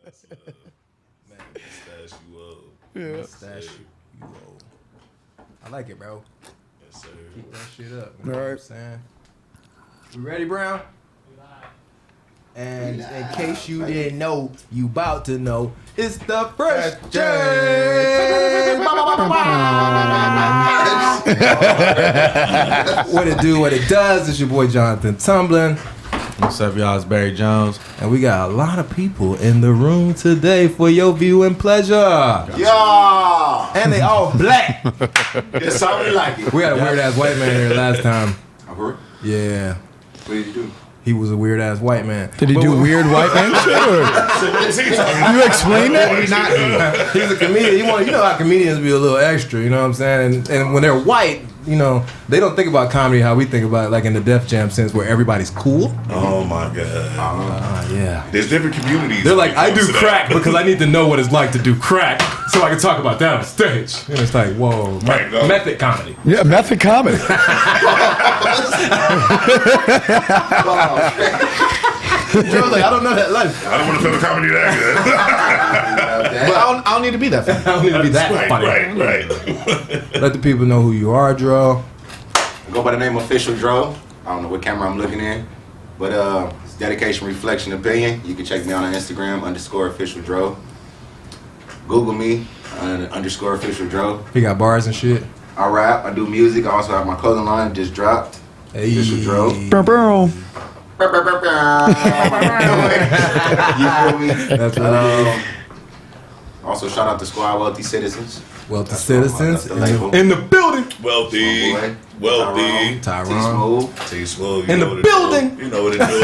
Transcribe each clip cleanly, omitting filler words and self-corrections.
That's man, mustache you old. Yeah. Mustache you old. I like it, bro. Yes, sir. Keep that shit up. All right. What I'm saying? We ready, Brown? And in case you didn't know, you about to know, it's the Fresh J. What it do, what it does, it's your boy Jonathan Tumblin. What's up, y'all? It's Barry Jones. And we got a lot of people in the room today for your viewing pleasure. Yeah. And they all black. That's how we like it. We had a weird ass white man here last time. I've heard. Yeah. What did you do? He was a weird ass white man. Did he do weird white man shit? You explain that? He's a comedian. You know how comedians be a little extra, you know what I'm saying? And when they're white, you know, they don't think about comedy how we think about it, like in the Def Jam sense where everybody's cool. Oh my God. Yeah. There's different communities. They're like, when it I do comes to crack that. because I need to know what it's like to do crack so I can talk about that on stage. And it's like, whoa, Right, no. method comedy. Yeah, method comedy. Joe's like, I don't know that life. I don't want to film a comedy that good. But I don't need to be that funny. I don't need to be that right, funny. right. Let the people know who you are, Dro. I go by the name Official Dro. I don't know what camera I'm looking in, but it's dedication, reflection, opinion. You can check me out on Instagram _Official Dro. Google me _Official Dro. He got bars and shit. I rap. I do music. I also have my clothing line just dropped. Hey. Official Dro. Boom, boom. You feel me? That's what it is. Also, shout out to Squad Wealthy Citizens. Wealthy That's citizens the label. in the building. Wealthy. My boy, Wealthy. Tyrone. T-Smooth. T-Smooth. In the building. You know what it do.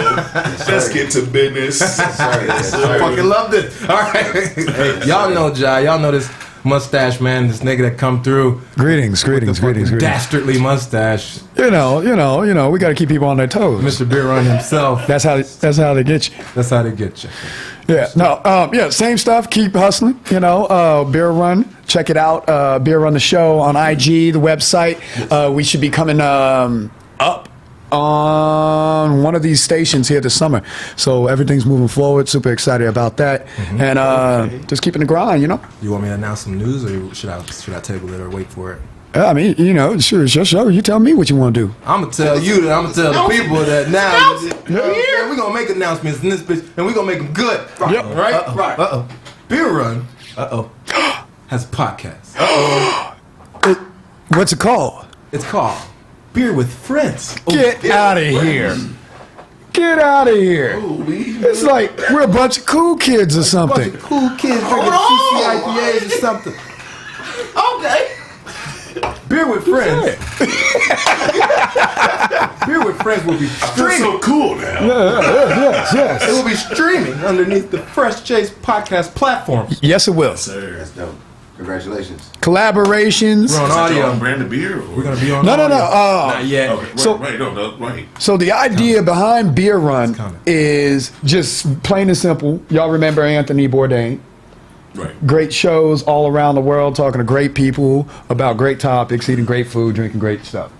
Let's get to business. I fucking love this. All right. Hey, y'all know Jai. Y'all know this mustache man, this nigga that come through. Greetings. Dastardly mustache. You know, we got to keep people on their toes. Mr. Beer Run himself. That's how they get you. That's how they get you. Yeah, no, same stuff. Keep hustling. You know, Beer Run. Check it out. Beer Run the show on IG, the website. We should be coming up on one of these stations here this summer. So everything's moving forward. Super excited about that. Mm-hmm. And just keeping the grind. You know. You want me to announce some news, or should I table it or wait for it? I mean, you know, sure, it's your show. You tell me what you want to do. I'm gonna tell you that I'm gonna tell the people that now we're gonna make announcements in this bitch, and we're gonna make them good. Yep. Right? Right. Beer Run. Has a podcast. What's it called? It's called Beer with Friends. Get out of here. Get out of here. It's like we're a bunch of cool kids or Bunch something. of cool kids drinking CCIPAs or something. Okay. Beer with Friends. Beer with Friends will be I feel streaming. so cool now. Yes. It will be streaming underneath the Fresh Chase podcast platform. Yes, it will. Sir. That's dope. Congratulations. Collaborations. We're on Is that your audio. own brand of beer? We're gonna be on No. audio. Not yet. Okay, right, So- right. So the idea behind Beer Run coming. is just plain and simple. Y'all remember Anthony Bourdain? Right. Great shows all around the world, talking to great people about great topics, eating great food, drinking great stuff.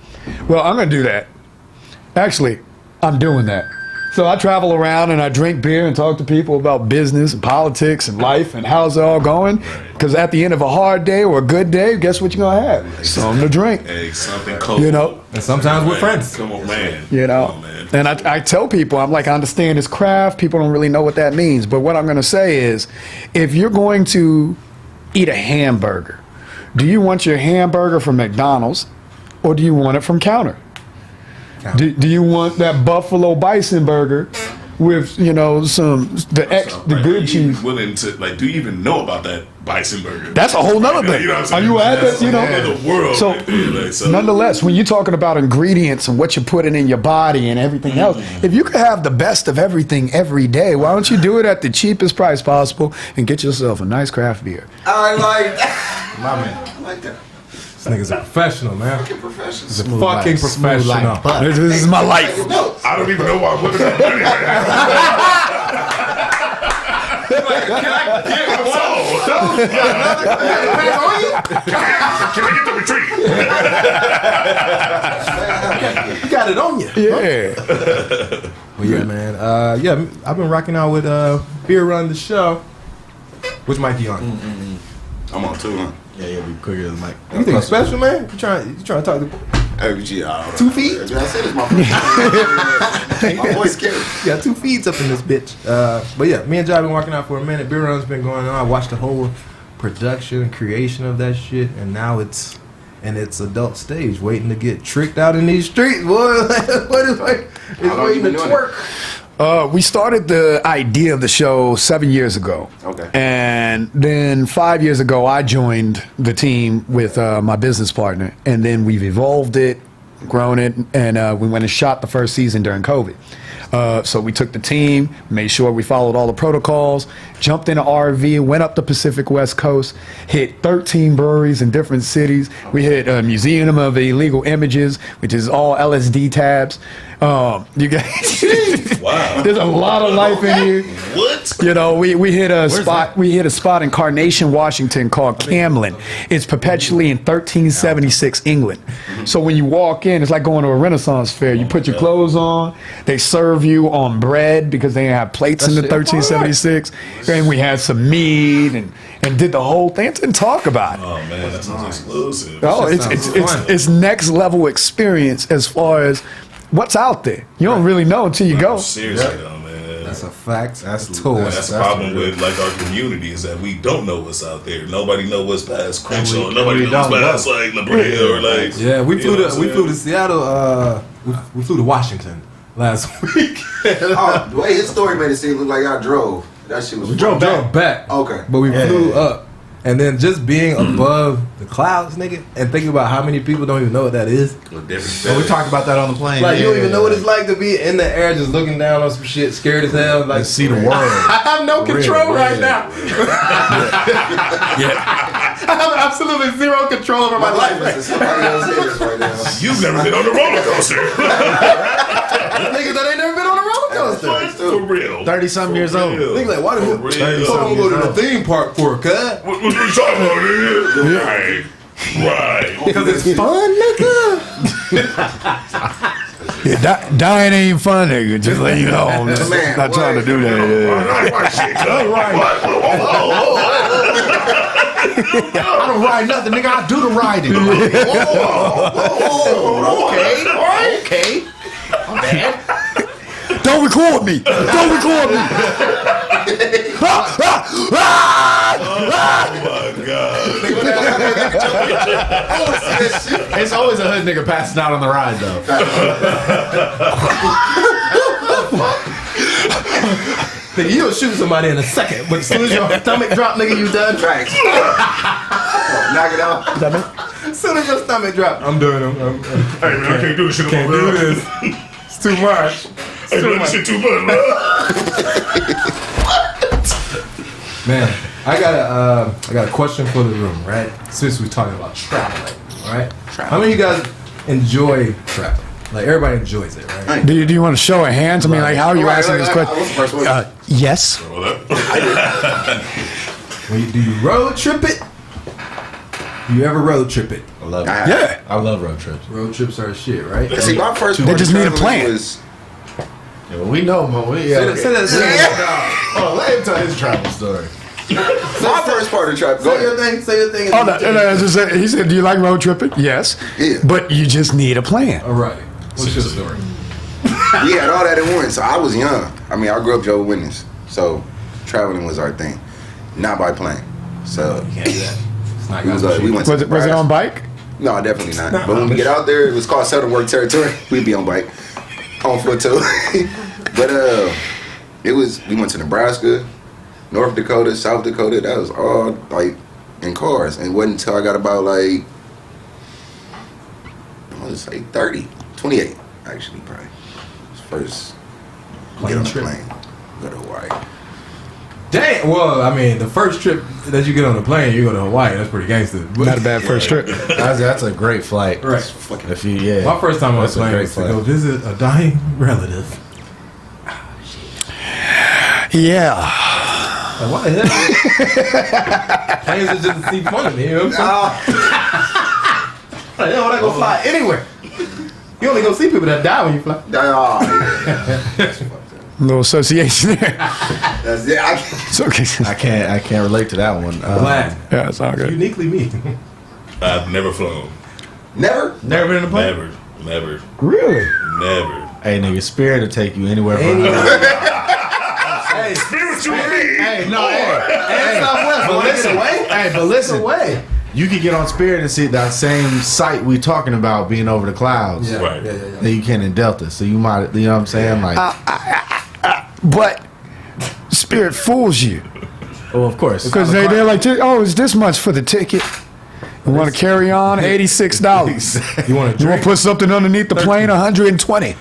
Well, I'm going to do that. Actually, I'm doing that. So I travel around and I drink beer and talk to people about business and politics and life and how's it all going. Because at the end of a hard day or a good day, guess what you're going to have? Something to drink. Hey, something cold. You know? And sometimes with friends. Come on, man. You know, Come on, man. and I tell people, I'm like, I understand this craft. People don't really know what that means. But what I'm going to say is, if you're going to eat a hamburger, do you want your hamburger from McDonald's or do you want it from Counter? Do you want that Buffalo Bison burger with, you know, the good cheese? Willing to, like, do you even know about that bison burger? That's a whole nother thing. You know what I'm Are saying? you at that? You know, In the world. So, right there, like, so nonetheless, when you're talking about ingredients and what you're putting in your body and everything else, if you could have the best of everything every day, why don't you do it at the cheapest price possible and get yourself a nice craft beer? I like that. My man. I like that. This nigga's a professional, man. Fucking professional. He's a fucking professional. This is my life. I don't even know why I'm looking at Can I get the retreat? You got it on you. Yeah. Well, yeah, man. I've been rocking out with Beer Run the Show. Which mic you on? I'm on 2, huh? Yeah, we quicker than Mike. You think special, man? You trying to talk to 2 feet? I said it's my voice carries. You got 2 feeds up in this bitch. But yeah, me and Jai been working out for a minute. Beer Run's been going on. I watched the whole production and creation of that shit, and now it's in its adult stage, waiting to get tricked out in these streets, boy. What is like? It's waiting to twerk. We started the idea of the show 7 years ago. Okay. And then 5 years ago, I joined the team with my business partner. And then we've evolved it, grown it, and we went and shot the first season during COVID. So we took the team, made sure we followed all the protocols, jumped in an RV, went up the Pacific West Coast, hit 13 breweries in different cities. We hit a Museum of Illegal Images, which is all LSD tabs. You guys, Wow. there's a lot of life in here. What? You know, we hit a spot. We hit a spot in Carnation, Washington, called Camlin. It's perpetually in 1376 England. So when you walk in, it's like going to a Renaissance fair. You put your clothes on. They serve you on bread because they didn't have plates in the 1376. And we had some meat and did the whole thing. And talk about it. Oh man, that sounds exclusive. Oh, sounds fun. it's next level experience as far as what's out there. You don't really know until you go. Seriously though, man. That's a fact. That's That's the problem with like our community is that we don't know what's out there. Nobody know what's past Crenshaw. Nobody knows what's past like La Brea or like. Yeah, we flew know to what I'm saying? Seattle. We flew to Washington last week. Oh, the way his story made it seem look like y'all drove. That shit was. We drove back. Okay. But we flew up. And then just being above the clouds, nigga, and thinking about how many people don't even know what that is. So we talked about that on the plane. Like, you don't even know what it's like to be in the air just looking down on some shit, scared as hell. Like, see the world. I have no control Real. right now. I have absolutely zero control over my life. It's somebody else's right now. You've never been on a roller coaster. Niggas that ain't never been on a roller coaster. For real. 30-something years old. Niggas like, why the hell? For I real. don't go to the theme park for a cut. What you talking about, nigga? Right. Because it's fun, nigga. Yeah, dying ain't fun, nigga. Just let you know. I'm just Man, not trying to do that. I don't ride nothing, nigga. I do the riding. Okay. I'm bad. Don't record me. Don't record me. Oh my god. It's always a hood nigga passing out on the ride, though. Nigga, you'll shoot somebody in a second, but as soon as your stomach drop, nigga, you done. Facts. Knock it out. As soon as your stomach drop, I'm done. I'm Hey man, I can't do this shit. can't do this. It's too much. Hey man, this shit too much, man. Man, I got a question for the room, right? Since we're talking about traveling, all right? How many of you guys enjoy traveling? Like, everybody enjoys it, right? Do you want to show of hands? I mean, like, how are you asking this question? What's the first one? Yes. Do you road trip it? You ever road trip it? I love it. Yeah. I love road trips. Road trips are shit, right? See, my first They just need a traveling plan. was- Yeah, well, we know, man. Say that. Oh, let him tell his travel story. My first part of the trap. Go Say your ahead. thing. Say your thing. Oh, no, he said, do you like road tripping? Yes. Yeah. But you just need a plan. All right. What's your story? We had all that at once. So I was young. I mean, I grew up Jehovah's Witness. So traveling was our thing. Not by plane. So It's not we was we went to Was it on bike? No, definitely not. But when we get out there, it was called settle work territory. We'd be on bike. On foot too. But we went to Nebraska, North Dakota, South Dakota. That was all like in cars. And it wasn't until I got about like, I want to say 28 actually, probably. First get on the plane, go to Hawaii. Damn. Well, I mean, the first trip that you get on the plane, you go to Hawaii. That's pretty gangster. Not a bad first trip. That's a great flight. Right. If you, yeah. My first time on the That's a plane great was to flight. go visit a dying relative. Yeah. Like, what the hell? Planes are just to see fun of me, you know what I'm saying? Like, yo, I go fly anywhere. You only go see people that die when you fly. Oh, yeah. That's fucked up. Little association there. That's it. It's okay. I can't relate to that one. Glad. Yeah, it's all good. Uniquely me. I've never flown. Never? Never been in a plane? Never. Really? Never. Hey, nigga, Spirit will take you anywhere. Hey, Spiritually. Hey, no, hey, Southwest. but listen, away. hey, but listen, away. you can get on Spirit and see that same site we talking about being over the clouds. Yeah, Right. yeah. That you can in Delta, so you might, you know what I'm saying? Like, But Spirit fools you. oh, of course, Because they're like, oh, it's this much for the ticket. You want to carry on? $86. You want to You want to put something underneath the plane? $120.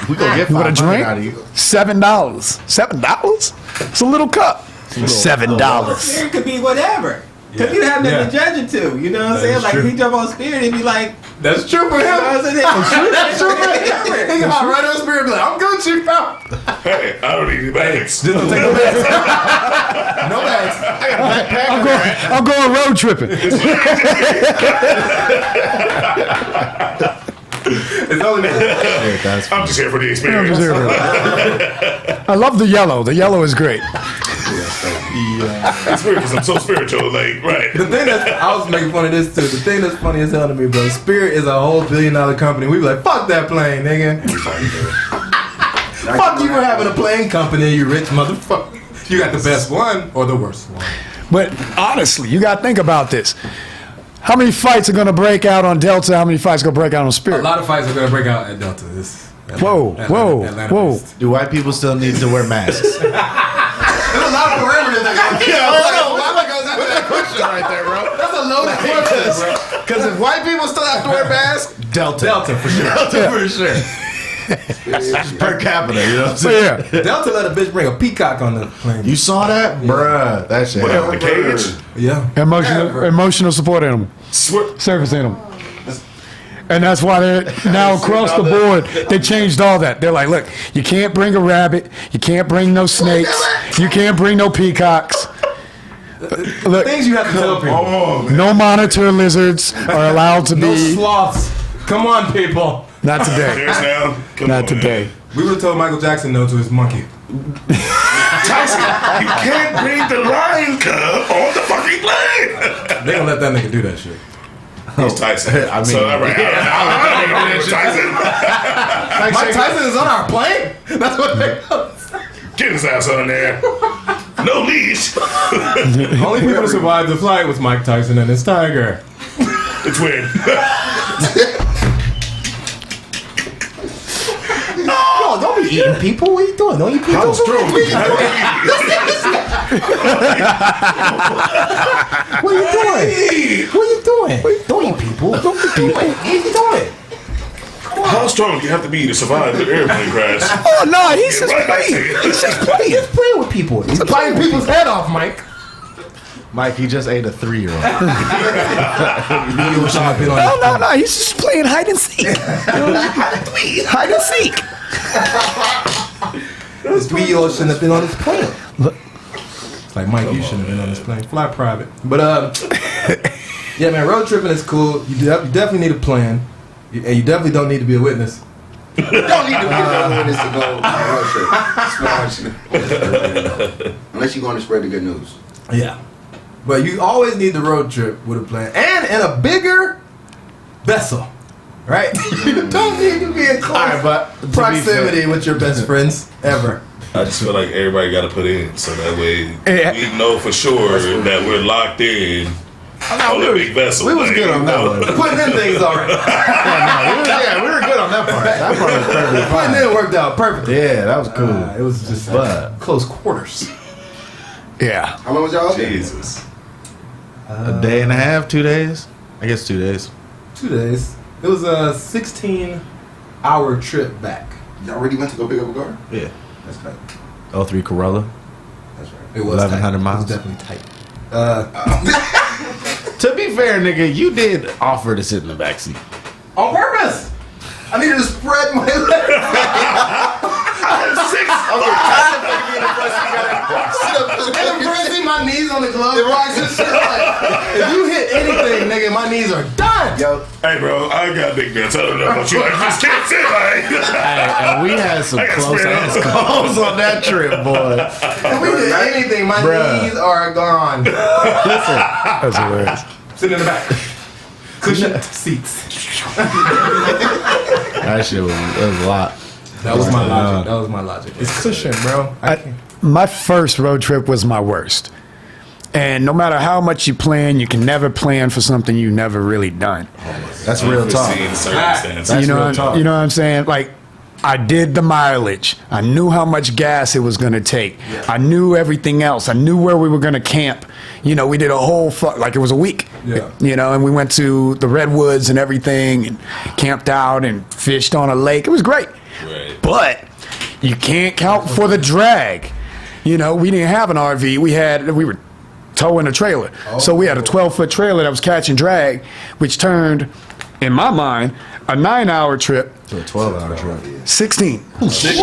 we gonna get You want a 500 drink? out of you. $7. $7? It's a little cup. $7. Spirit could be whatever. Because you have nothing to judge it to. You know what I'm saying? Like, if he jump on Spirit, he'd be like, That's true for him. That's true. That's true for him. He can hop right on Spirit and be like, I'm Gucci, pal. Hey, I don't need bags. Just don't take no bags. No bags. I'm going road tripping. It's only That's I'm just here for the experience. I love the yellow. The yellow is great. It's weird because I'm so spiritual. Like, right. The thing that's, I was making fun of this too. The thing that's funny as hell to me, bro. Spirit is a whole $1 billion company. We be like, fuck that plane, nigga. Fuck you for having a plane company, you rich motherfucker. You got the best one or the worst one. But honestly, you got to think about this. How many fights are going to break out on Delta? How many fights are going to break out on A Spirit? lot of fights are gonna break out at Delta. Whoa. Atlanta. Do white people still need to wear masks? There's a lot of parameters that Question right there, bro. That's a loaded question, bro. Because if white people still have to wear masks, Delta For sure. Delta for sure. Per capita, you know what I'm So saying? yeah. Delta let a bitch bring a peacock on the plane. You saw that, bruh? That shit. Whatever the cage. Yeah. Emotional support animal. Service animal. And that's why they're now across the board, they changed all that. They're like, look, you can't bring a rabbit, you can't bring no snakes, you can't bring no peacocks. Look, Things you have to tell people. no monitor lizards are allowed to No be. sloths. Come on, people. Not today. There's now. Come Not on, today. man. We would have told Michael Jackson no to his monkey. Tyson, you can't bring the lion cub on the fucking plane. They don't let that nigga do that shit. He's Tyson. I mean, so, all right. Tyson. Mike Tyson is on our plane? That's what they Get his ass on there. No leash. Only people to survive the flight was Mike Tyson and his tiger. It's weird. No, don't be eating people. What are you doing? Don't eat people. How strong? What are you doing? What are you doing? Don't eat people. Don't eat people. What are you doing? How strong do you have to be to survive the airplane crash? Oh, no, he's just Right back to playing. you. He's just playing. He's playing with people. He's biting people's head off, Mike. Mike, he just ate a 3-year-old. No, he's just playing hide and seek. Hide and seek. This 3-year-old shouldn't have been on this plane. It's like, Mike, you shouldn't have been on this plane. Fly private. But, yeah, man, road tripping is cool. You definitely need a plan. And you definitely don't need to be a witness. You don't need to be a witness to go on a road trip. Unless you're going to spread the good news. Yeah. But you always need the road trip with a plan. And in a bigger vessel. Right? You don't need to be in close proximity with your best friends ever. I just feel like everybody got to put in so that way Yeah. we know for sure that we're locked in on the big vessel. We was Like, good on that one. Putting in things all right. We were good on that part. That part was perfectly Putting fine. in worked out perfectly. Yeah, that was cool. It was just But- close quarters. Yeah. How long was y'all there? Jesus. A day and a half, 2 days? I guess 2 days. 2 days. It was a 16-hour trip back. Y'all really went to go pick up a car? Yeah. That's tight. 03 Corolla. That's right. It was 1,100 tight. miles. It was definitely tight. To be fair, nigga, you did offer to sit in the backseat. On purpose. I needed to spread my legs. I My knees on the glove box and shit. If you hit anything, nigga, my knees are done. Yo, Hey, bro, I got big guns. I don't know about you. I just can't say like. And we had some close ass calls on that trip, boy. If we did anything, my knees are gone. Listen, That's hilarious. Sit in the back. Cushion seats. that shit was a lot. That was my logic. That was my logic. It's cushion, bro. My first road trip was my worst. And no matter how much you plan, you can never plan for something you've never really done. That's real talk. Unforeseen circumstances. That's you know, real talk. you know what I'm saying? Like, I did the mileage. I knew how much gas it was going to take. Yeah. I knew everything else. I knew where we were going to camp. You know, we did a whole like it was a week. Yeah. You know, and we went to the redwoods and everything, and camped out and fished on a lake. It was great. Right. But you can't count for the drag. You know, we didn't have an RV. We were towing a trailer. So we had a 12-foot trailer that was catch and drag, which turned, in my mind, a 9-hour trip To a 12-hour trip. 16. Shit.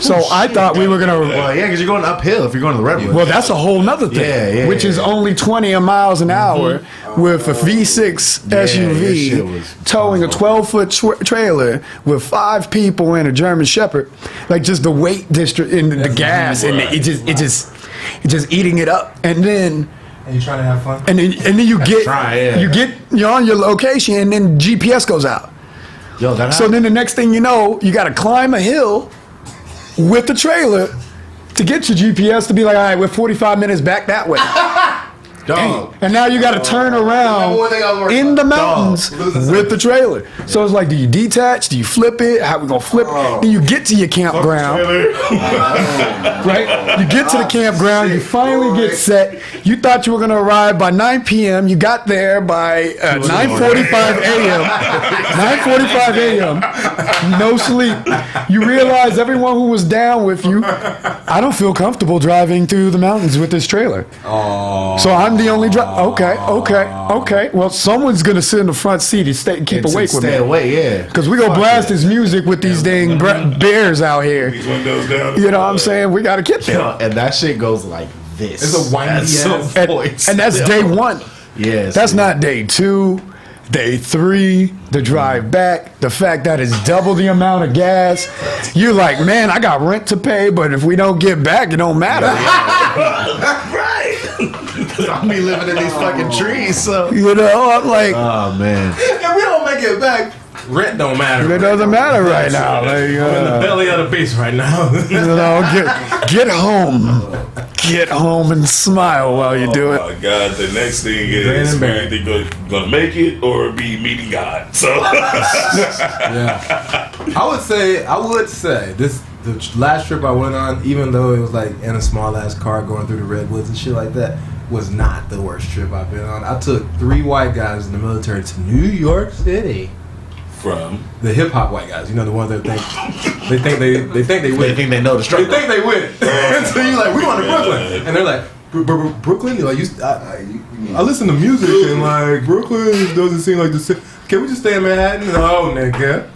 So I thought we were going to... Well, yeah, because you're going uphill if you're going to the redwoods. Well, that's a whole nother thing, Yeah, which is only 20 miles an hour with a V6 that SUV shit was towing a 12-foot trailer with 5 people and a German Shepherd. Like, just the weight district in the gas, and it just eating it up. And then... And you trying to have fun? And then you get you're on your location, and then GPS goes out. Yo, that So then the next thing you know, you got to climb a hill with the trailer to get your GPS to be like, all right, we're 45 minutes back that way. dog. And now you got to turn around in the mountains with the trailer. So it's like, do you detach? Do you flip it? How we gonna flip it? Then you get to your campground, right? You get to the campground. You finally get set. You thought you were gonna arrive by 9 p.m. You got there by 9:45 a.m. 9:45 a.m. No sleep. You realize everyone who was down with you, I don't feel comfortable driving through the mountains with this trailer. So I'm the only driver. Okay. Well, someone's gonna sit in the front seat and keep awake with me. Stay away, yeah. Because we gonna blast this music with these dang bears out here. These windows down. You know what I'm saying? We gotta get there. And that shit goes like this. It's a windy ass. And that's day 1. Yes. That's not day 2. Day 3, the drive back, the fact that it's double the amount of gas. You're like, man, I got rent to pay, but if we don't get back, it don't matter. Right. I'll be living in these fucking trees, so. You know, I'm like, Oh, man. If we don't make it back, rent don't matter. it doesn't matter right now. Like, I'm in the belly of the beast right now. you know, get home. Get home and smile while you do it. Oh my God! The next thing is we're either gonna make it or be meeting God. So Yeah. I would say the last trip I went on, even though it was like in a small ass car going through the redwoods and shit like that, was not the worst trip I've been on. I took 3 white guys in the military to New York City. from The hip hop white guys, you know, the ones that think they win. They think they know the They struggle. think they win. So you're like, we going to Brooklyn, and they're like, Brooklyn. You're like, I listen to music and like Brooklyn doesn't seem like the city. Can we just stay in Manhattan? No, nigga.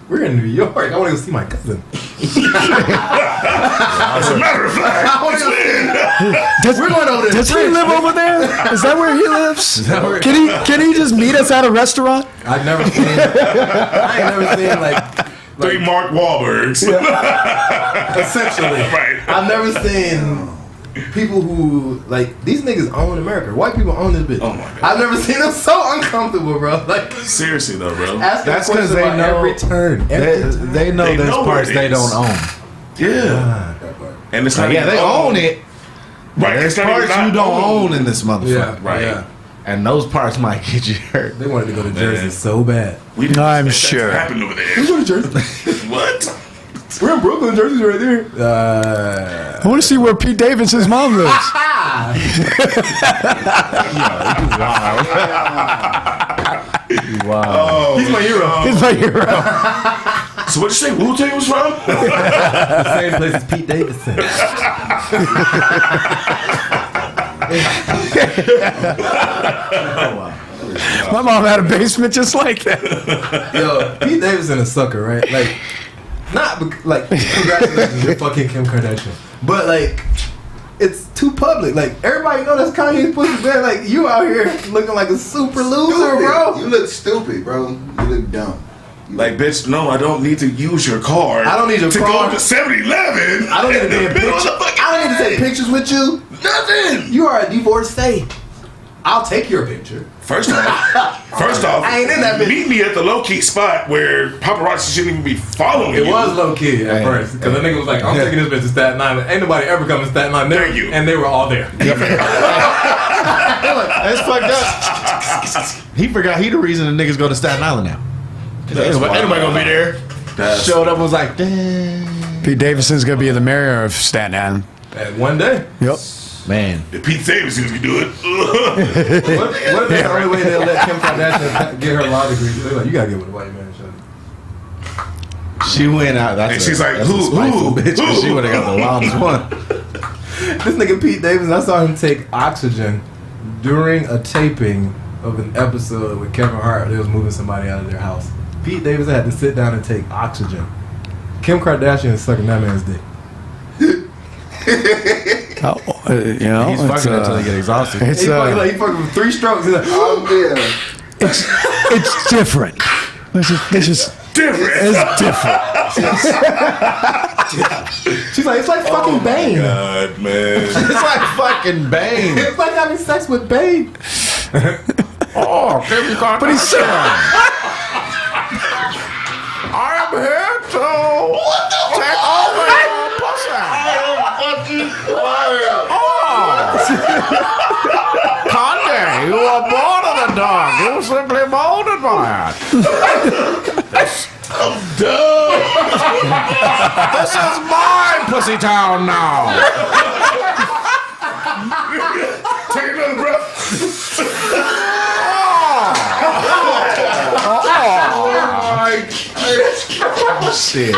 We're in New York. I want to go see my cousin. as a matter of fact, We're going over there. Does he live over there? Is that where he lives? Can he just meet us at a restaurant? I ain't never seen like 3 Mark Wahlbergs. essentially. Right. I've never seen people who like these niggas own America. White people own this bitch. Oh my God. I've never seen them so uncomfortable, bro. Like Seriously though, bro. that's because they know every turn. They know They there's know parts where it they is. don't own. Yeah. And it's not Yeah, they own it. Right. There's It's not parts even you not don't owned. own in this motherfucker. Yeah, Right. Yeah. And those parts might get you hurt. They wanted to go to Jersey so bad. We didn't I'm expect that sure. to happen over there. We go to Jersey. What? We're in Brooklyn. Jersey's right there. I want to see where Pete Davidson's mom lives. Wow. Oh, He's my hero. He's my hero. so what'd you say Wu-Tang was from? The same place as Pete Davidson. My mom had a basement just like that. Yo, Pete Davidson a sucker, right? Like, Not like congratulations, you're fucking Kim Kardashian, but like it's too public. Like everybody know that's Kanye's pussy. Man, like you out here looking like a super loser, bro. You look stupid, bro. You look dumb. Like, bitch, no, I don't need to use your card. I don't need your to card. go to 7-Eleven. I don't need to take pictures. I don't need to take pictures with you. Nothing. You are a divorcee. I'll take your picture. First off, I ain't in that bitch. meet me at the low key spot where paparazzi shouldn't even be following It you. was low key at first because the nigga was like, "I'm taking this bitch to Staten Island." Ain't nobody ever come to Staten Island. Thank you. And they were all there. That's fucked up. He forgot he the reason the niggas go to Staten Island now. Ain't nobody gonna be there. Showed up and was like, damn. Pete Davidson's gonna be the mayor of Staten Island. And one day. Yep. Man. If Pete Davidson can do it. What if the only way they'll let Kim Kardashian get her law degree? They're like, you gotta get with a white man, shut. She went out. And she's like, that's a spiteful who? bitch, 'cause she would have got the wildest one. This nigga Pete Davidson, I saw him take oxygen during a taping of an episode with Kevin Hart. They was moving somebody out of their house. Pete Davidson had to sit down and take oxygen. Kim Kardashian is sucking that man's dick. You know, He's fucking until he get exhausted. It's He fucking with 3 strokes. He's like, Oh, yeah. it's different. It's just Different. it's different. she's like, it's like fucking Bane. God, man. It's like fucking Bane. It's like having sex with Bane. Oh, Kim Kardashian. But he's saying, I'm here to take over your pussy. Kanye, you were born in the dark. You were simply molded by it. I'm done. This is my pussy town now. Take another breath. Shit.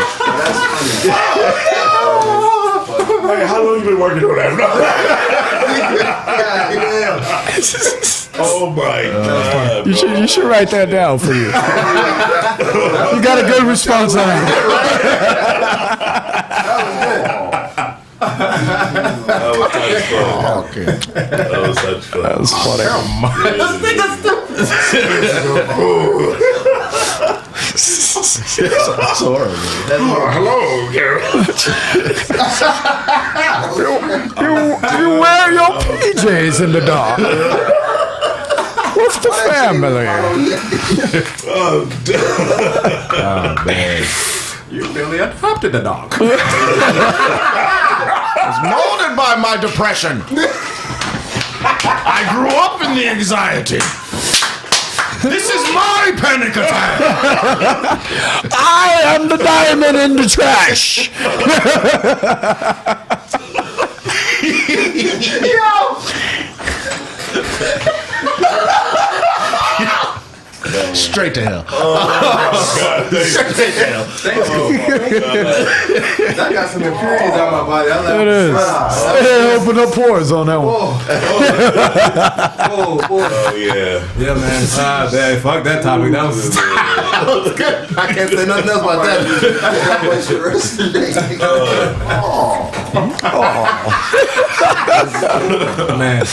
Hey, how long you been working on that? Oh my God. you should write that down for you. You got a good response on that. That was such fun. Okay. That was such fun. That was funny. That's horrible. Hello, Carol. You wear your PJs in the dark. What's the family? Oh, Man. You really adopted the dog. It's molded by my depression. I grew up in the anxiety. This is my panic attack. I am the diamond in the trash. Straight to hell. God, Straight to hell. Thank you. That got some impurities out my body. I It is. It opened up pores on that one. Oh, yeah. Yeah, man. Man, fuck that topic. That was good. I can't say nothing else about that. Man,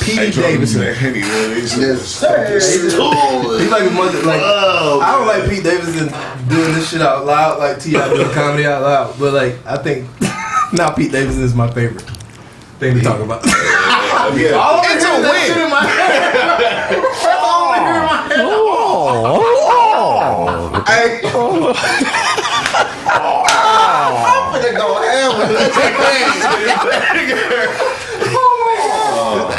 Pete Davidson. Yes. He's like a mother. Like I don't like Pete Davidson doing this shit out loud, like T.I. doing comedy out loud. But like, I think now Pete Davidson is my favorite thing to talk about. It's a win. In my head. That's all I hear in my head. I'm gonna go ham with this.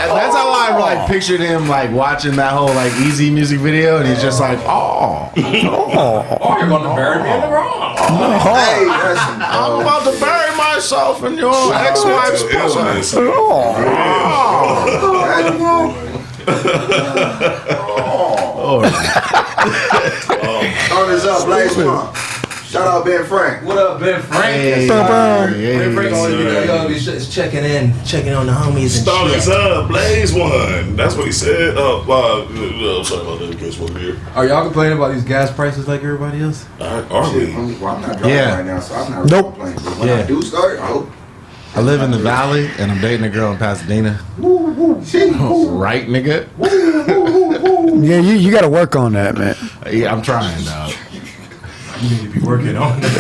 That's how I like pictured him like watching that whole like Easy music video, and he's just like, Oh, you're gonna bury me in the wrong. Hey, that's some I'm about to bury myself in your ex-wife's pussy. Turn this up, last one. Shout out Ben Frank. What up, Ben Frank? Hey, Ben Frank always be checking on the homies and Start shit. us up, Blaze one. That's what he said. Sorry about that. Case over here. Are y'all complaining about these gas prices like everybody else? Are Shit, we? well, I'm not driving right now, so I'm not really Nope. complaining. But when I do start, I hope. I live in the valley and I'm dating a girl in Pasadena. Right, nigga? Yeah, you got to work on that, man. Yeah, I'm trying, dog. You need to be working on that.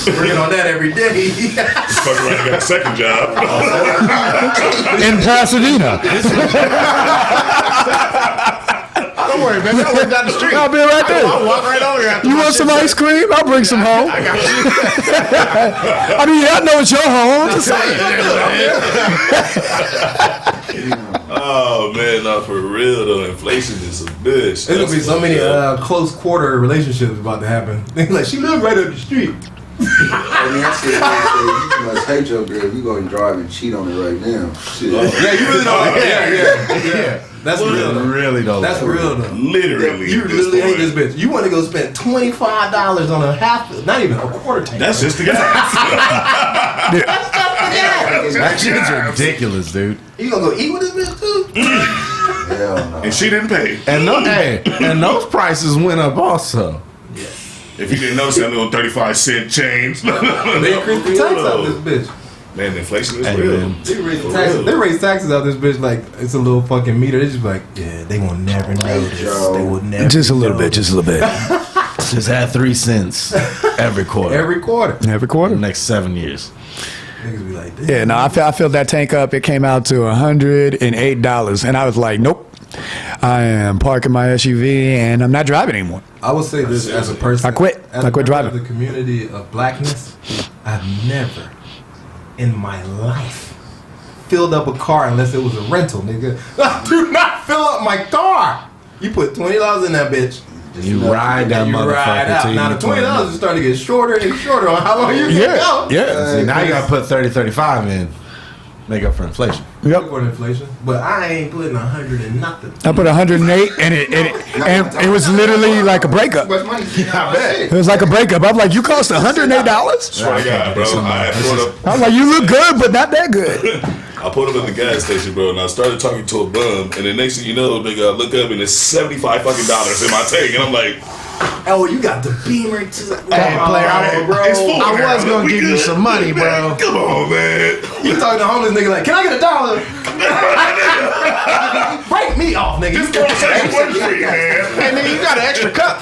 Working on that every day. Fuck around and got a second job. In Pasadena. Don't worry, baby. I live down the street. I'll be right there. I'll walk right over here. You want some ice cream? I'll bring some home. I got you. I mean, I know it's your home. Just Oh man, not for real though. Inflation is a bitch. There's gonna be so many close quarter relationships about to happen. Like, she lives right up the street. I mean, I said, you must hate your girl. You go and drive and cheat on her right now. Shit. Yeah, you really don't. Yeah. That's real. Though. Really, though. That's real though. Literally, You literally hate this bitch. You want to go spend $25 on a half, not even a quarter tank. That's just the gas. That shit's ridiculous, dude. You gonna go eat with this bitch too? Hell no. And she didn't pay. And those prices went up also. If you didn't notice, that little 35-cent change. They increased the tax out this bitch. Man, inflation is Hey, real. man. They raise taxes out this bitch like it's a little fucking meter. They just be like, yeah, they will never notice. They will never. just a little bit, just a little bit. Just add 3 cents every quarter. Every quarter. Every For quarter. the next 7 years. Niggas be like, damn. Yeah, no, I filled that tank up. It came out to $108, and I was like, nope. I am parking my SUV, and I'm not driving anymore. I will say this as a person. I quit. As I a quit member driving. of the community of blackness, I've never in my life filled up a car unless it was a rental, nigga. Do not fill up my car. You put $20 in that bitch. You ride that You motherfucker ride out. till you Now the turn $20 is starting to get shorter and shorter on how long you can go. Yeah. See, now you gotta put 30, 35 in. Make up for inflation. Yep. For inflation, but I ain't putting 100 in nothing. I put 108, and it was literally like a breakup. How much money? I bet. It was like a breakup. I'm like, you cost $108? Swear to God, bro. I I'm like, you look good, but not that good. pulled up at the gas station, bro, and I started talking to a bum, and the next thing you know, nigga, I look up and it's $75 in my tank, and I'm like, Oh, you got the Beamer too. Hey, player, it's full I now. was gonna We give you good. some money, We bro. good. Come on, man. You talking to a homeless nigga like, can I get $1? Break me off, nigga. This girl said it wasn't free, man. Hey, nigga, you got an extra cup.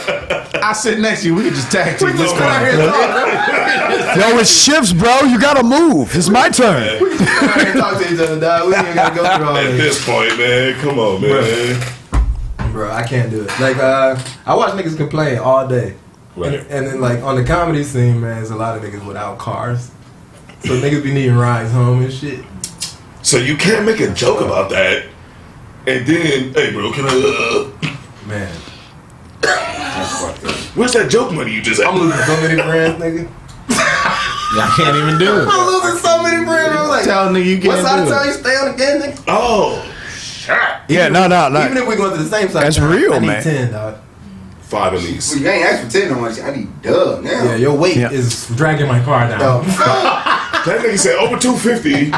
I sit next to you. We can just tag team this Come out here one. and talk. Yo, it's shifts, bro. You gotta move. It's my turn. We can come out here and talk to each other, dog. We ain't gotta go through all At this. this point, man, come on, man. Bro, I can't do it. Like, I watch niggas complain all day. Right. And then, like, on the comedy scene, man, there's a lot of niggas without cars. So niggas be needing rides home and shit. So you can't make a joke about that, and then, hey, bro, can I? Man, Where's that joke money you just had? I'm losing so many friends, nigga. I can't even do it. I'm losing so many friends. I'm like, Tell nigga you what can't side of do town it. you stay on again, nigga? Oh, shit. Yeah, no. Even if we're going to the same side, That's of town, real, I need man. 10, dog. 5 at least. Well, you ain't asked for 10 no much. I need dub now. Yeah, your weight Yeah. is dragging my car down. That nigga said over 250. Hey,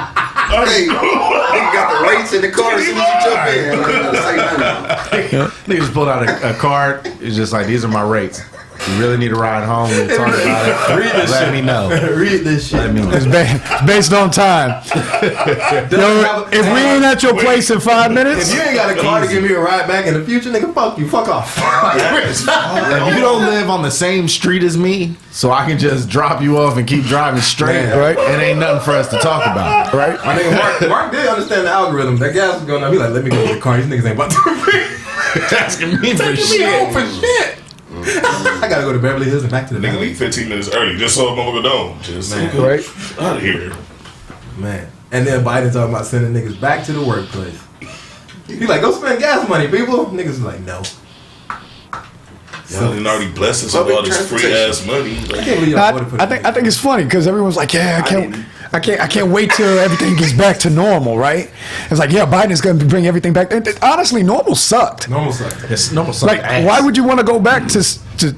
nigga got the rates in the car as soon as you jump in. I'm not gonna say nothing. Nigga just pulled out a card. It's just like, these are my rates. You really need to ride home. We'll talk about it. Read this Let shit. me know. Read this shit. Let me know. It's based on time. Yo, if we ain't at your place in 5 minutes, If you ain't got a car to give me a ride back in the future, nigga, fuck you. Fuck off. If you don't live on the same street as me, so I can just drop you off and keep driving straight, Man. Right. it ain't nothing for us to talk about. right? My nigga Mark did understand the algorithm. That gas was going up. He like, let me go get the car. These niggas ain't about to Asking me for take me home for shit. I gotta go to Beverly Hills and back to the Nigga valley. leave 15 minutes early just so I'm gonna go down. Just Right? out of here. Man. And then Biden talking about sending niggas back to the workplace. He like, go spend gas money, people. Niggas like, no. Y'all didn't already bless us with all this free ass money. I Like, can't believe y'all voted for I think it's funny because everyone's like, yeah, I can't wait till everything gets back to normal, right? It's like, yeah, Biden's going to bring everything back. And honestly, normal sucked. Normal suck. It's normal. Like, why would you want to go back to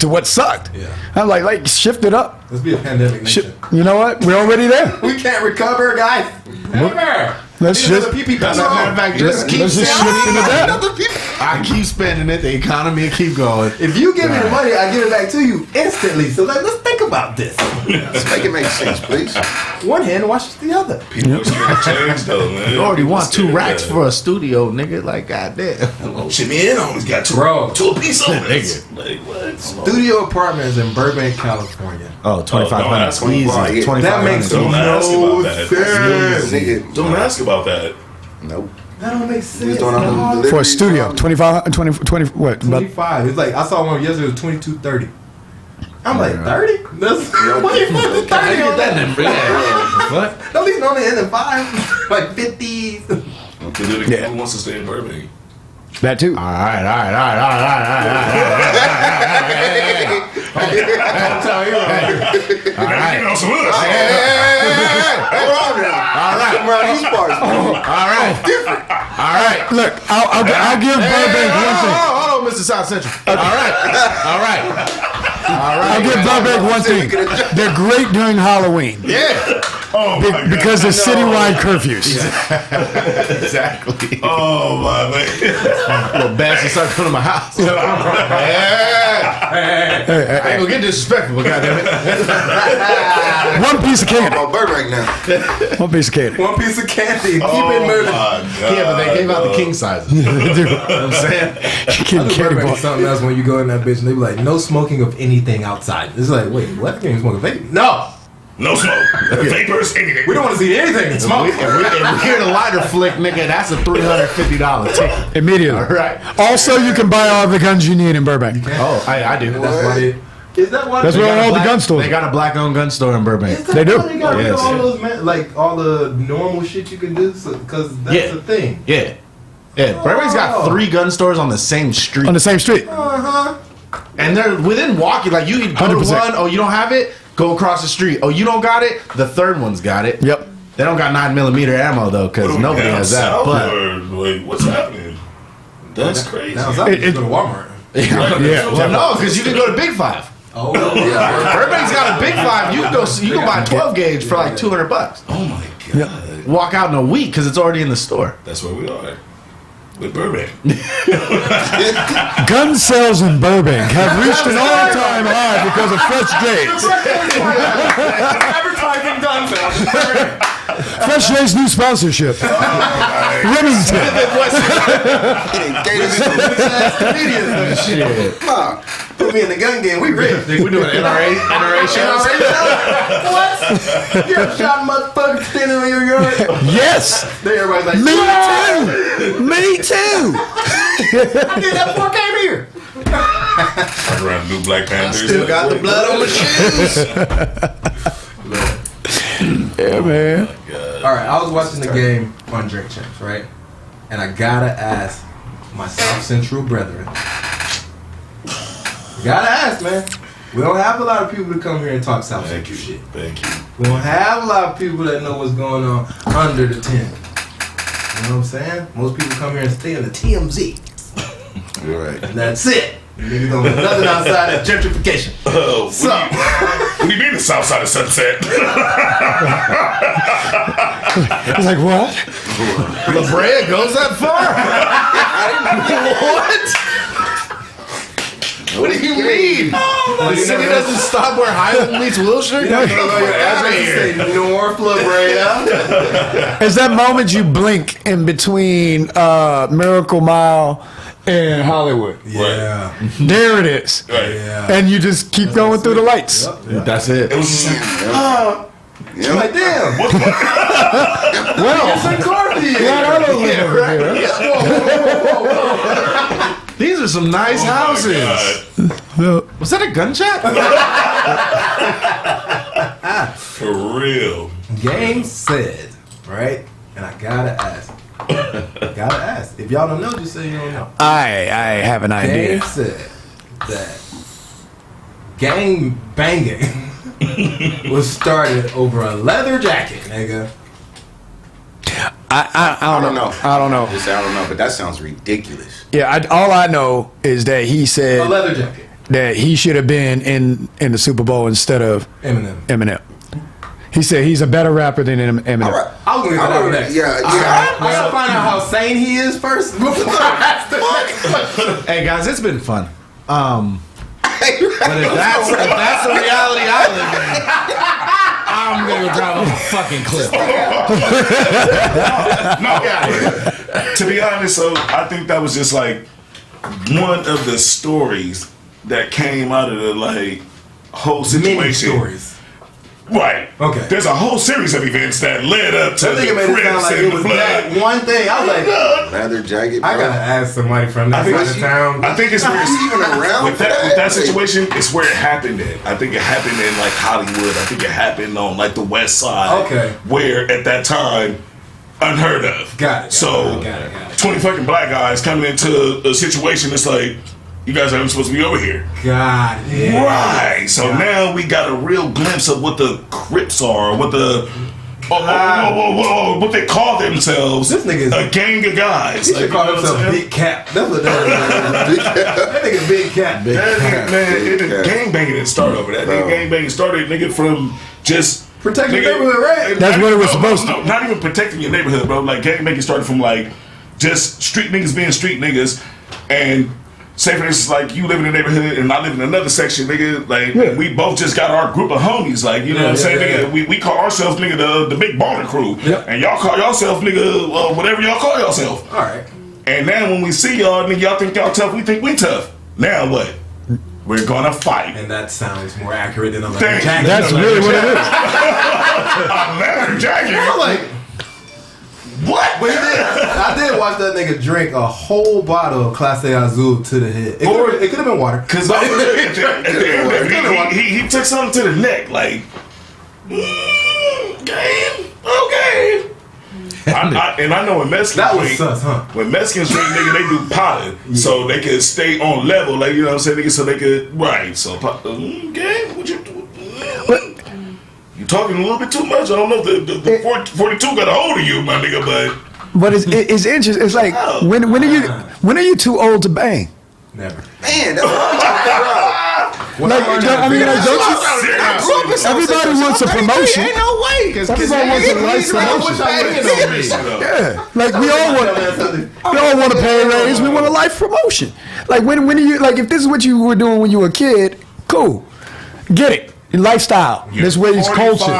to what sucked. Yeah. I'm like shift it up. Let's be a pandemic nation. You know what? We're already there. We can't recover, guys. Never. Let's just PP That's a matter of fact, just keep let's just shift into that. I keep spending it. The economy will keep going. If you give me the money, I give it back to you instantly. So let's think about this. Let's make it make sense, please. One hand washes the other. People are scared to change though, man. You already want People 2 racks scared. for a studio, nigga. Like, goddamn. Jimmy and always got two a piece on this. Like what? Studio apartments in Burbank, California. Oh, 2,500. that's 25. Easy. That makes Don't ask no about that. sense. Nigga, Don't ask about that. nope. That don't make sense. Just doing a home dog. delivery. For a studio, 25, 20, what? About 25. It's like I saw one yesterday. It was 22.30. I'm like 30. That's what you put the 30 on that. number? Yeah. What? At least on the end of 5, like 50s. Who wants to stay in Burbank? that too. All right. You know some us. Hold on now. All right. Come around these parts. All right. Look, I'll give Burbank one thing. Hold on, Mr. South Central. All right. I'll give Burbank one thing. They're great during Halloween. Yeah. Oh my God. Because of citywide curfews. Exactly. Oh my man. Little bastard start coming to my house. I ain't gonna get disrespectful, but goddammit. One piece of candy. Oh, Burbank now. One piece of candy. One piece of candy. Keep Oh it moving. my God. Yeah, but they gave out the king sizes. You know what I'm saying? Candy Burbank bar. is something else when you go in that bitch and they be like, no smoking of anything outside. It's like, wait, what? You can't smoke a vape? No. No smoke. Vapors, anything. We don't want to see anything in smoke. If we hear the lighter flick, nigga, that's a $350 ticket. Immediately. All right. Also, you can buy all the guns you need in Burbank. Oh, I do. That's why they... Is that why That's they where got all a the black- gun stores. They got a black-owned gun store in Burbank. Is that They do. why They got rid of Yes. all those, like, all the normal shit you can do? Because that's Yeah. the thing. Yeah. Yeah. Burbank's got 3 gun stores on the same street. On the same street. Uh-huh. And they're within walking. Like, you go to 100%. one, oh, you don't have it? Go across the street. Oh, you don't got it? The third one's got it. Yep. They don't got 9mm ammo, though, because nobody Down has that. south, But or, wait, what's happening? That's crazy. Now, south, you go to Walmart. well, no, because you can go to Big 5. Oh, yeah. Burbank's got a Big 5. You can go. You can buy a 12 gauge for like $200. Oh my God. Walk out in a week because it's already in the store. That's where we are. With Burbank. Gun sales in Burbank have reached an all-time high because of Fresh J's. Advertising gun sales. Fresh J's new sponsorship. Remington. Shit. Come on. Put me in the gun game. We rich. We're doing NRA shows. What? You ever shot motherfuckers standing on your yard? Yes. Then everybody's like, Me too. Me too. I did that before I came here. Turn around and do Black Panthers. Still got the blood on my shoes. Yeah, man. All right, I was watching the game on Drink Champs, right? And I gotta ask my South Central brethren. Gotta ask, man. We don't have a lot of people to come here and talk South Thank Central you. shit. Thank you. We don't have a lot of people that know what's going on under the tent. You know what I'm saying? Most people come here and stay in the TMZ. You're right. And that's it. Niggas don't know nothing outside of gentrification. Oh, So, what do you mean the south side of Sunset? It's like, what? La Brea goes that far? What? What do you mean? The city doesn't stop where Highland meets Wilshire? you know your address say North La Brea. It's that moment you blink in between Miracle Mile and Hollywood. Yeah. There it is. Right. Yeah. And you just keep going through the lights. That's it. It was just like, Yeah. Like, damn. Well, Some car for you. I don't live over there. These are some nice houses. God. Was that a gun shop? For real. Game said, right? And I gotta ask. If y'all don't know, just say you don't know. I have an Game idea. said that gang banging was started over a leather jacket, nigga. I don't know. I don't know. Just say I don't know, but that sounds ridiculous. Yeah, all I know is that he said A leather jacket. that he should have been in the Super Bowl instead of Eminem. He said he's a better rapper than Eminem. All right. I was going to get that next. Yeah. I gotta find out how sane he is first before I ask the next question. Hey guys, it's been fun. But if that's the reality I live in, I'm gonna drive off a fucking cliff. No, to be honest, so I think that was just like one of the stories that came out of the like whole situation. Many stories. Right. Okay. There's a whole series of events that led up to the Crips and the blood. That one thing. I was like, leather jacket. Bro. I gotta ask somebody from that side of town. I think it's where it's even around with that situation. It's where it happened in. I think it happened in like Hollywood. I think it happened on like the West Side. Okay. Where at that time, unheard of. Got it. So 20 fucking black guys coming into a situation that's like, you guys aren't supposed to be over here. Got it. Right. So now we got a real glimpse of what the Crips are, what the what they call themselves. This nigga is a gang of guys. He should call himself Big Cap. That's what that is. That nigga Big Cap. Gangbanging didn't start over that. Gangbanging started, nigga, from just protecting your neighborhood, right? That's what it was supposed to. No, not even protecting your neighborhood, bro. Like gangbanging started from like just street niggas being street niggas, and say for instance, like you live in a neighborhood and I live in another section, nigga. Like we both just got our group of homies, like you know what I'm saying, nigga. We call ourselves nigga the big baller crew, and y'all call yourself nigga whatever y'all call yourself. All right. And now when we see y'all, nigga, y'all think y'all tough, we think we tough. Now what? We're gonna fight. And that sounds more accurate than a leather Thank you. jacket. That's really what it is. A leather jacket. I'm like, what? but I did watch that nigga drink a whole bottle of Clase Azul to the head. It could have been water. Because he took something to the neck, like, okay. And I know when Mexicans That was drink, sus, huh? when Mexicans drink, nigga, they do potting, so they could stay on level, like you know what I'm saying, nigga, so they could so okay, what you do? You talking a little bit too much. I don't know if the 42 got a hold of you, my nigga, but it's interesting. It's like when are you too old to bang? Never. Man, that's what I'm talking about. Like, don't you? Everybody wants a promotion. Ain't no way. Everybody wants a life promotion. Yeah, like we all want a pay raise. We want a life promotion. Like when are you? Like if this is what you were doing when you were a kid, cool, get it. Your lifestyle, this way it's culture.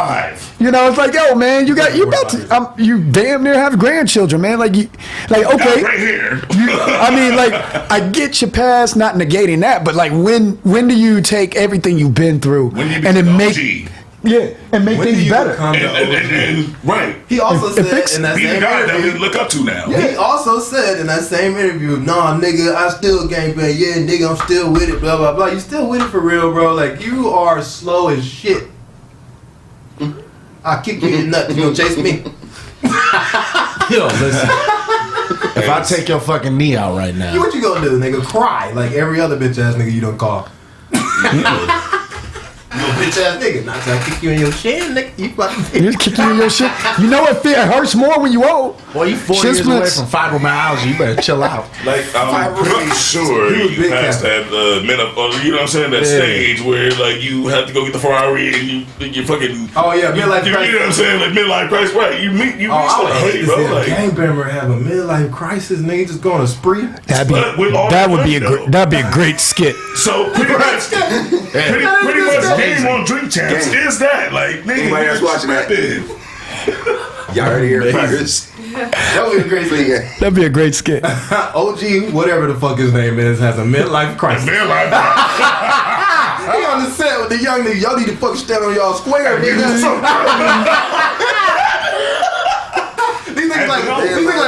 You know, it's like, yo, man, you about to, you damn near have grandchildren, man. Okay, right here. I mean, like, I get your past, not negating that, but like, when do you take everything you've been through and then make things better? And right. He also said in that be the same guy that we interview. look up to now. Yeah. He also said in that same interview, nah, nigga, I still gangbang. Yeah, nigga, I'm still with it, blah, blah, blah. You still with it for real, bro. Like, you are slow as shit. I'll kick you in the nuts. You gonna chase me? Yo, listen. If I take your fucking knee out right now. What you gonna do, nigga? Cry like every other bitch ass nigga you don't call. You a bitch ass nigga. Not till I kick you in your shin, nigga. You fucking just kick you in your shit. You know what? It hurts more when you old. Boy, you 4 years away from fibromyalgia. You better chill out. Like I'm pretty sure you passed that you know what I'm saying, that stage where like you have to go get the Ferrari and you fucking midlife crisis. You know what I'm saying, like midlife crisis, right? You meet I would hate to see a gangbanger have a midlife crisis, nigga. Just go on a spree. That'd be a great skit. So pretty much game on Drink Champs is that like nigga? Anybody else watching that? Y'all heard it here first. That would be a great skit. That'd be a great skit. OG, whatever the fuck his name is, has a midlife crisis. He on the set with the young nigga. Y'all need to fucking stand on y'all square, nigga. These niggas like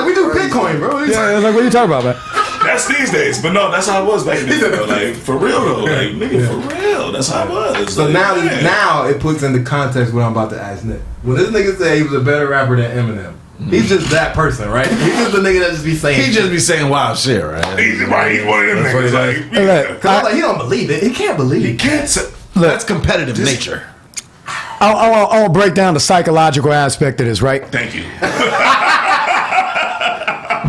we do Bitcoin, bro. Yeah, like what are you talking about, man? That's these days, but no, that's how it was back then. Like for real though, like nigga, for real, that's how it was. So like, now it puts into context what I'm about to ask Nick. When this nigga said he was a better rapper than Eminem, he's just that person, right? He's just the nigga that just be saying. He just be saying wild shit, right? He's one of them niggas. Like, cause I'm like, he don't believe it. He can't believe it. He can't. That's competitive nature. I'll break down the psychological aspect of this, right? Thank you.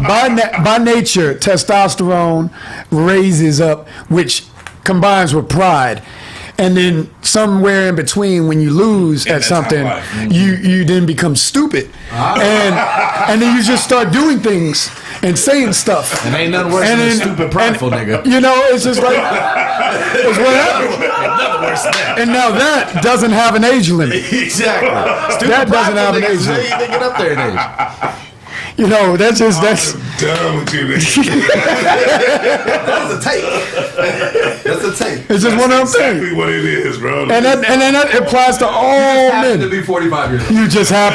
By nature, testosterone raises up, which combines with pride. And then somewhere in between, when you lose at something, you then become stupid, and then you just start doing things and saying stuff. And ain't nothing worse than a stupid, prideful nigga. You know, it's just like it's what happened. Nothing worse than that. And now that doesn't have an age limit. Exactly. Stupid, That doesn't have an age limit. They get up there in age. You know, that's done with you, nigga. That's a tape. That's a tape. it's just one of them Exactly things. what it is, bro. And then that applies to all Happen to men. be 45 years old. You just have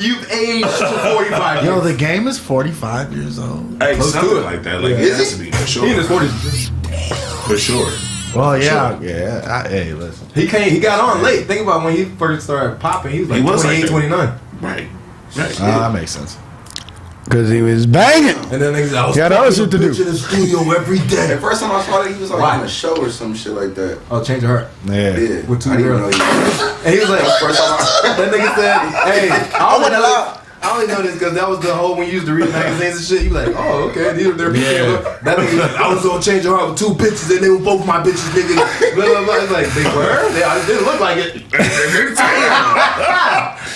You've aged to 45 Yo, years. the game is 45 years old. Hey, Close to something it. like that. Like, Yeah. it has to be, for He in his sure. 40s. For sure. Well, yeah, hey, listen. He got on late. Think about when he first started popping. He was like He was 28, like that. 29. Right. That makes sense. because he was banging. And then niggas, I was Got other shit to do. in the studio every day. The first time I saw that, he was like Why? on a show or some shit like that. Oh, change your heart. Yeah. Yeah, With two I didn't girls. know he was. And he was like, First time I that nigga said, hey, I only know this because that was the whole when you used to read magazines and shit. You like, oh, okay, these are their people. That nigga was like, I was gonna change your heart with two bitches and they were both my bitches, nigga. Blah, blah, blah. It's like, they were? They didn't look like it.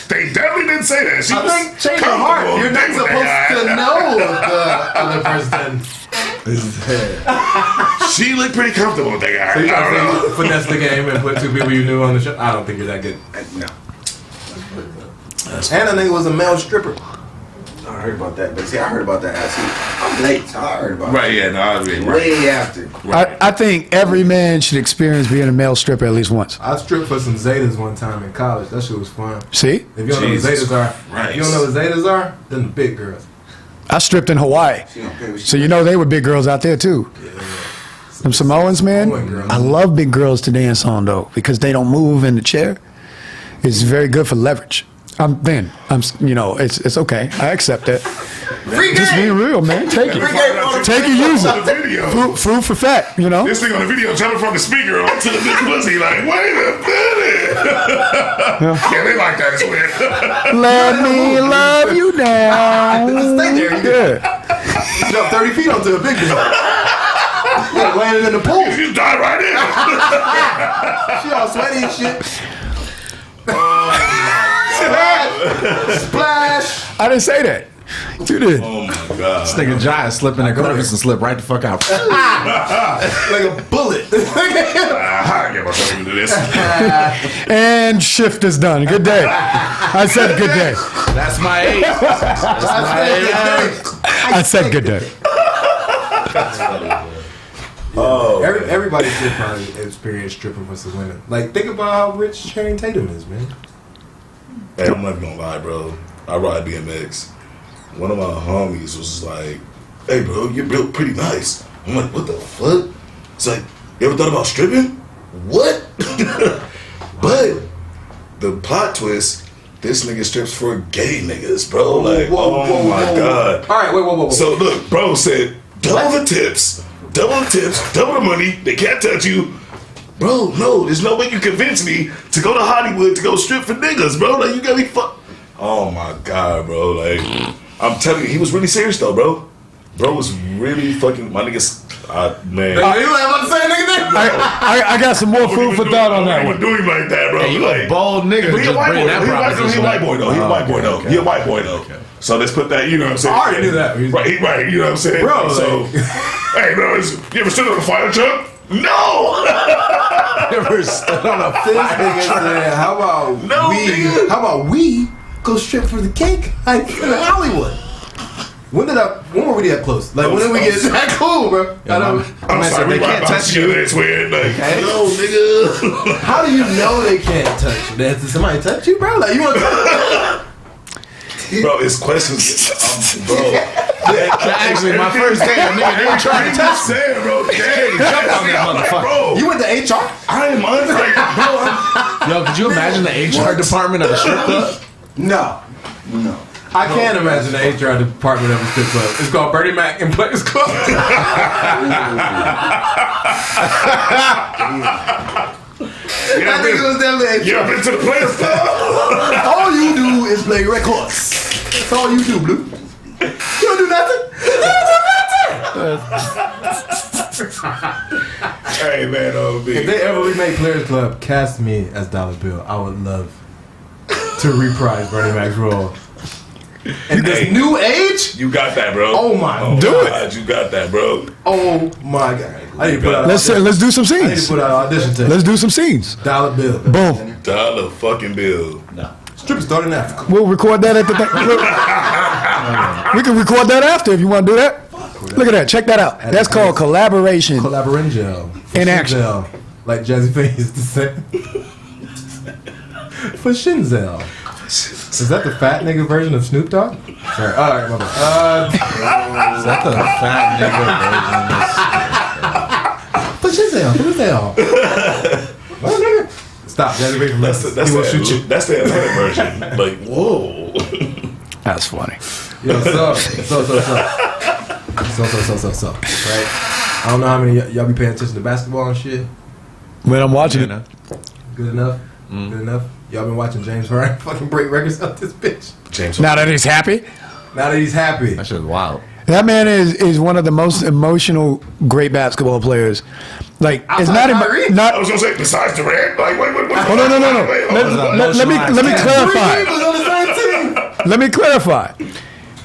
They definitely didn't say that. She I was think change your heart. comfortable You're not with supposed that to guy. know the other person. She looked pretty comfortable with that guy. So you I trying don't know. to say finesse the game and put two people you knew on the show? I don't think you're that good. No. And the nigga was a male stripper. I heard about that, but see, I heard about that. I'm late, so I heard about Right, yeah, no, I agree. it. Right. Way after. I think every man should experience being a male stripper at least once. I stripped for some Zetas one time in college. That shit was fun. See, If you don't know what Jesus Zetas are, Christ. if you don't know what Zetas are, then the big girls. I stripped in Hawaii, She don't pay what she so you know they were big girls out there too. Them Samoans, man. Samoan girls. I love big girls to dance on though because they don't move in the chair. It's very good for leverage. You know, it's okay. I accept that. Free Just being real, man. Take it. Take it, use On the it. video. Food for fat, you know. This thing on the video jumping from the speaker onto the big pussy, like, wait a minute. Yeah, they like that as well. Let me love you now. Stay there. You Yeah. You jump 30 feet onto a big girl. You like landing in the pool. You die right in. She all sweaty and shit. Splash. I didn't say that. You did. Oh my God. This nigga Giant slipped in the crevice and slipped right the fuck out. Like a bullet. I get myself into this. And shift is done. Good day. I said good day. That's my age. I said good day. Everybody should probably experience stripping for some women. Like, think about how rich Channing Tatum is, man. Hey, I'm not even gonna lie, bro. I ride BMX. One of my homies was like, hey, bro, you're built pretty nice. I'm like, what the fuck? It's like, you ever thought about stripping? What? But the plot twist, this nigga strips for gay niggas, bro. Like, oh my God. All right, whoa. So look, bro said, double the tips, double the money. They can't touch you. Bro, no, there's no way you convince me to go to Hollywood to go strip for niggas, bro. Like, you got me fuck. Oh my God, bro. Like, I'm telling you, he was really serious though, bro. Bro was really fucking, my niggas, man. You about to say a nigga there? I got some more food for thought on that I one. wouldn't do him like that, bro. Hey, you like, a bold nigga. But he a Just white boy. bring that He a proposition white boy though. He a white boy though. okay. He a white boy though. Okay. So let's put that. You know what I'm saying? I already knew that. Right. You know what I'm saying, Bro, So, like- hey, bro, you ever stood on a fire truck? No. Never stood on a This fire nigga truck. said, how about No, nigga. How about we go strip for the cake like in Hollywood? When were we that close? Like, when did we get that cool, bro? Yeah, I'm man, sorry, they we can't can't touch touch you. you. It's weird. Like, Okay. no, nigga. How do you know they can't touch you? Did somebody touch you, bro? Like, you want to touch Bro, it's questions. Bro. Actually, my first day, a nigga didn't try to touch me. Saying, bro. Jump on that motherfucker. Bro, you went to HR? I am like, bro. Yo, could you imagine the HR department of a strip club? No. I can't imagine the HR department of a strip club. It's called Bernie Mac and Players Club. That nigga was definitely You ever been to the Players Club? All you do is play records. That's all you do, Blue. You don't do nothing. You don't do nothing. Hey man, If they ever remake Players Club, cast me as Dollar Bill. I would love to reprise Bernie Mac's role. And this new age? You got that, bro. Oh my Do it. God, you got that, bro. Oh my God. I need to put out Let's do some I need to scenes. put out audition tape. Let's do some scenes. Dollar Bill. Boom. Dollar fucking bill. Strippers starting in Africa. We'll record that at the We can record that after if you want to do that. Look at that. Check that out. That's called collaboration. Collaboration. In action. Like Jazzy Faye used to say. For Shinzel. Is that the fat nigga version of Snoop Dogg? Sorry. All right, my bad. Is that the fat nigga version? For Shinzel. What nigga? Stop, Jazzy Faye. He will shoot you. That's the Atlanta version. Like, whoa. That's funny. Yo, so. Right? I don't know how many y'all be paying attention to basketball and shit. When I'm watching it. Good enough? Good enough? Y'all been watching James Harden fucking break records up this bitch. James. Now that he's happy. Now that he's happy. That shit's wild. That man is one of the most emotional great basketball players. Like it's not Kyrie? not. I was gonna say besides Durant. Like, wait. Oh no. Let me clarify. was on the same team. Let me clarify.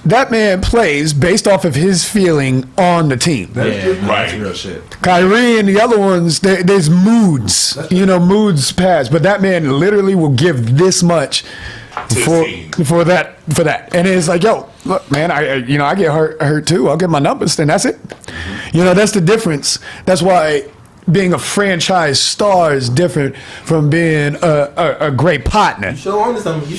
That man plays based off of his feeling on the team. Right. That's real shit. Kyrie and the other ones, there's moods. Moods pass. But that man literally will give this much for that. And it's like, yo, look, man, I get hurt too. I'll get my numbers, then that's it. That's the difference. That's why being a franchise star is different from being a great partner. You show on to something. You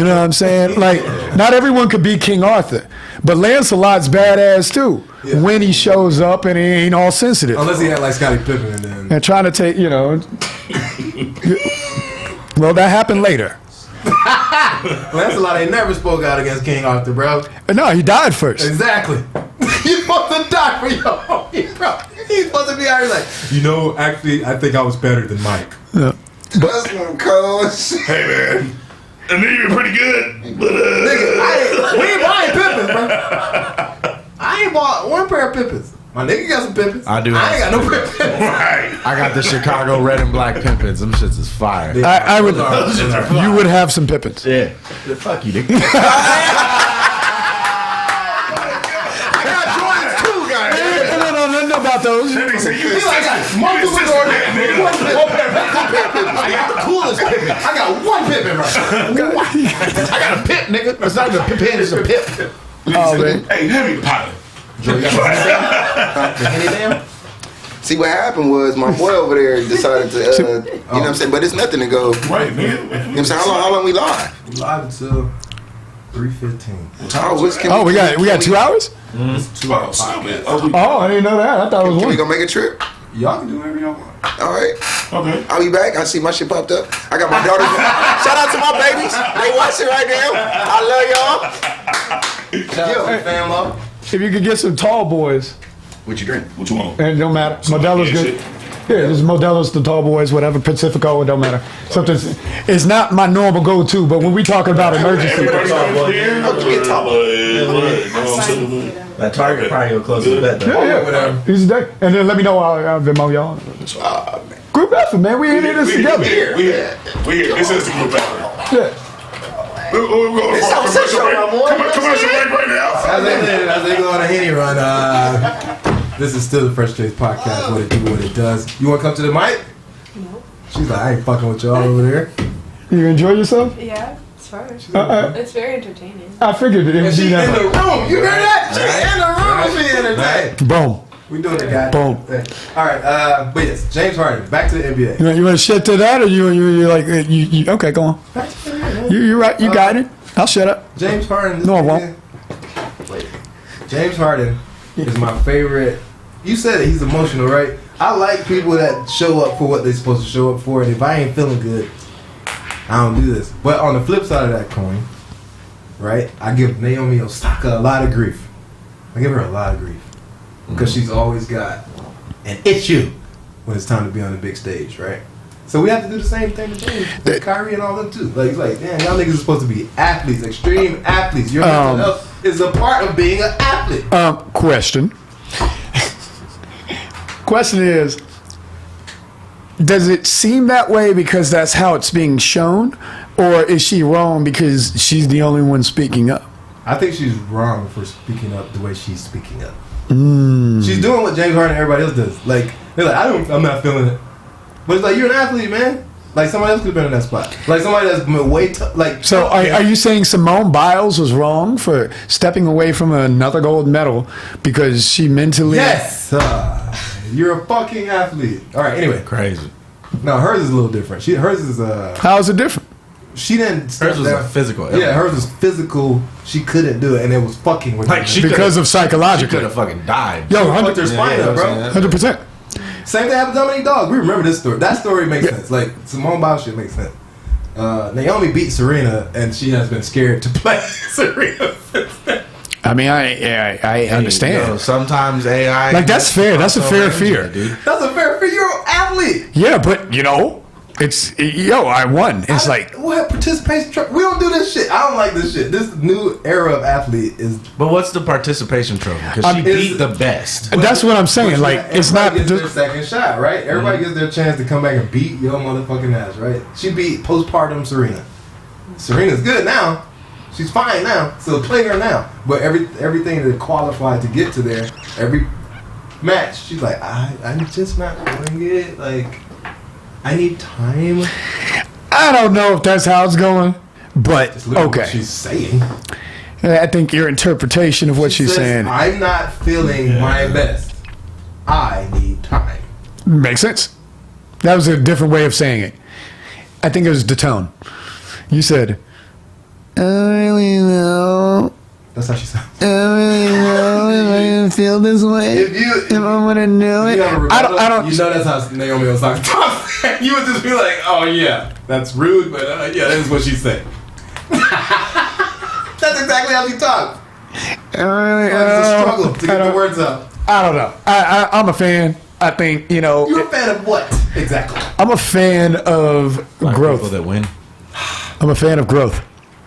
know what I'm saying? Like, not everyone could be King Arthur, but Lancelot's badass too. Yeah. When he shows up and he ain't all sensitive. Unless he had like Scottie Pippen and then. And trying to take, well, that happened later. Lancelot ain't never spoke out against King Arthur, bro. No, he died first. Exactly. He's supposed to die for your homie, bro. He's supposed to be out here like, actually, I think I was better than Mike. Yeah. That's one cuz. Hey man. And then you're pretty good. But Nigga, we ain't buying Pippins, bro. I ain't bought one pair of Pippins. My nigga got some Pippins. I do. I ain't got no Pippins. right. I got the Chicago red and black Pippins. Them shits is fire. I would. You would have some Pippins. Yeah. Fuck you, nigga. About those. He like, I got the coolest Pippin. I got one Pippin, bro. I got a pip, nigga. It's not even a Pippin, it's a pip. Oh, man. Hey, hand me the pilot. See, what happened was my boy over there decided to, you know what I'm saying? But it's nothing to go. Right, man. You know what I'm saying? How long we live? We live until 3:15. We got 2 hours? It's 2 hours. Stupid. Oh, I didn't know that. I thought it was Can we one. go make a trip? Y'all can do whatever y'all want. All right. Okay. I'll be back. I see my shit popped up. I got my daughters. Shout out to my babies. They watching right now. I love y'all. Shout out to the fam up. If you could get some tall boys, What you drink? What you want? and it don't matter. Modelo's yeah, good. Yeah, there's Modelo's, the tall boys, whatever, Pacifico, it don't matter. Something. It's not my normal go-to, but when we talking about emergency, Everybody's here. Okay, top. That Target probably go close to the bed, though. whatever. He's there. And then let me know I'll Venmo y'all. Group effort, man. We in this together. We here. This is the group effort. Yeah. We're going for a commercial break. Commercial break right now. As they go on a Henny run, this is still the Fresh Takes Podcast. What it do, what it does. You want to come to the mic? No. She's like, I ain't fucking with y'all over there. You enjoy yourself? Yeah, it's fun. Uh-uh. It's very entertaining. I figured it would She be in that. the room. You heard that? She in the room. She entertained. Boom. We doing it, guys. Boom. All right, but yes, James Harden. Back to the NBA. You want to shit to that, or you like you? Okay, go on. You right. You got it. I'll shut up. James Harden. No, I won't. Wait. James Harden is my favorite. You said it. He's emotional, right? I like people that show up for what they're supposed to show up for, and if I ain't feeling good, I don't do this. But on the flip side of that coin, right? I give Naomi Osaka a lot of grief. I give her a lot of grief because she's always got an issue when it's time to be on the big stage, right? So we have to do the same thing to James, with Kyrie and all them too. Like, it's like, damn, y'all niggas are supposed to be athletes, extreme athletes. Your mental health is a part of being an athlete. Question. Question is, does it seem that way because that's how it's being shown, or is she wrong because she's the only one speaking up? I think she's wrong for speaking up the way she's speaking up. She's doing what James Harden and everybody else does. Like, they're like, I'm not feeling it. But it's like, you're an athlete, man. Like, somebody else could have been in that spot. Like, somebody that's been way like. So are you saying Simone Biles was wrong for stepping away from another gold medal because she mentally... Yes! You're a fucking athlete. All right, anyway. Crazy. No, hers is a little different. Hers is... How is it different? She didn't... Hers was a physical. Yeah, hers was physical. She couldn't do it, and it was fucking with Like, her. Because of She psychological. could have fucking died. Yo, Fucked her spine up, bro. 100%. Same thing happened to Dominique Dog. We remember this story. That story makes sense. Like, Simone Biles shit makes sense. Naomi beat Serena, and she has been scared to play Serena since then. I mean, I understand. You know, sometimes AI... Like, that's fair. That's a fair fear. Dude. That's a fair fear. You're an athlete. Yeah, but, it's... I won. It's like... What? Participation... We don't do this shit. I don't like this shit. This new era of athlete is... But what's the participation trophy? Because she beat the best. That's what I'm saying. Like, it's not... Everybody gets their second shot, right? Everybody gets their chance to come back and beat your motherfucking ass, right? She beat postpartum Serena. Serena's good now. She's fine now. So play her now. But everything that qualified to get to there, every match, she's like, I'm just not doing it. Like, I need time. I don't know if that's how it's going, but That's literally okay. what she's saying. I think your interpretation of what she's Says, saying I'm not feeling my best. I need time. makes sense. That was a different way of saying it. I think it was the tone. You said, I don't really know. That's how she sounds. I don't really know if I can feel this way. If I'm gonna do it. You have a I rebuttal, don't. You know that's how Naomi was talking. You would just be like, "Oh yeah, that's rude," but yeah, that is what she said. That's exactly how she talked. I don't really It's a struggle to I get the don't- words out. I don't know. I'm a fan. I think You're a fan of what exactly? I'm a fan of Black growth. people that win. I'm a fan of growth.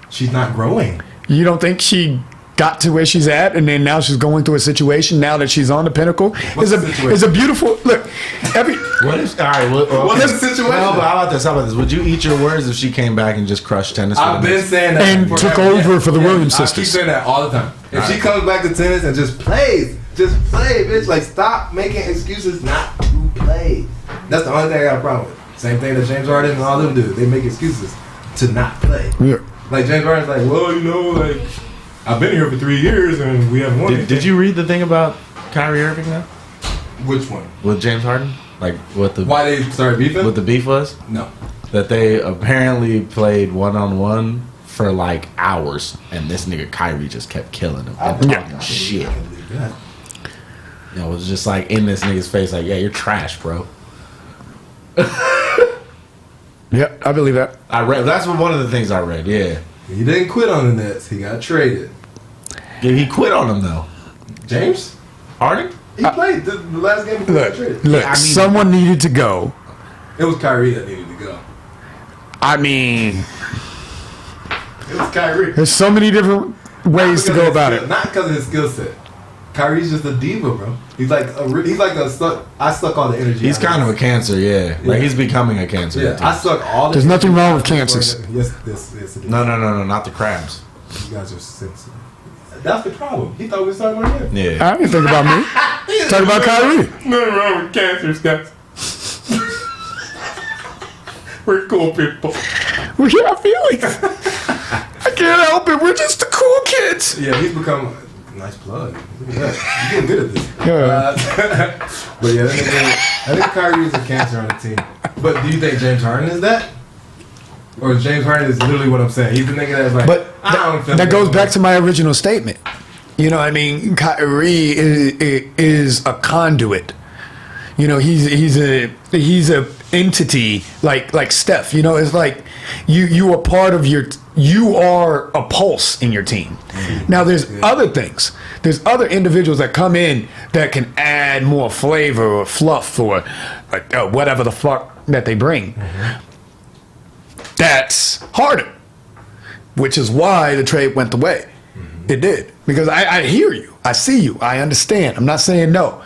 She's not growing. You don't think she got to where she's at, and then now she's going through a situation now that she's on the pinnacle? What's the situation? It's a beautiful look. What if... All right. What's the situation? Well, but how about this? Would you eat your words if she came back and just crushed tennis? I've for the been next- saying that And forever. took over for the Williams I keep sisters. saying that all the time. If she comes back to tennis and just plays, just play, bitch. Like, stop making excuses not to play. That's the only thing I got a problem with. Same thing that James Harden and all them do. They make excuses to not play. Yeah. Like, James Harden's like, well, like, I've been here for 3 years and we haven't won. Did you read the thing about Kyrie Irving though? Which one? With James Harden? Like what the Why they started beefing? what the beef was? No. That they apparently played one-on-one for like hours, and this nigga Kyrie just kept killing him and talking shit. I can believe that. It was just like in this nigga's face, like, yeah, you're trash, bro. Yeah, I believe that. I read. That's one of the things I read. Yeah, He didn't quit on the Nets. He got traded. yeah, he quit on him though. James? Harden? He played the last game before he got traded. Look. I mean- Someone needed to go. It was Kyrie that needed to go. I mean, It was Kyrie. there's so many different ways to go about it. Not because of his skill set. Kyrie's just a diva, bro. He's like a suck. I suck all the energy. He's out kind of a cancer. Yeah, Yeah. like he's becoming a cancer. Yeah, I suck all the There's energy nothing wrong out with of this cancers. organ- Yes, it is. No, not the crabs. You guys are sensitive. That's the problem. He thought we were talking about him. Yeah, I didn't think about me. Talk about Kyrie. Nothing wrong with cancers, guys. We're cool people. We got feelings. I can't help it. We're just the cool kids. Yeah, he's become a nice plug. Look at that. You're getting good at this. Yeah. But yeah, I think Kyrie is a cancer on the team. But do you think James Harden is that? Or James Harden is literally what I'm saying? He's the nigga that's like, But I don't feel that goes good. back to my original statement. You know, I mean, Kyrie is a conduit. You know, he's a entity like Steph. You know, it's like you are part of you are a pulse in your team. Now there's other things. There's other individuals that come in that can add more flavor or fluff or whatever the fuck that they bring. That's harder, which is why the trade went the way it did. Because I hear you, I see you, I understand. I'm not saying no.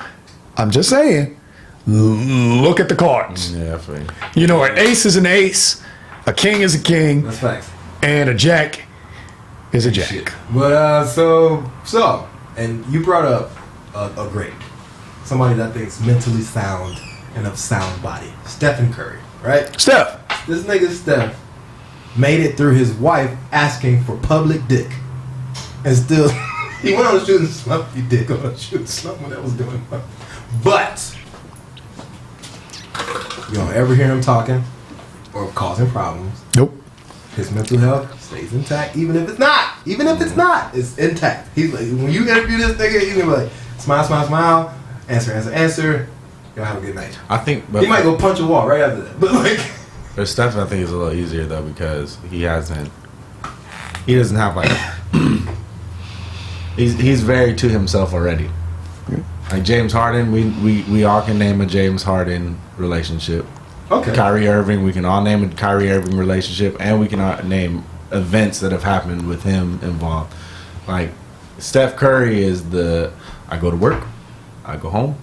I'm just saying look at the cards. Yeah, I feel you. You know, an ace is an ace, a king is a king, That's facts. and a jack is a jack. But so, and you brought up a great somebody that thinks mentally sound and of sound body, Stephen Curry, right? Steph, This nigga Steph made it through his wife asking for public dick, and still he went on a shooting slump. He did go on a shooting slump when that was doing, but you don't ever hear him talking or causing problems. nope. His mental health stays intact, even if it's not. Even if it's not, it's intact. He's like, when you interview this nigga, he's gonna be like, smile, smile, smile, answer, answer, answer. Y'all have a good night. I think, but He might go punch a wall right after that. But like, for Steph, I think it's a little easier though because he doesn't have like he's very to himself already. Like James Harden, we all can name a James Harden relationship. okay, Kyrie Irving, we can all name a Kyrie Irving relationship, and we can all name events that have happened with him involved. Like Steph Curry is I go to work, I go home,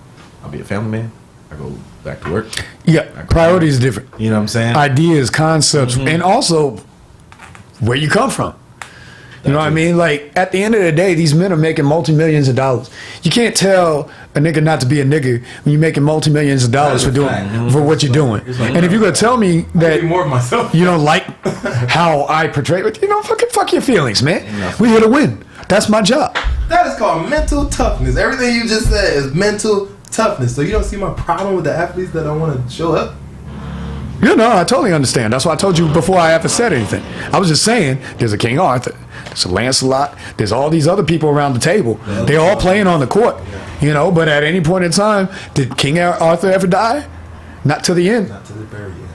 I'll be a family man, I go back to work. Yeah, priorities are different. You know what I'm saying? Ideas, concepts, and also where you come from. You know what I mean? Like, at the end of the day, these men are making multi-millions of dollars. You can't tell a nigga not to be a nigga when you're making multi-millions of dollars for That's a doing fact. for what you're doing. like, And if you're gonna tell me I that be more of myself. you don't like how I portray it, you know, fuck your feelings, man. We're here to win. That's my job. That is called mental toughness. Everything you just said is mental toughness. So you don't see my problem with the athletes that don't want to show up? You know, I totally understand. That's why I told you before I ever said anything. I was just saying, there's a King Arthur, there's a Lancelot, there's all these other people around the table. They're all playing on the court, you know, but at any point in time, did King Arthur ever die? Not to the end. Not to the very end.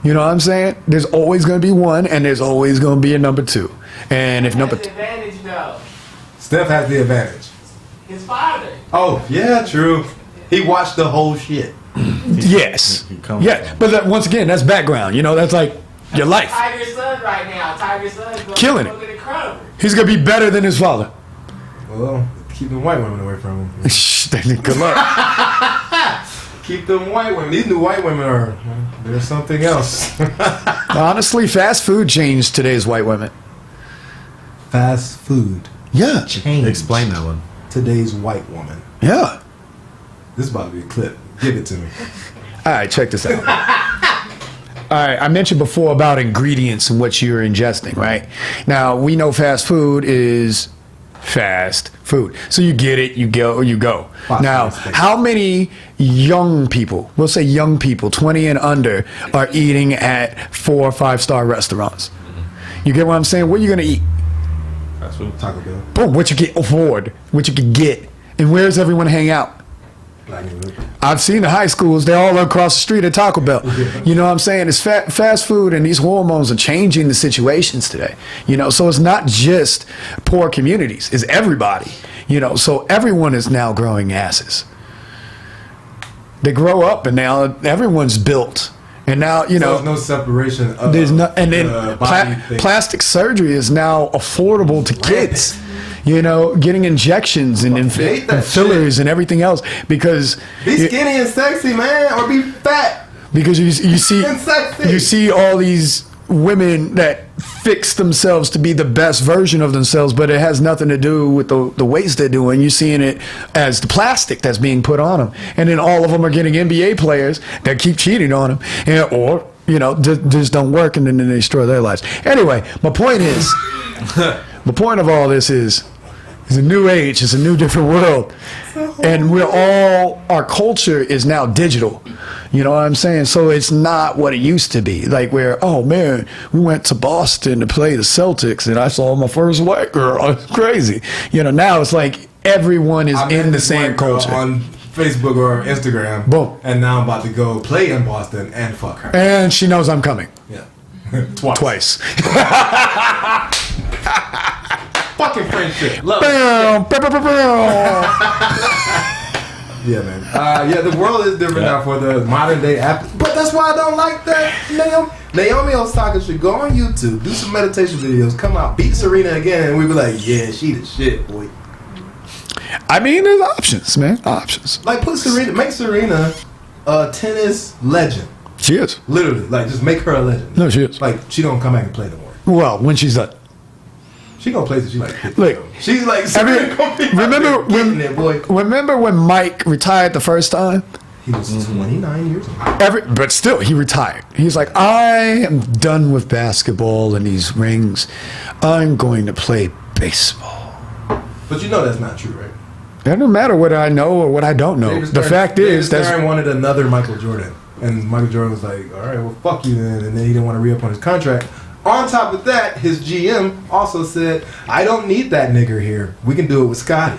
You know what I'm saying? There's always going to be one, and there's always going to be a number two. And if number That's the advantage, though. Steph has the advantage. His father. Oh, yeah, true. He watched the whole shit. yes. He comes Yeah, from- but once again, that's background. You know, that's like your life. Tiger's son right now. Tiger's son's going Killing to it. look at the crowd. He's going to be better than his father. Well, keeping white women away from him. Shh, good luck. Keep them white women. These new white women are, there's something else. Honestly, fast food changed today's white women. Fast food. Yeah. Change. Explain that one. Today's white woman. Yeah. This is about to be a clip. Give it to me. All right, check this out. All right, I mentioned before about ingredients and what you're ingesting, right? Now, we know fast food is fast food. So you get it, you go. Fast Now, food. how many young people, we'll say young people, 20 and under, are eating at 4 or 5-star restaurants? You get what I'm saying? What are you going to eat? That's what Taco Bell. Boom, what you can afford, what you can get. And where's everyone hang out? Black and blue. I've seen the high schools, they're all across the street at Taco Bell. You know what I'm saying? It's fast food, and these hormones are changing the situations today. You know, so it's not just poor communities, it's everybody. You know, so everyone is now growing asses. They grow up, and now everyone's built. And now, you So know, there's no separation of there's no, and then body thing. plastic surgery is now affordable to kids. You know, getting injections and hate that fillers and everything else because Be skinny and sexy, man, or be fat because you see and sexy. you see all these women that fix themselves to be the best version of themselves, but it has nothing to do with the weights they're doing. You're seeing it as the plastic that's being put on them, and then all of them are getting NBA players that keep cheating on them, and, or you know, just don't work, and then they destroy their lives. Anyway, my point is, the point of all this is. It's a new age. It's a new, different world, and our culture is now digital. You know what I'm saying? So it's not what it used to be. Like where, oh man, we went to Boston to play the Celtics, and I saw my first white girl. It's crazy. You know, now it's like everyone is I met in the this same white girl culture. on Facebook or Instagram. Boom. And now I'm about to go play in Boston and fuck her. And she knows I'm coming Yeah. Twice. Fucking friendship. Love it. Yeah, man. Yeah, the world is different now for the modern day athletes. But that's why I don't like that. Naomi Osaka should go on YouTube, do some meditation videos, come out, beat Serena again, and we be like, yeah, she the shit, boy. I mean, there's options, man. Options. Like, make Serena a tennis legend. She is. Literally, like just make her a legend. No, she is. Like she don't come back and play no more. Well, when she's done. She gonna play till she like 50. Look, she's like remember when Mike retired the first time? He was 29 years old. But still, he retired. He's like, I am done with basketball and these rings. I'm going to play baseball. But you know that's not true, right? It doesn't matter what I know or what I don't know. The fact is, David Stern wanted another Michael Jordan, and Michael Jordan was like, "All right, well, fuck you then," and then he didn't want to re-up on his contract. On top of that, his GM also said, "I don't need that nigger here. We can do it with Scotty."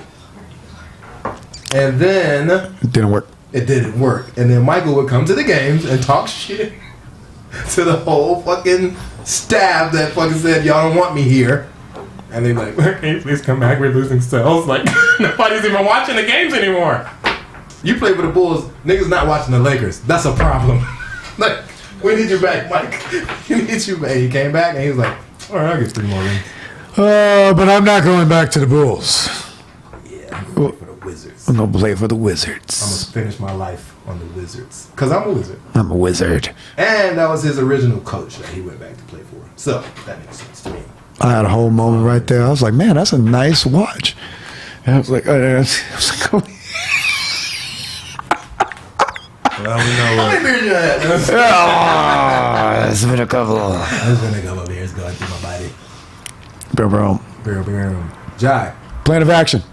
And then it didn't work. It didn't work. And then Michael would come to the games and talk shit to the whole fucking staff that fucking said, "Y'all don't want me here." And they're like, "Can you please come back? We're losing sales." Like, nobody's even watching the games anymore. You play for the Bulls, niggas not watching the Lakers. That's a problem. Like, we need you back, Mike. We need you back. He came back and he was like, "All right, I'll get 3 more rings." But I'm not going back to the Bulls. Yeah, I'm going for the Wizards. I'm going to play for the Wizards. I'm going to finish my life on the Wizards. Because I'm a wizard. I'm a wizard. And that was his original coach that he went back to play for. So, that makes sense to me. I had a whole moment right there. I was like, man, that's a nice watch. And I was like, oh. Well, we know what. How many beers you had? It's been a couple. There's been a couple of beers going through my body. Boom. Jai. Plan of action.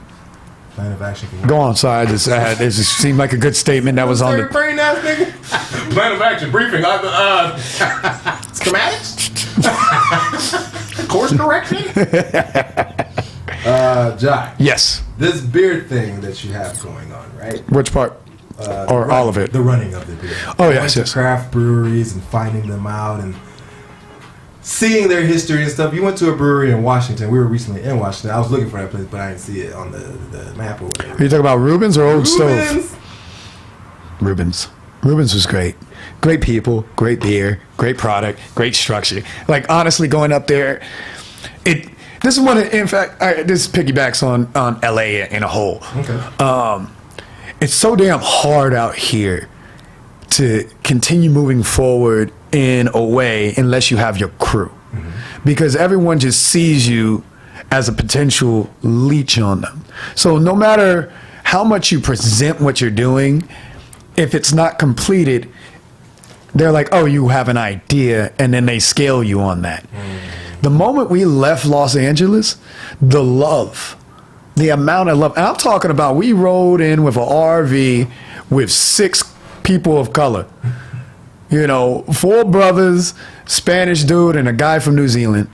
Plan of action. Go on, side. It just seemed like a good statement that was on the. Brain ass nigga. Plan of action briefing. Schematics. Course correction. Jai. Yes. This beer thing that you have going on, right? Which part? Or all of it? The running of the beer. Oh, yes. Craft breweries and finding them out and seeing their history and stuff. You went to a brewery in Washington. We were recently in Washington. I was looking for that place, but I didn't see it on the map or whatever. Are you talking about Rubens or Old Rubens. Stove? Rubens was great. Great people, great beer, great product, great structure. Like, honestly, going up there, this is one of, in fact, this piggybacks on LA in a whole. Okay. It's so damn hard out here to continue moving forward in a way unless you have your crew. Mm-hmm. Because everyone just sees you as a potential leech on them. So no matter how much you present what you're doing, if it's not completed, they're like, oh, you have an idea, and then they scale you on that. The moment we left Los Angeles, the amount of love, and I'm talking about, we rode in with an RV with 6 people of color. 4 brothers, Spanish dude, and a guy from New Zealand.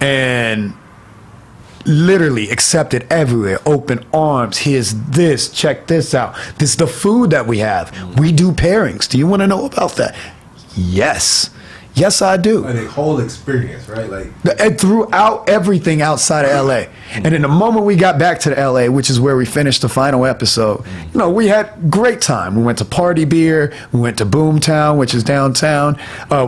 And literally accepted everywhere, open arms. Here's this, check this out. This is the food that we have. We do pairings. Do you want to know about that? Yes, I do. Like the whole experience, right? Like throughout everything outside of LA. And in the moment we got back to the LA, which is where we finished the final episode, we had great time. We went to Party Beer, we went to Boomtown, which is downtown,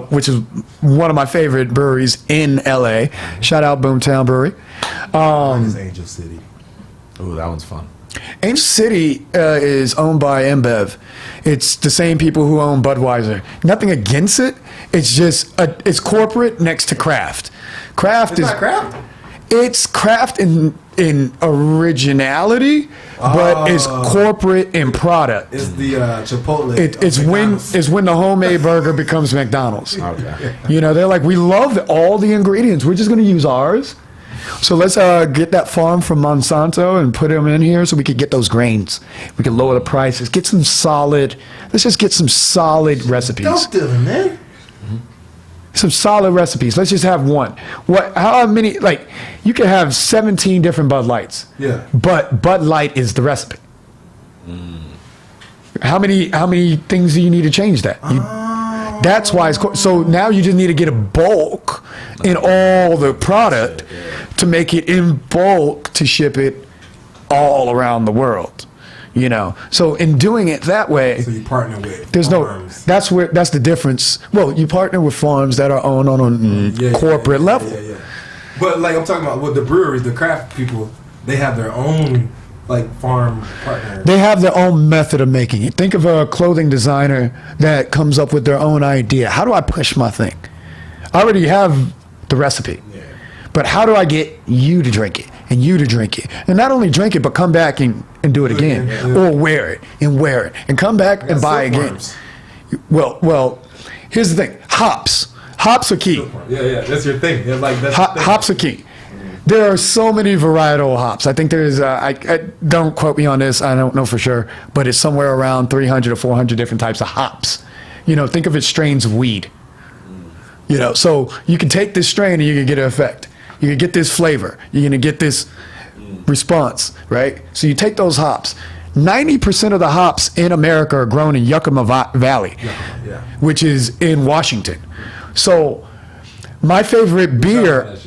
which is one of my favorite breweries in LA. Shout out Boomtown Brewery. Is Angel City. Oh, that one's fun. Angel City is owned by InBev. It's the same people who own Budweiser. Nothing against it. It's just it's corporate next to craft. Craft It's not craft? It's craft in originality, but it's corporate in product. It's the Chipotle. It's when the homemade burger becomes McDonald's. Okay. They're like, we love all the ingredients. We're just going to use ours. So let's get that farm from Monsanto and put them in here so we could get those grains. We can lower the prices. Let's just get some solid recipes. Dope dealing, man. Some solid recipes. Let's just have one. How many, you can have 17 different Bud Lights. Yeah. But Bud Light is the recipe. How many things do you need to change that? That's why so now you just need to get a bulk in all the product to make it in bulk to ship it all around the world. So in doing it that way, So you partner with farms. that's the difference. Well, you partner with farms that are owned on a corporate level. Yeah. But I'm talking about with the breweries, the craft people, they have their own like farm partner. They have their own method of making it. Think of a clothing designer that comes up with their own idea. How do I push my thing? I already have the recipe. Yeah. But how do I get you to drink it and you to drink it? And not only drink it, but come back and do it again. Or wear it and come back and buy again. Well, here's the thing. Hops are key. Yeah, that's your thing. Yeah, like that's the thing. Hops are key. There are so many varietal hops. I think there's, I don't quote me on this, I don't know for sure, but it's somewhere around 300 or 400 different types of hops. You know, think of it strains of weed. You know, so you can take this strain and you can get an effect. You can get this flavor. You're going to get this response, right? So you take those hops. 90% of the hops in America are grown in Yakima Valley, which is in Washington. So my favorite beer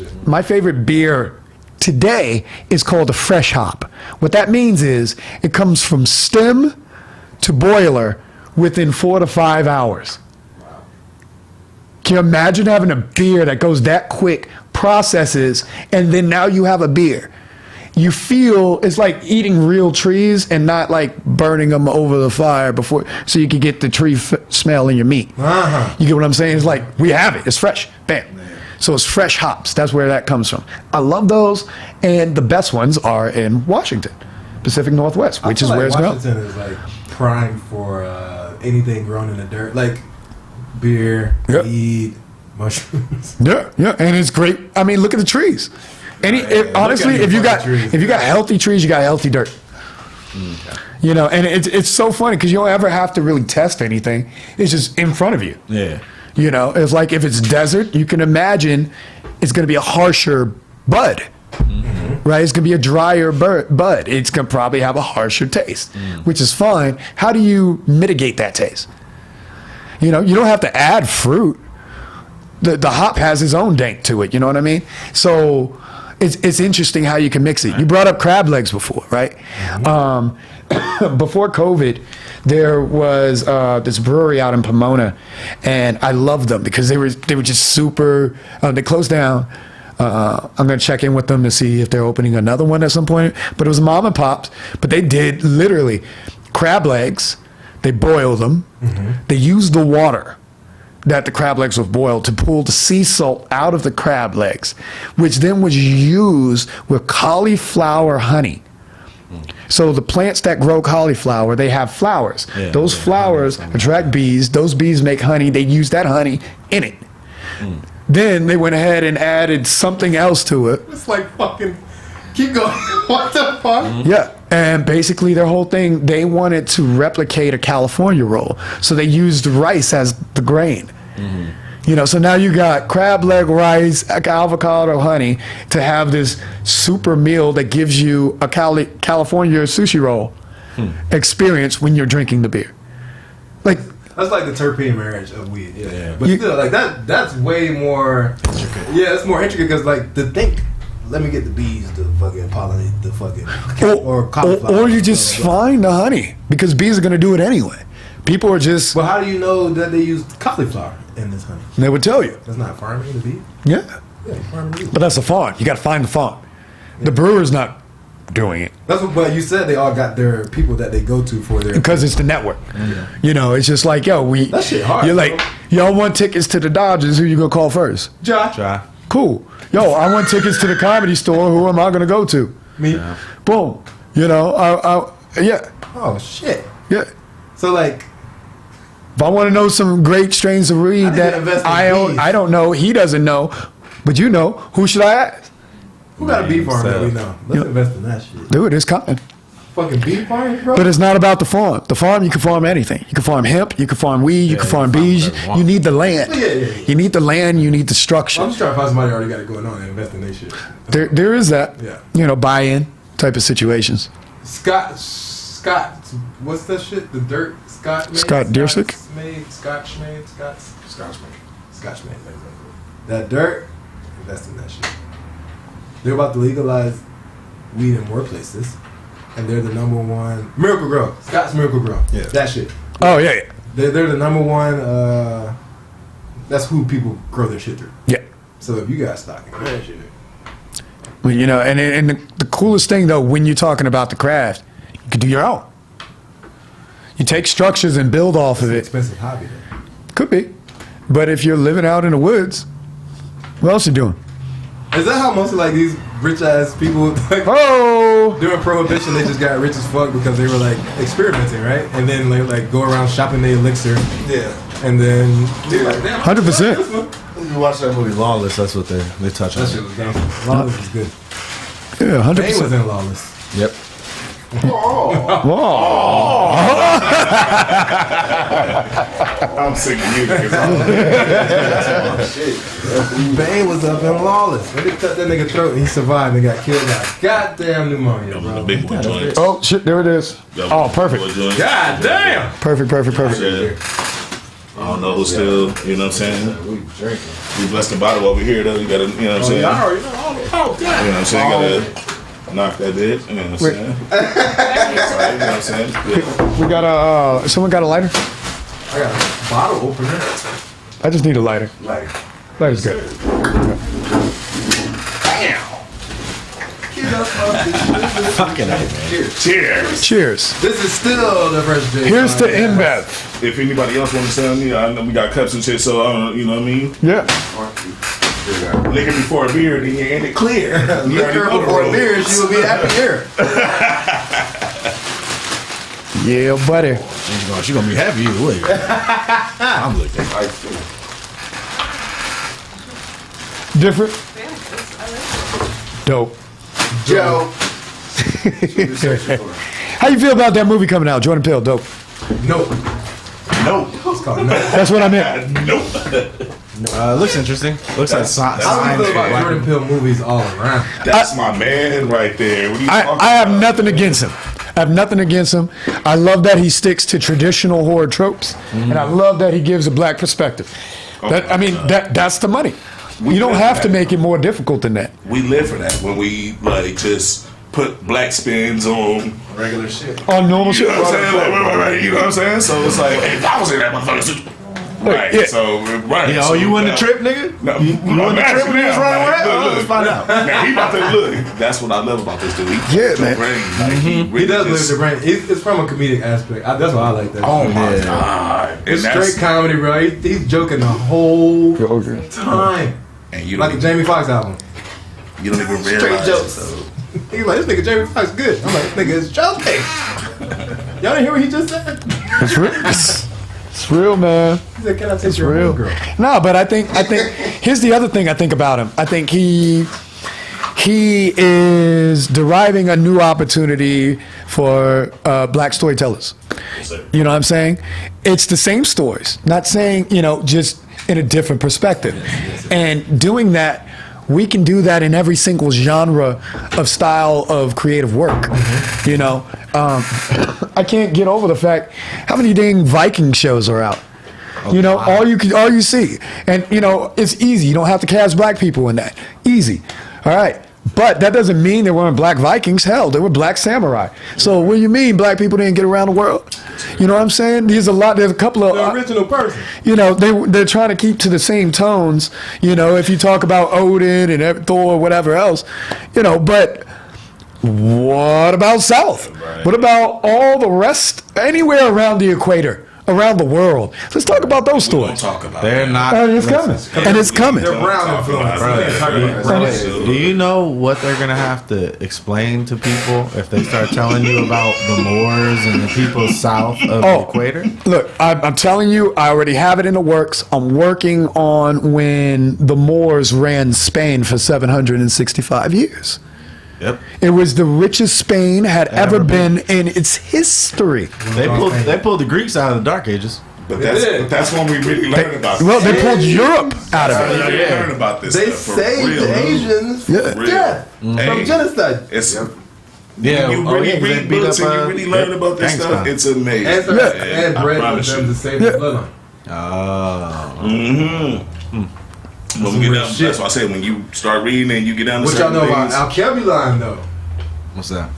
today is called a fresh hop. What that means is it comes from stem to boiler within 4 to 5 hours. Can you imagine having a beer that goes that quick, processes, and then now you have a beer? You feel it's like eating real trees and not like burning them over the fire before, so you can get the tree smell in your meat. You get what I'm saying? It's like, we have it. It's fresh. Bam. So it's fresh hops. That's where that comes from. I love those, and the best ones are in Washington, Pacific Northwest, which is where it's going. Washington is like prime for anything grown in the dirt, like beer, weed, mushrooms. Yeah, and it's great. I mean, look at the trees. Honestly, if you got healthy trees, you got healthy dirt. Okay. You know, and it's so funny because you don't ever have to really test anything. It's just in front of you. Yeah. You know, it's like if it's desert, you can imagine it's going to be a harsher bud, right? It's going to be a drier bud. It's going to probably have a harsher taste, which is fine. How do you mitigate that taste? You know, you don't have to add fruit. The hop has its own dank to it. You know what I mean? So it's interesting how you can mix it. You brought up crab legs before, right? Before COVID, there was this brewery out in Pomona, and I loved them because they were just super. They closed down. I'm gonna check in with them to see if they're opening another one at some point. But it was mom and pops. But they did literally crab legs. They boiled them. They used the water that the crab legs were boiled to pull the sea salt out of the crab legs, which then was used with cauliflower honey. So the plants that grow cauliflower, they have flowers. Those flowers attract bees. Those bees make honey. They use that honey in it. Then they went ahead and added something else to it. It's like fucking, keep going. What the fuck? Yeah. And basically their whole thing, they wanted to replicate a California roll. So they used rice as the grain. You know, so now you got crab leg rice, avocado honey to have this super meal that gives you a California sushi roll experience when you're drinking the beer. Like, that's like the terpene marriage of weed. But still, like that's way more intricate. Yeah, it's more intricate because like to think, let me get the bees to fucking pollinate the fucking or cauliflower. Or you just find the honey because bees are going to do it anyway. People are just. Well, how do you know that they use cauliflower in this honey? They would tell you. That's not farming the bee. Yeah, farming the bee. But that's the farm. You got to find the farm. The brewer's not doing it. That's what. But you said they all got their people that they go to for their. Because it's the network. You know, it's just like, yo, that shit hard. You're like, y'all want tickets to the Dodgers? Who you gonna call first? Ja. Cool. Yo, I want tickets to the Comedy Store. Who am I gonna go to? Me. Yeah. Boom. You know, yeah. Oh shit. Yeah. So like. If I want to know some great strains of weed that I don't know, he doesn't know, but you know, who should I ask? Who got a bee farm that we know? Let's invest in that shit. Dude, it's coming. Fucking bee farm, bro? But it's not about the farm. The farm, you can farm anything. You can farm hemp, you can farm weed, you can farm bees. You need the land. You need the land, you need the structure. I'm just trying to find somebody who already got it going on and invest in that shit. There is that. Yeah. You know, buy-in type of situations. Scott, what's that shit? The dirt? Scott Deersick? Scotch made. That dirt, invest in that shit. They're about to legalize weed in more places, and they're the number one Miracle Grow. Scott's Miracle Grow. Yeah, that shit. Oh yeah. They're the number one. That's who people grow their shit through. Yeah. So if you got stock in that shit, Well, you know, and the coolest thing though, when you're talking about the craft, you can do your own. You take structures and build off of it. Expensive hobby though. Could be, but if you're living out in the woods, what else you doing? Is that how most of like these rich ass people like during Prohibition they just got rich as fuck because they were like experimenting, right? And then like go around shopping the elixir. Yeah. And then 100%. You watch that movie Lawless, that's what they touch on. That shit was gangster. Lawless was good. Yeah, 100%. Bane was in Lawless. Yep. I'm sick of you niggas. Bane was up in Lawless. They cut that nigga throat and he survived and got killed by goddamn pneumonia, bro. The big boy joints. Oh shit, there it is. Oh, perfect. God damn! Perfect. Yeah. I don't know who's still, you know what I'm saying? We drinking. We blessed the bottle over here though. You gotta, you know what I'm saying? Oh, God. You know what I'm saying? You gotta knock that bit. You know what I'm saying? You know what I'm saying? Yeah. We got a. Someone got a lighter? I got a bottle opener. I just need a lighter. Like, Lighter's good. Fucking A, man. Cheers. Cheers. this is still the first drink. Here's to InBev. If anybody else want to sell me, I know we got cups and shit, so I don't, you know what I mean? Yeah. Liquor before a beer, then you end it clear. You already Liquor know the before rules. beer, she will be happy here. Yeah, buddy. She gonna be happy either way. I'm looking. Different. Yeah, I like Dope. Joe. How you feel about that movie coming out? Jordan Peele, dope. Nope. Nope. It's called Nope. That's what I meant. Nope. Looks interesting. Looks like science. How do you feel about Jordan Peele movies all around? That's my man right there. What are you talking I have about? nothing against him. I have nothing against him. I love that he sticks to traditional horror tropes, and I love that he gives a black perspective. That's the money. You don't have to make it more difficult than that. We live for that when we like just put black spins on Regular shit. On normal you shit. know what I'm saying? Right, you know what I'm saying? So it's like, hey, if I was in that motherfucker. Right. Yeah. So right. Yeah, so, you won the trip, nigga? No, You won the trip when you was running away? Let's find out. Now he about to look. That's what I love about this dude. He Yeah, man. He He does live the brain. It's from a comedic aspect. That's why I like that. Oh my Yeah. god! It's straight comedy, bro. He's joking the whole Okay. time. And you Like a don't, Jamie Foxx album. you don't even realize. Straight jokes. He's like, this nigga Jamie Foxx good. I'm like, this nigga is joking. Y'all didn't hear what he just said? It's real. It's real, man. He said, can I take It's your real. girl? No, but I think here's the other thing I think about him. I think he is deriving a new opportunity for black storytellers. You know what I'm saying? It's the same stories, not saying, just in a different perspective. And doing that, we can do that in every single genre of style of creative work. I can't get over the fact how many dang Viking shows are out. All you see, and it's easy. You don't have to cast black people in that. Easy, all right. But that doesn't mean there weren't black Vikings. Hell, there were black samurai. So what do you mean black people didn't get around the world? You know what I'm saying? There's a couple of The original person. they're trying to keep to the same tones. If you talk about Odin and Thor or whatever else, but what about South? Right. What about all the rest? Anywhere around the equator, around the world. Let's talk about those We don't stories. talk about They're that. not. And it's coming. And it's coming. They're brown Talk influence. about We can't talk about that. race. Do you know what they're gonna have to explain to people if they start telling you about the Moors and the people south of the equator? Look, I'm telling you, I already have it in the works. I'm working on when the Moors ran Spain for 765 years. Yep. It was the richest Spain had ever been in its history. They pulled the Greeks out of the Dark Ages. But that's when we really learn about Well, this. they pulled Europe out of We it. really learn about this They stuff for saved real. the Asians Yeah. from death, Hey, from genocide. It's Yeah, when you really read books and you really learn about this stuff, it's amazing. And, and I bread with promise them you. to save the bloodline. When we get down, that's why I say when you start reading and you get down to What y'all certain know about things, Alkebulan, though? What's that?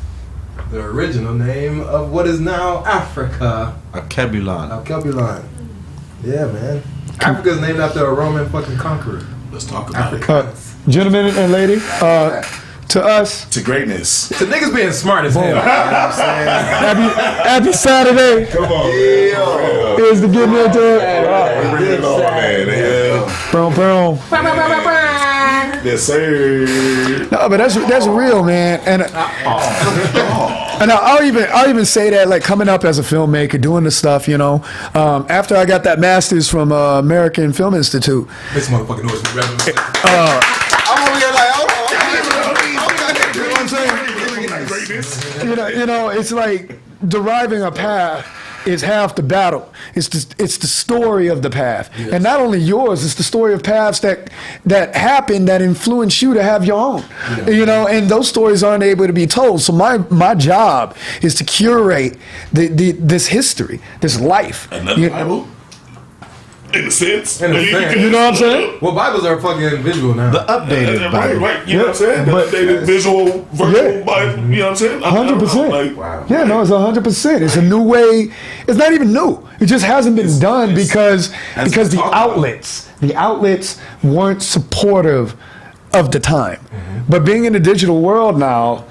The original name of what is now Africa. Alkebulan. Alkebulan. Yeah, man. Africa's named after a Roman fucking conqueror. let's talk about it. Africans. Gentlemen and lady, To us, to greatness. The niggas being smart as hell. You know what I'm saying? happy Saturday Come on, is the getting into it. Bring it on, man. Boom, boom. Yes, sir. No, but that's real, man. And I'll even say that, like, coming up as a filmmaker, doing the stuff, you know. After I got that master's from American Film Institute. This motherfucking noise from I'm over here like, hold on. You know, it's like deriving a path is half the battle. It's the story of the path, and not only yours. It's the story of paths that happen that influence you to have your own. Yeah. You know, and those stories aren't able to be told. So my job is to curate this history, this life. Another Bible. In a sense. In a sense. You know what I'm saying? Well, Bibles are fucking visual now. The updated Bible. Right. You know what I'm saying? The updated visual, virtual Bible. You know what I'm saying? 100%. Wow. Yeah, no, it's 100%. It's a new way. It's not even new. It just hasn't been done because the outlets weren't supportive of the time. Mm-hmm. But being in the digital world now,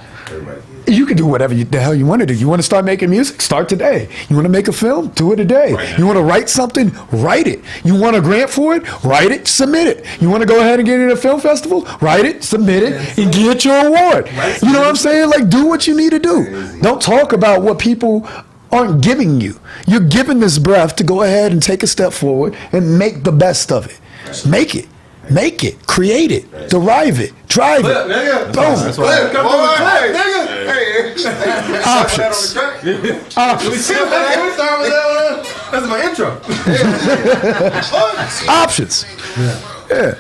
you can do whatever the hell you want to do. You want to start making music? Start today. You want to make a film? Do it today. Right. You want to write something? Write it. You want a grant for it? Write it, submit it. You want to go ahead and get in a film festival? Write it, submit it, and get your award. You know what I'm saying? Like, do what you need to do. Don't talk about what people aren't giving you. You're given this breath to go ahead and take a step forward and make the best of it. Make it. Make it, create it, derive it, drive it. Nigga. Boom. That's why. Come through the clip, nigga. Options. Options. That's my intro. Options. Yeah.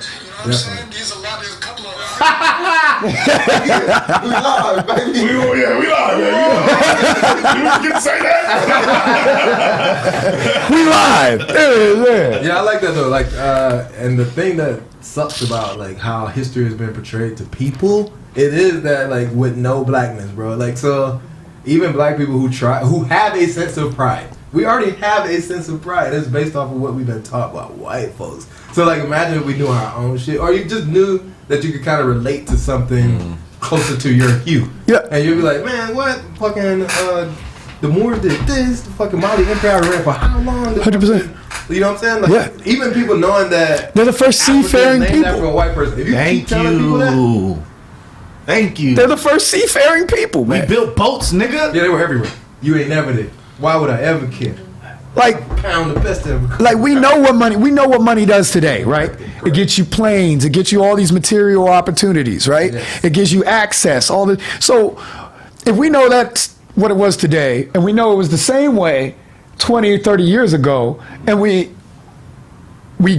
There's a couple of we live, baby. We live, man. You get to say that? We live. Yeah, I like that though. Like, and the thing that sucks about like how history has been portrayed to people, it is that like with no blackness, bro. Like, so even black people who have a sense of pride. We already have a sense of pride. It's based off of what we've been taught by white folks. So like, imagine if we knew our own shit, or you just knew that you could kind of relate to something closer to your hue. Yeah. And you'd be like, man, what fucking the Moors did this, the fucking Mali Empire ran for how long? 100%. You know what I'm saying? Like, Yeah. Even people knowing that They're the first seafaring named people. after a white person. If you Thank keep telling people that, you. Thank you. They're the first seafaring people, We man. built boats, nigga. yeah, they were everywhere. You ain't never did. Why would I ever care? Like, Pound the best ever. like we know what money does today, right? It gets you planes, it gets you all these material opportunities, right? Yes. It gives you access, all the. So, if we know that's what it was today, and we know it was the same way 20 or 30 years ago, and we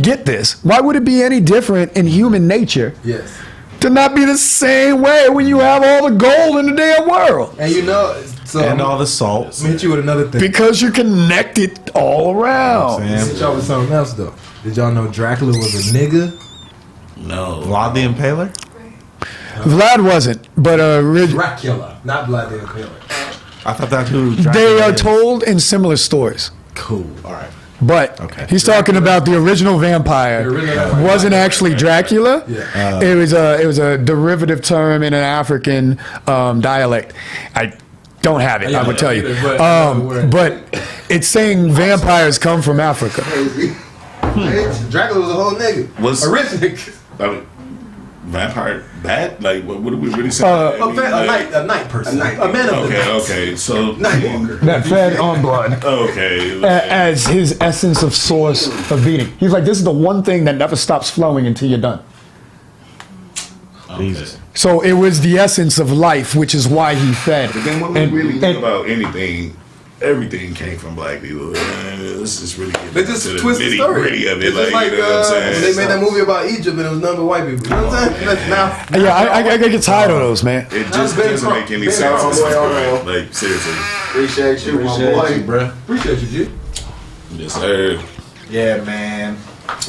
get this, why would it be any different in human nature Yes. to not be the same way when you have all the gold in the damn world? And you know, so And all the salt. let me hit you with another thing. Because you're connected all around. Let me hit y'all with something else though. Did y'all know Dracula was a nigga? No. Vlad the Impaler? Vlad wasn't, but Dracula, not Vlad the Impaler. I thought that's who they Dracula are is. told in similar stories. Cool. All right. But Okay. he's talking about the original vampire. The original vampire. Wasn't actually Dracula. Yeah. It was a derivative term in an African dialect. I don't have it. I would tell you. But it's saying vampires come from Africa. Dracula was a whole nigga. Was- a rich nigga. I mean, vampire bad? Like, what are we really saying? A night person. A man of the night. Okay. So Nightwalker. That fed on blood okay. as his essence of source of being. He's like, this is the one thing that never stops flowing until you're done. Jesus. So it was the essence of life, which is why he fed. But then when we really think about anything, everything came from black people. Let's just really get They just to the twist the story. nitty-gritty of it. It's just Like, you know what I'm saying? when they made that movie about Egypt and it was none but white people. You know what I'm saying? That's now. Yeah, I get tired of those, man. It just doesn't make any sense. Like, seriously. Appreciate you, my boy. bro. Appreciate you, G. Yes, sir. Yeah, man.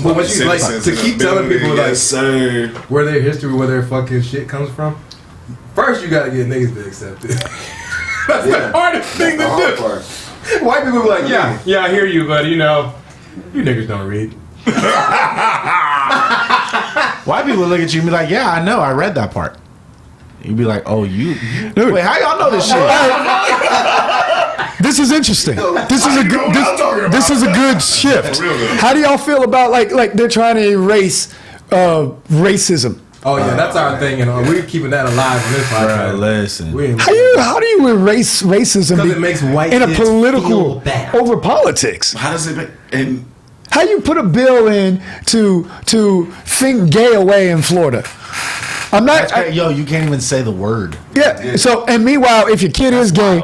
But when you like Citizens to in the keep telling building, people like yes, sir. where their history, where their fucking shit comes from, first you gotta get niggas to accept it. That's the hardest thing to do. White people be like, yeah, I hear you, but you know, you niggas don't read. White people look at you and be like, yeah, I know. I read that part. You'd be like, oh, you Dude. wait, how y'all know this shit? This is interesting. This is a good. This is a good shift. How do y'all feel about like they're trying to erase racism? Oh yeah, that's our thing, and we're keeping that alive in this podcast. Bro, listen. How do you erase racism? Because it makes white in a kids political feel bad. over politics. How does it make, and How you put a bill in to think gay away in Florida? I'm not. Yo, you can't even say the word. Yeah. So and meanwhile, if your kid is gay,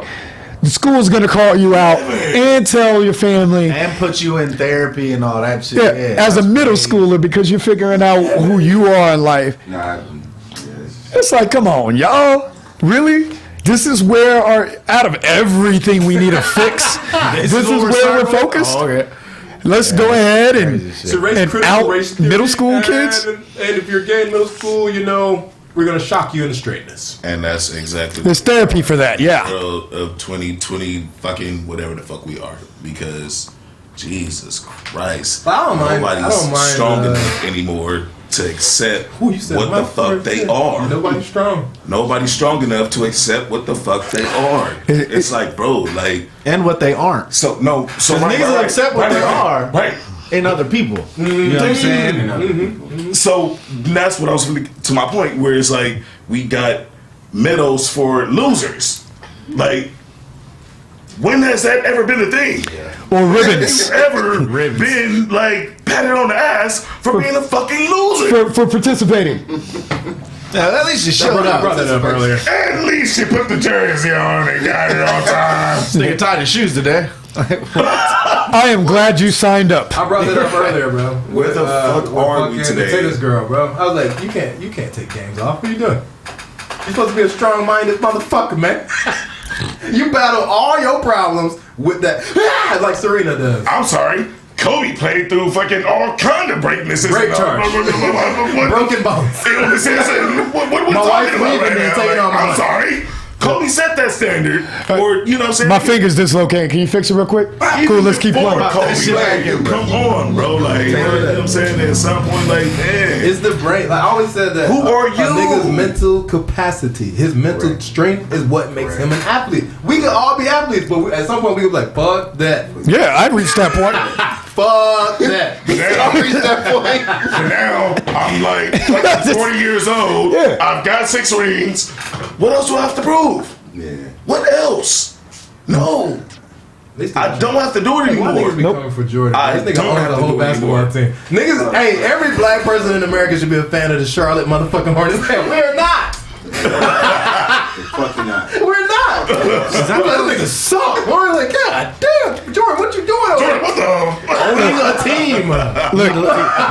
the school's gonna call you out and tell your family. And put you in therapy and all that shit. Yeah, as a middle schooler, because you're figuring out who you are in life. It's like, come on, y'all. Really? This is where out of everything we need to fix, this is where we're focused? Oh, okay. Let's go ahead and out race middle school kids. And if you're gay in middle school, we're going to shock you into straightness. and that's exactly There's therapy for that, yeah. of 2020 fucking whatever the fuck we are, because Jesus Christ, I don't mind- nobody's strong uh, enough anymore to accept you said what the fuck they are. Nobody's strong. Nobody's strong enough to accept what the fuck they are. It's like, bro, like, And what they aren't. so no, so Because niggas will accept what they are right. in other people. You know what I'm saying? So that's what I was to my point, where it's like we got medals for losers. Like, when has that ever been a thing? Or Has ribbons ever been like patted on the ass for being a fucking loser? for participating. Yeah, at least you showed I up. brought that up earlier. At least you put the jersey on and got it on time. Nigga tied his shoes today. I am glad you signed up. I brought that up earlier, bro. Where the fuck are we today? This girl, bro. I was like, you can't take games off. What are you doing? You're supposed to be a strong-minded motherfucker, man. You battle all your problems with that, like Serena does. I'm sorry. Kobe played through fucking all kind of breaknesses. Break charge. Broken bones. Illnesses and what My wife talking about leaving right me and now? taking on my I'm life. sorry. Kobe set that standard. Or, you know what I'm saying? My finger's dislocated. Can you fix it real quick? Cool, let's keep Before playing. Kobe, That shit like, come on, bro. Like, you know what I'm saying? At some point, like, man. It's the brain. Like I always said that. Who are A you? nigga's mental capacity, his mental strength is what makes him an athlete. We can all be athletes, but at some point we can be like, fuck that. Yeah, I'd reach that point. Fuck that. Now, now I'm like 40 years old. Yeah. I've got 6 rings. What else do I have to prove? Yeah. What else? No. I don't have to do it Hey, why anymore. niggas be coming for Jordan? I This nigga don't owns have the to whole do it basketball anymore. team. Niggas, hey, every black person in America should be a fan of the Charlotte motherfucking Hornets. We're not. Fuck you not. We're not. That nigga suck. We're like, God damn, Jordan, what you doing over Jordan, there? what the? Owning a team. Look, you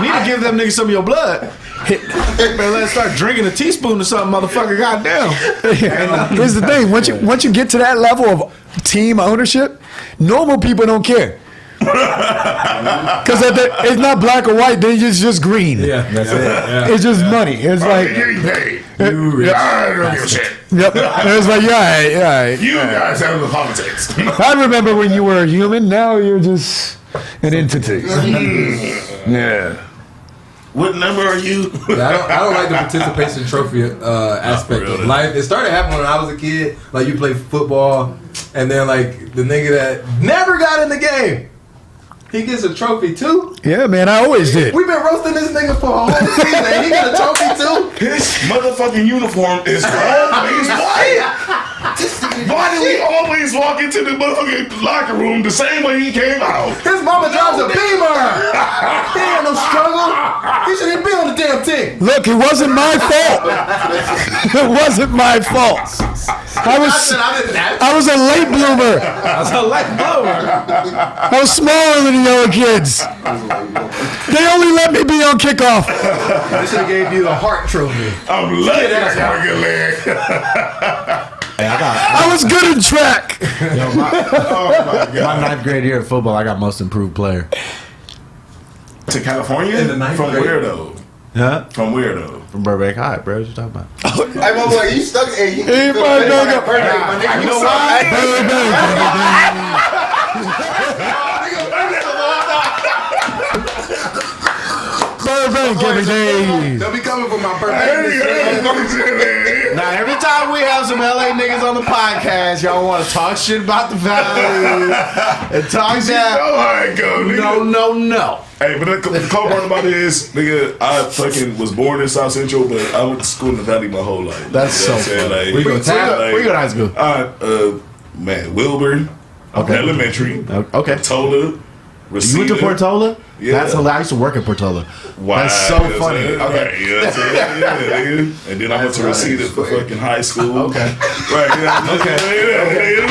need to give them niggas some of your blood. Man, let's start drinking a teaspoon or something, motherfucker. Goddamn. Here's the thing: once you get to that level of team ownership, normal people don't care. Because it's not black or white; it's just green. Yeah, that's it. Yeah. It's just money. It's I'm like, getting paid. yep. I don't give a shit. It's like, yeah. You guys have the politics. I remember when you were a human. Now you're just an entity. Yeah. What number are you? Yeah, I don't like the participation trophy aspect of life. It started happening when I was a kid. Like you play football, and then like the nigga that never got in the game, he gets a trophy too. Yeah, man, I always did. We've been roasting this nigga for a whole season, and he got a trophy too. His motherfucking uniform is always white. Why do we always walk into the motherfucking locker room the same way he came out? His mama drives a Beamer. He ain't no struggle. He shouldn't even be on the damn team. Look, it wasn't my fault. It wasn't my fault. I was a late bloomer. I was smaller than the other kids. They only let me be on kickoff. They should have gave you the Hart Trophy. I'm lucky I got a good leg. Hey, I was good in track. my ninth grade year of football, I got most improved player. To California? In the ninth From grade? where though? Huh? From where though? From Burbank High, bro. What you talking about? Hey, my boy, you stuck. Hey, you Hey, my nigga. You know why? Burbank. drink every day. They'll be coming for my birthday. Now, every time we have some LA niggas on the podcast, y'all want to talk shit about the valley and talk that. know how it go, nigga. No. Hey, but the cool part about it is, nigga, I fucking was born in South Central, but I went to school in the Valley my whole life. That's You know so what I'm saying? funny. Like, Where you go to high school? Man, Wilburn, Elementary, Okay. Portola, You went to Portola? Yeah. That's hilarious. I used to work at Portola. Wow, That's so you know what I'm funny. saying? Okay. Right, you know what I'm saying? Yeah, nigga. And then I went to Reseda for fucking high school. Okay. Right, yeah. Okay. Hey,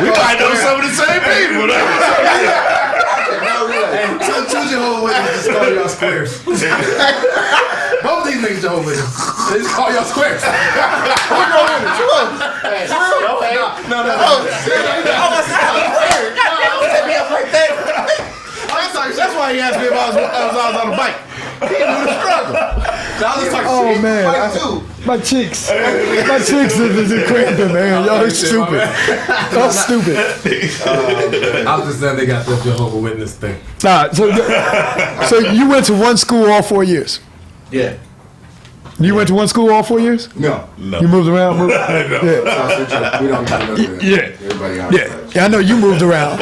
we might know some of the same people. Choose your whole witness. Just call y'all squares. Both these niggas Jehovah's Witnesses. They just call y'all squares. No. That's why he asked me if I was on a bike. He knew the struggle. Oh man, my cheeks is cramping, man. Y'all are stupid. Y'all stupid. I was just saying they got the Jehovah's Witness thing. Nah, so you went to one school all 4 years. Yeah. You went to one school all 4 years? No. You moved around. Yeah. We don't got nothing. Yeah. Everybody out Yeah, I know you moved around.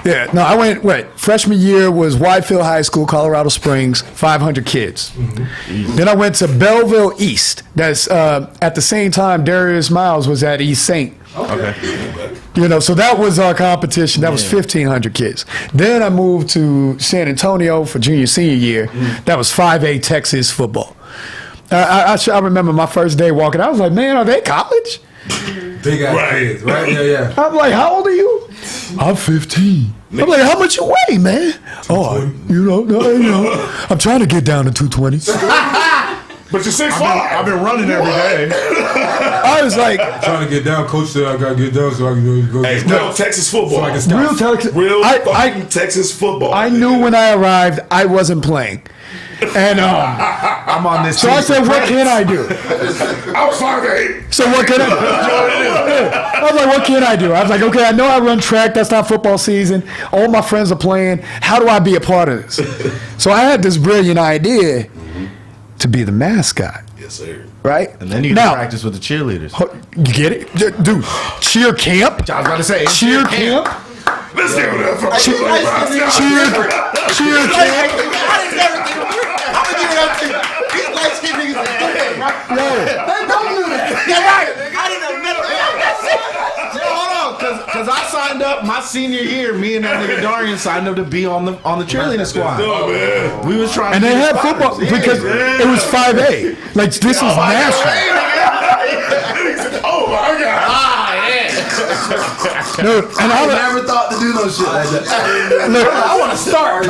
Yeah, no, I went, freshman year was Whitefield High School, Colorado Springs, 500 kids. Then I went to Belleville East. That's at the same time Darius Miles was at East Saint. Okay. You know, so that was our competition. That was 1,500 kids. Then I moved to San Antonio for junior, senior year. That was 5A Texas football. I remember my first day walking. I was like, man, are they college? Big ass kids, right? Yeah. I'm like, how old are you? I'm 15. I'm like, how much you weigh, man? Oh, you know, I'm trying to get down to 220. But you're 6'5". I've been running every day. I was like, Trying to get down. Coach said I gotta get down so I can go. Hey, real Texas football. So I can stop. real Texas. Real fucking Texas football. I knew when I arrived I wasn't playing. And I'm on this so I said, what can I do? I was 5'8". So what can I do? I was like, what can I do? I was like, okay, I know I run track. That's not football season. All my friends are playing. How do I be a part of this? So I had this brilliant idea to be the mascot. Yes, sir. Right? And then you Now, practice with the cheerleaders. You get it? Dude, cheer camp? I was about to say. Cheer camp? Let's do that for Cheer camp? These light skinned niggas are stupid, bro. Yo, They don't do that. Yeah, right. I didn't know none of that. Hold on, because I signed up my senior year. Me and that nigga Darian signed up to be on the cheerleading squad. Oh, man. We was trying. and to they be had the football spotters. because it was 5A. Like, this was national. Oh, my God. Dude, and I never thought to do no shit like that. look, I want to start.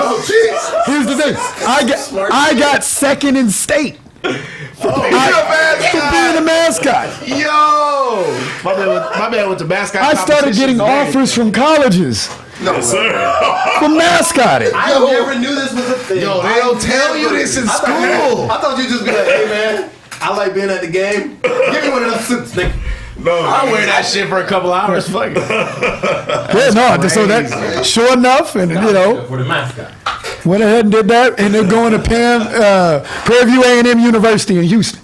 here's the thing. I got second in state. For being a mascot. Yo, my man with the mascot. I started getting offers from colleges Yes, sir. for mascotting. I never knew this was a thing. Yo, they don't tell you this in school. I thought you'd just be like, hey man, I like being at the game. Give me one of those suits, nigga. No, I wear that shit for a couple hours. Fuck it. Yeah, no, so that sure enough, and you know, For the mascot. went ahead and did that, and they're going to Prairie View A&M University in Houston,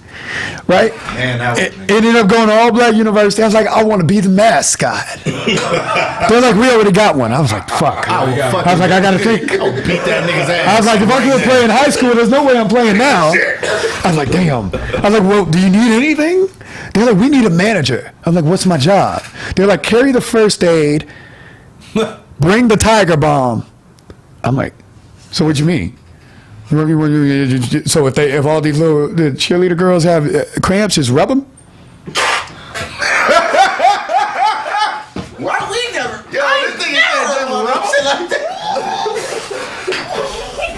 right? Man, that was It ended up going to all black university. I was like, I want to be the mascot. They're like, we already got one. I was like, fuck. I was like, I got to think. I'll beat that nigga's ass. I was like, if I could play in high school, there's no way I'm playing now. I was like, damn. I was like, well, do you need anything? They're like, we need a manager. I'm like, what's my job? They're like, carry the first aid, bring the tiger bomb. I'm like, so what you mean? So if all these the cheerleader girls have cramps, just rub them? Why we never? Yo, this thing is never shit like that.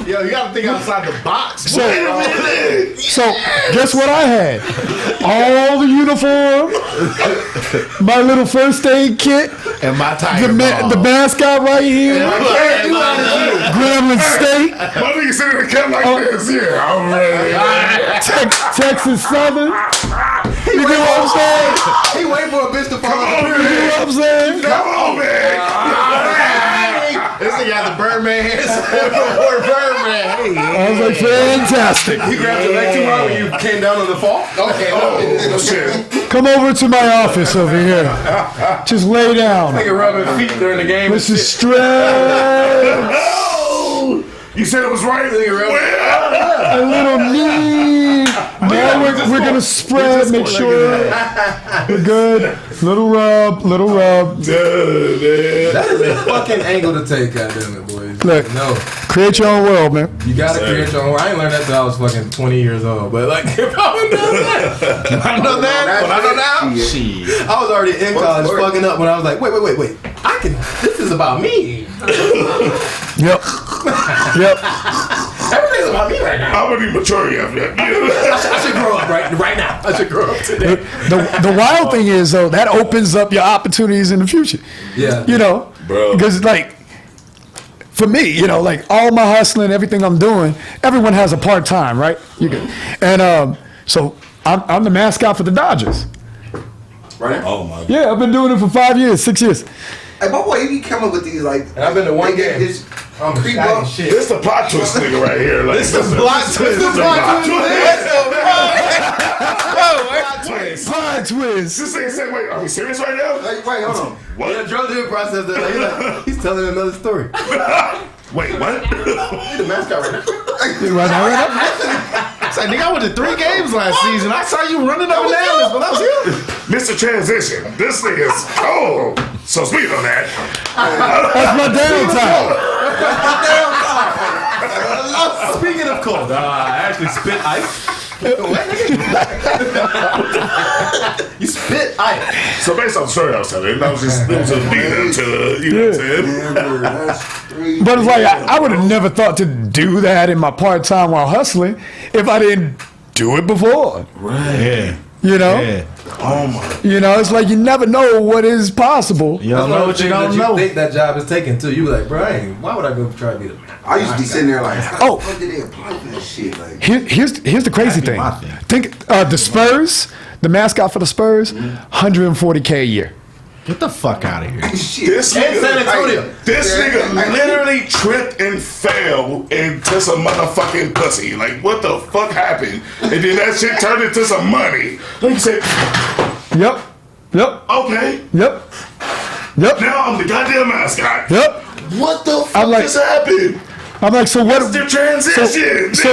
Yo, you gotta think outside the box. So guess what I had? All the uniform, my little first aid kit, And my tiger the bomb. mascot right here, Gremlin State, my nigga sitting in the camp like this. Yeah, I'm ready. Texas Southern. You get what I'm saying? He waiting for a bitch to fall off. You get what I'm saying? Come on, man. It's got the Birdman hands. Birdman. Hey, I was like, fantastic. you grabbed your leg too hard when you came down on the fall? Okay. Oh, shit. Come over to my office over here. Just lay down. Nigga rubbing feet during the game. Let's just stretch. You said it was right. A little knee. Now we're gonna spread. Make sure we're good. Little rub. That is a fucking angle to take, goddamn it, boys. Look, No. create your own world, man. You gotta create your own. I ain't learned that till I was fucking 20 years old. But like, if I would know that, I know that. What I know now, Shit. I was already in college, fucking up when I was like, wait. I can. This is about me. Yep. Everything's about me right now. How many mature you have yet? I should grow up right now. I should grow up today. The wild thing is though, that opens up your opportunities in the future. Yeah. You know, Bro. because like for me, you know, like all my hustling, everything I'm doing, everyone has a part time, right? And so I'm the mascot for the Dodgers. Right? Oh my God. Yeah, I've been doing it for 5 years, 6 years. Hey, my boy, you come up with these like. And I've been to one game. I'm creep shaggy up. shit. This the plot twist nigga right here. Like, This is plot twist. This is plot twist. Plot twist. This nigga said, wait, are we serious right now? Wait, hold on. What? Yeah, Joe did process that. Like, he's telling another story. Wait, what? He's the mascot right now. Right now. It's like, nigga, I went to 3 games last season. I saw you running up and down this, but I was here. Mr. Transition. This nigga's cold. So speaking on that, That's my downtime. Speaking of cold, I actually spit ice. You spit ice. so based on the story I was telling, that was just, it was a lead up to, you know what I'm saying? But it's like I would have never thought to do that in my part time while hustling if I didn't do it before. Yeah. You know? Yeah. Oh my. You know, it's like you never know what is possible. You don't know what you don't know. You think that job is taken too. You be like, bro, why would I go try to be the man? I used to be sitting there like, Oh. how the fuck did they apply for that shit? Like, Here's the crazy That'd be thing. my thing. Think the Spurs, the mascot for the Spurs, $140K a year. Get the fuck out of here. shit. This And nigga, San Antonio. this nigga literally tripped and fell into some motherfucking pussy. Like, what the fuck happened? And then that shit turned into some money. Like you said, Yep. okay, Yep. now I'm the goddamn mascot. Yep. What the fuck I'm like- just happened? I'm like, so what? It's the transition. So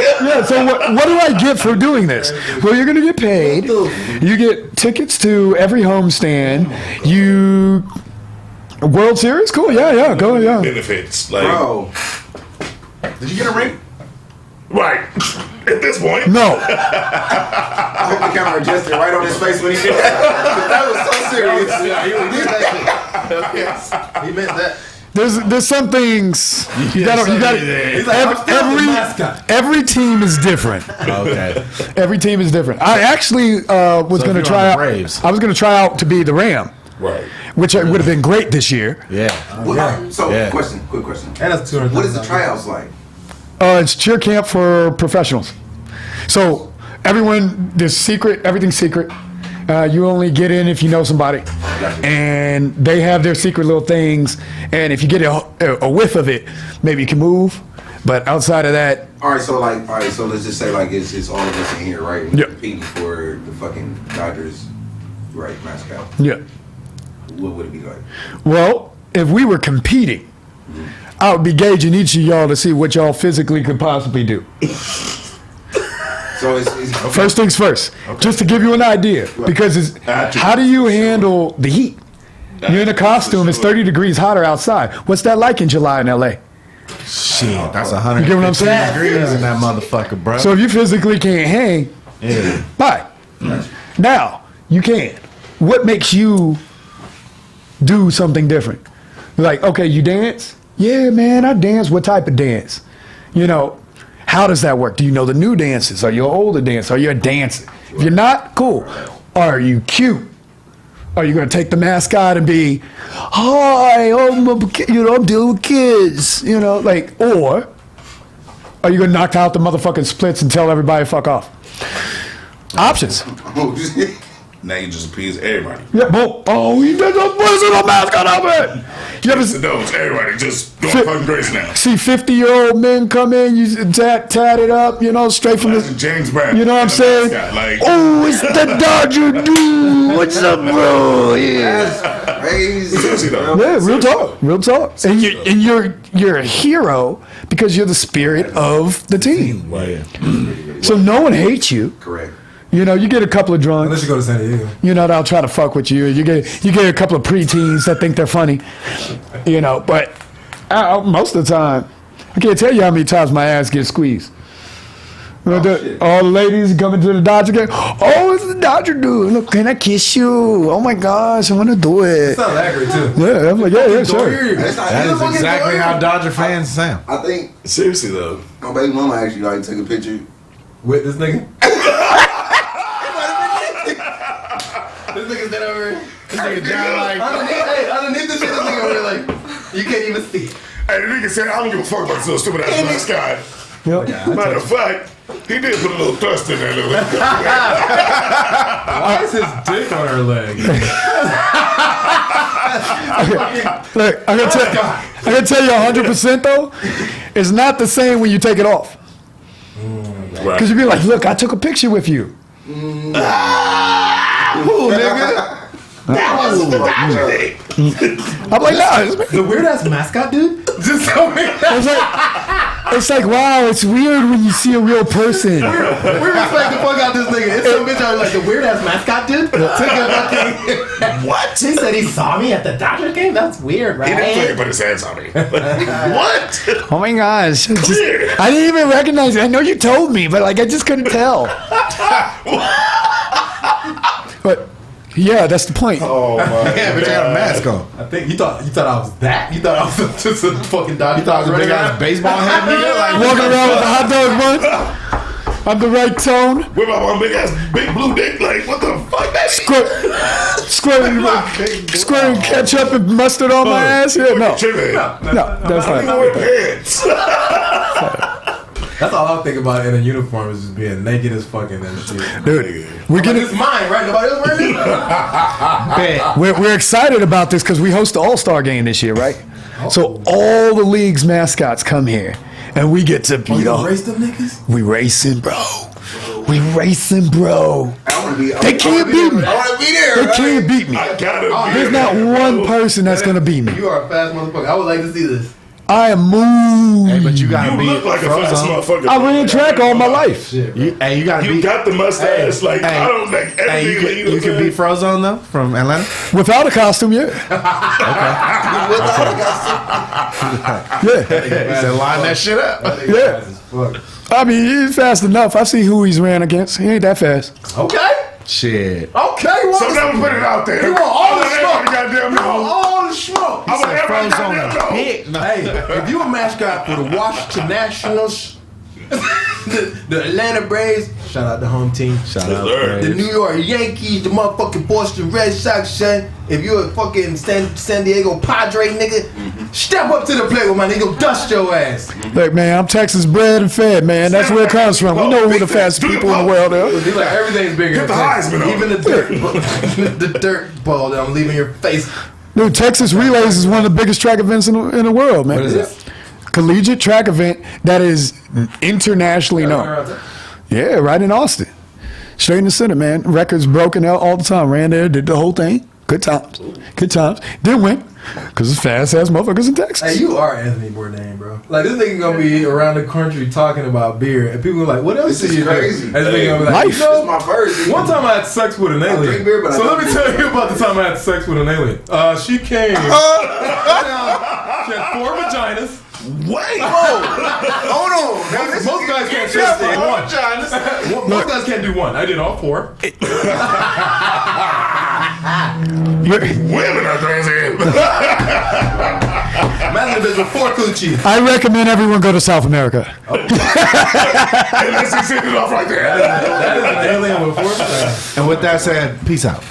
what do I get for doing this? Well, you're gonna get paid. You get tickets to every homestand. You World Series, cool. Yeah, go. Yeah. Benefits, like, Bro, Did you get a ring? right at this point. No, I hope the camera adjusted right on his face when he did that. That was so serious. Yeah, he did that shit. He meant that. there's some things you got. He's like, I'm still the mascot. Every team is different. Okay. Every team is different. I actually was So going to if you're try on the out. Braves. I was going to try out to be the Ram, Right. which would have been great this year. Yeah. So, Yeah. quick question. And that's 200. What is the tryouts like? It's cheer camp for professionals. So there's secret, everything's secret. You only get in if you know somebody. And they have their secret little things. And if you get a whiff of it, maybe you can move. But outside of that, All right, so let's just say like it's all of us in here, right? Yeah. Competing for the fucking Dodgers, right, mascot. yeah. What would it be like? Well, if we were competing, I would be gauging each of y'all to see what y'all physically could possibly do. So it's First things first, just to give you an idea, because how do you handle the heat? You're in a costume, it's 30 degrees hotter outside. What's that like in July in LA? Shit, that's You get what I'm 150 saying? degrees in that motherfucker, bro. So if you physically can't hang, yeah. bye. Now, you can. What makes you do something different? Like, okay, you dance? Yeah, man, I dance. What type of dance? You know, how does that work? Do you know the new dances? Are you an older dancer? Are you a dancer? If you're not, cool. Are you cute? Are you going to take the mascot and be, hi, I'm dealing with kids, like, or are you going to knock out the motherfucking splits and tell everybody fuck off? Options. Now you just appease everybody. Yeah, boom. Oh, you did the personal mascot of it. You ever Those everybody just going fucking crazy now. see 50-year-old men come in, you tat it up, you know, straight from the. James Brown. You know what I'm saying? Like, Oh, it's the Dodger dude. What's up, bro? Yeah. Crazy. Yeah, real talk, real talk. And you're a hero because you're the spirit of the team. right. So no one hates you. Correct. You know, you get a couple of drunks. Unless you go to San Diego. You know, they'll try to fuck with you. You get a couple of preteens that think they're funny. You know, but most of the time, I can't tell you how many times my ass gets squeezed. All the ladies coming to the Dodger game. Oh, it's the Dodger dude. Look, can I kiss you? Oh my gosh, I want to do it. Sounds accurate too. Yeah, I'm like, yeah, sure. That is exactly how Dodger fans sound. I think Seriously though. my baby mama actually like take a picture. With this nigga. This nigga's dead over here. This nigga down like underneath this shit. This nigga over here like you can't even see. Hey, the nigga said, I don't give a fuck about this little stupid ass mascot. Yep. Matter of fact, he did put a little thrust in there. Why is his dick on her leg? Look, I gotta tell you 100% though, it's not the same when you take it off. Because you be like, look, I took a picture with you. Cool, nigga. I'm like, nah, it's me. The weird ass mascot dude. Just tell me. It's like, wow, it's weird when you see a real person. We respect the fuck out this nigga. It's some bitch out like the weird ass mascot dude. Took a fucking. What? He said he saw me at the Dodger game? That's weird, right? He didn't fucking put his hands on me. What? Oh my gosh. I didn't even recognize it. I know you told me, but like I just couldn't tell. But yeah, that's the point. Oh my Yeah, but you had a mask on. I think you thought I was that. You thought I was just a fucking dog. You thought it was a big ass baseball head nigga? Like, Walking around with a hot dog bun. I'm the right tone. With my big ass, big blue dick, like, what the fuck that Squirting ketchup and mustard on my ass. Yeah, no, that's I not. wear pants. That's all I think about in a uniform is just being naked as fucking and shit. Dude, we're getting. It's mine, right? Nobody else wearing it. We're excited about this because we host the All-Star game this year, right? So all the league's mascots come here, and we get to beat You up. race them niggas? We racing, bro. We racing, bro. They can't beat me. I want to be there. They can't beat me. I gotta There's not one person that's gonna beat me. You are a fast motherfucker. I would like to see this. I am moved. hey, but you gotta You be look like a fast motherfucker. I ran track all my life. You gotta You be. got the mustache, like, hey, I don't think Hey, everything you can beat Frozone though from Atlanta. Without a costume, yeah. Yeah. He said line that shit up. Yeah. I mean, he's fast enough. I see who he's ran against. He ain't that fast. Okay. Shit. Okay. So now we put it out there. You want all the smoke. Goddamn You want all the smoke. I want everybody Frozone goddamn a know. pig. No. Hey, if you a mascot for the Washington Nationals, the Atlanta Braves, shout out the home team. Shout out. Sir. The New York Yankees, the motherfucking Boston Red Sox, son. If you a fucking San Diego Padre nigga, step up to the plate with my nigga, dust your ass. Look, man, I'm Texas bred and fed, man. That's where it comes from. We know who the fastest people in the world are. He's like, everything's bigger. Get the in Texas. Heisman on. Even the dirt, the dirt ball that I'm leaving your face. Dude, Texas Relays is one of the biggest track events in the world, man. What is that? Collegiate track event that is internationally known. Yeah, right in Austin. Straight in the center, man. Records broken out all the time. Ran there, did the whole thing. Good times. Good times. Didn't win. Because it's fast ass motherfuckers in Texas. Hey, you are Anthony Bourdain, bro. Like, this nigga gonna be around the country talking about beer, and people are like, what else This do is you crazy. do? And this nigga gonna be like, Life. you know, It's my first. one time I had sex with an alien. drink beer, but I so let don't me tell you about the time I had sex with an alien. She came. She had 4 vaginas. Wait. Hold on. Most guys can't just do one. Most guys can't do one. I did all 4. Women are crazy. Imagine this with 4 coochies. I recommend everyone go to South America. Hey, let's just send it off right there. That is an alien with 4 vaginas. And with that said, peace out.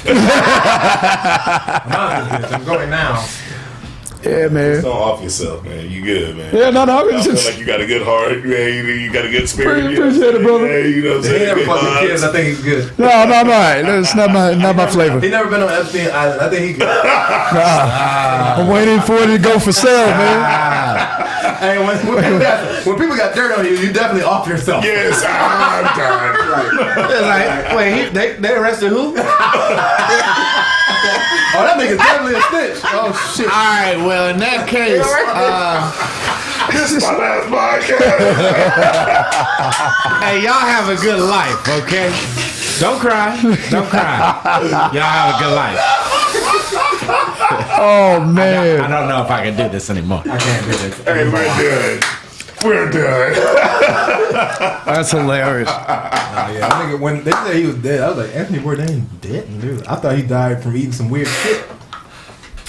I'm going now. Yeah, man. Just don't off yourself, man. You good, man. Yeah, no. I feel like you got a good heart, man. You got a good spirit. Appreciate it, brother. Yeah, you know what I'm He saying? never Good fucking vibes. kids. I think he's good. No. That's not my flavor. He never been on Epstein Island. I think he good. I'm waiting for it to go for sale, man. Hey, when people got dirt on you, you definitely off yourself. Yes, I'm done. It's like, wait, they arrested who? Oh, that nigga's definitely a snitch. Oh shit. All right, well, in that case, This is my last podcast. hey, y'all have a good life, okay? Don't cry. Don't cry. Y'all have a good life. Oh I man. don't know if I can do this anymore. I can't do this. Hey, we're done. That's hilarious. Yeah, that nigga, when they said he was dead, I was like, Anthony Bourdain dead? Dude, I thought he died from eating some weird shit.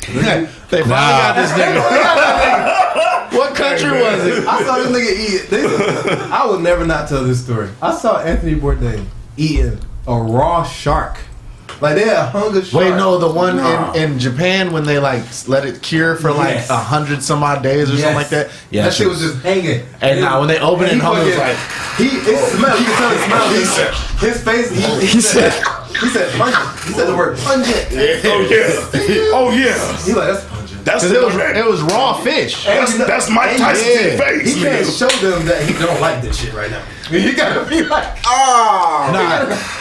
They finally got this nigga. What country was it? I saw this nigga eat. I would never not tell this story. I saw Anthony Bourdain eating a raw shark. Like they had hunger shark. Wait, no, the one in Japan when they like let it cure for like Yes. 100 some odd days or something like that. Yeah, that shit was just hanging. And now when they open it, he Homer was fucking- like, it smelled. You can tell it smelled. His face. He said pungent. He said the word pungent. Oh yeah. He like that's pungent. That's because the it was raw fish. That's Mike Tyson's face. He can't nigga. show them that he don't like this shit right now. He gotta be like,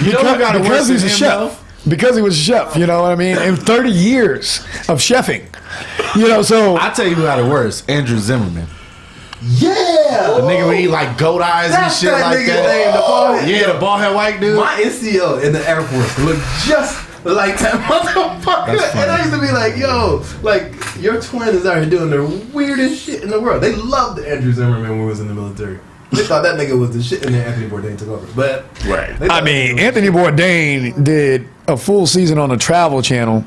You know who got it worse Because than he's a him, chef. Because he was a chef, you know what I mean? And 30 years of chefing. You know, so I tell you who got it worse. Andrew Zimmerman. yeah. The nigga would eat like goat eyes and That's shit that like nigga that. name, the bald head. Yeah, the bald head white dude. My NCO in the Air Force looked just like that motherfucker. That's funny. And I used to be like, yo, like, your twin is out here doing the weirdest shit in the world. They loved Andrew Zimmerman when we was in the military. They thought that nigga was the shit, and then Anthony Bourdain took over. But Right. they I thought mean, that nigga was- Anthony Bourdain did a full season on the Travel Channel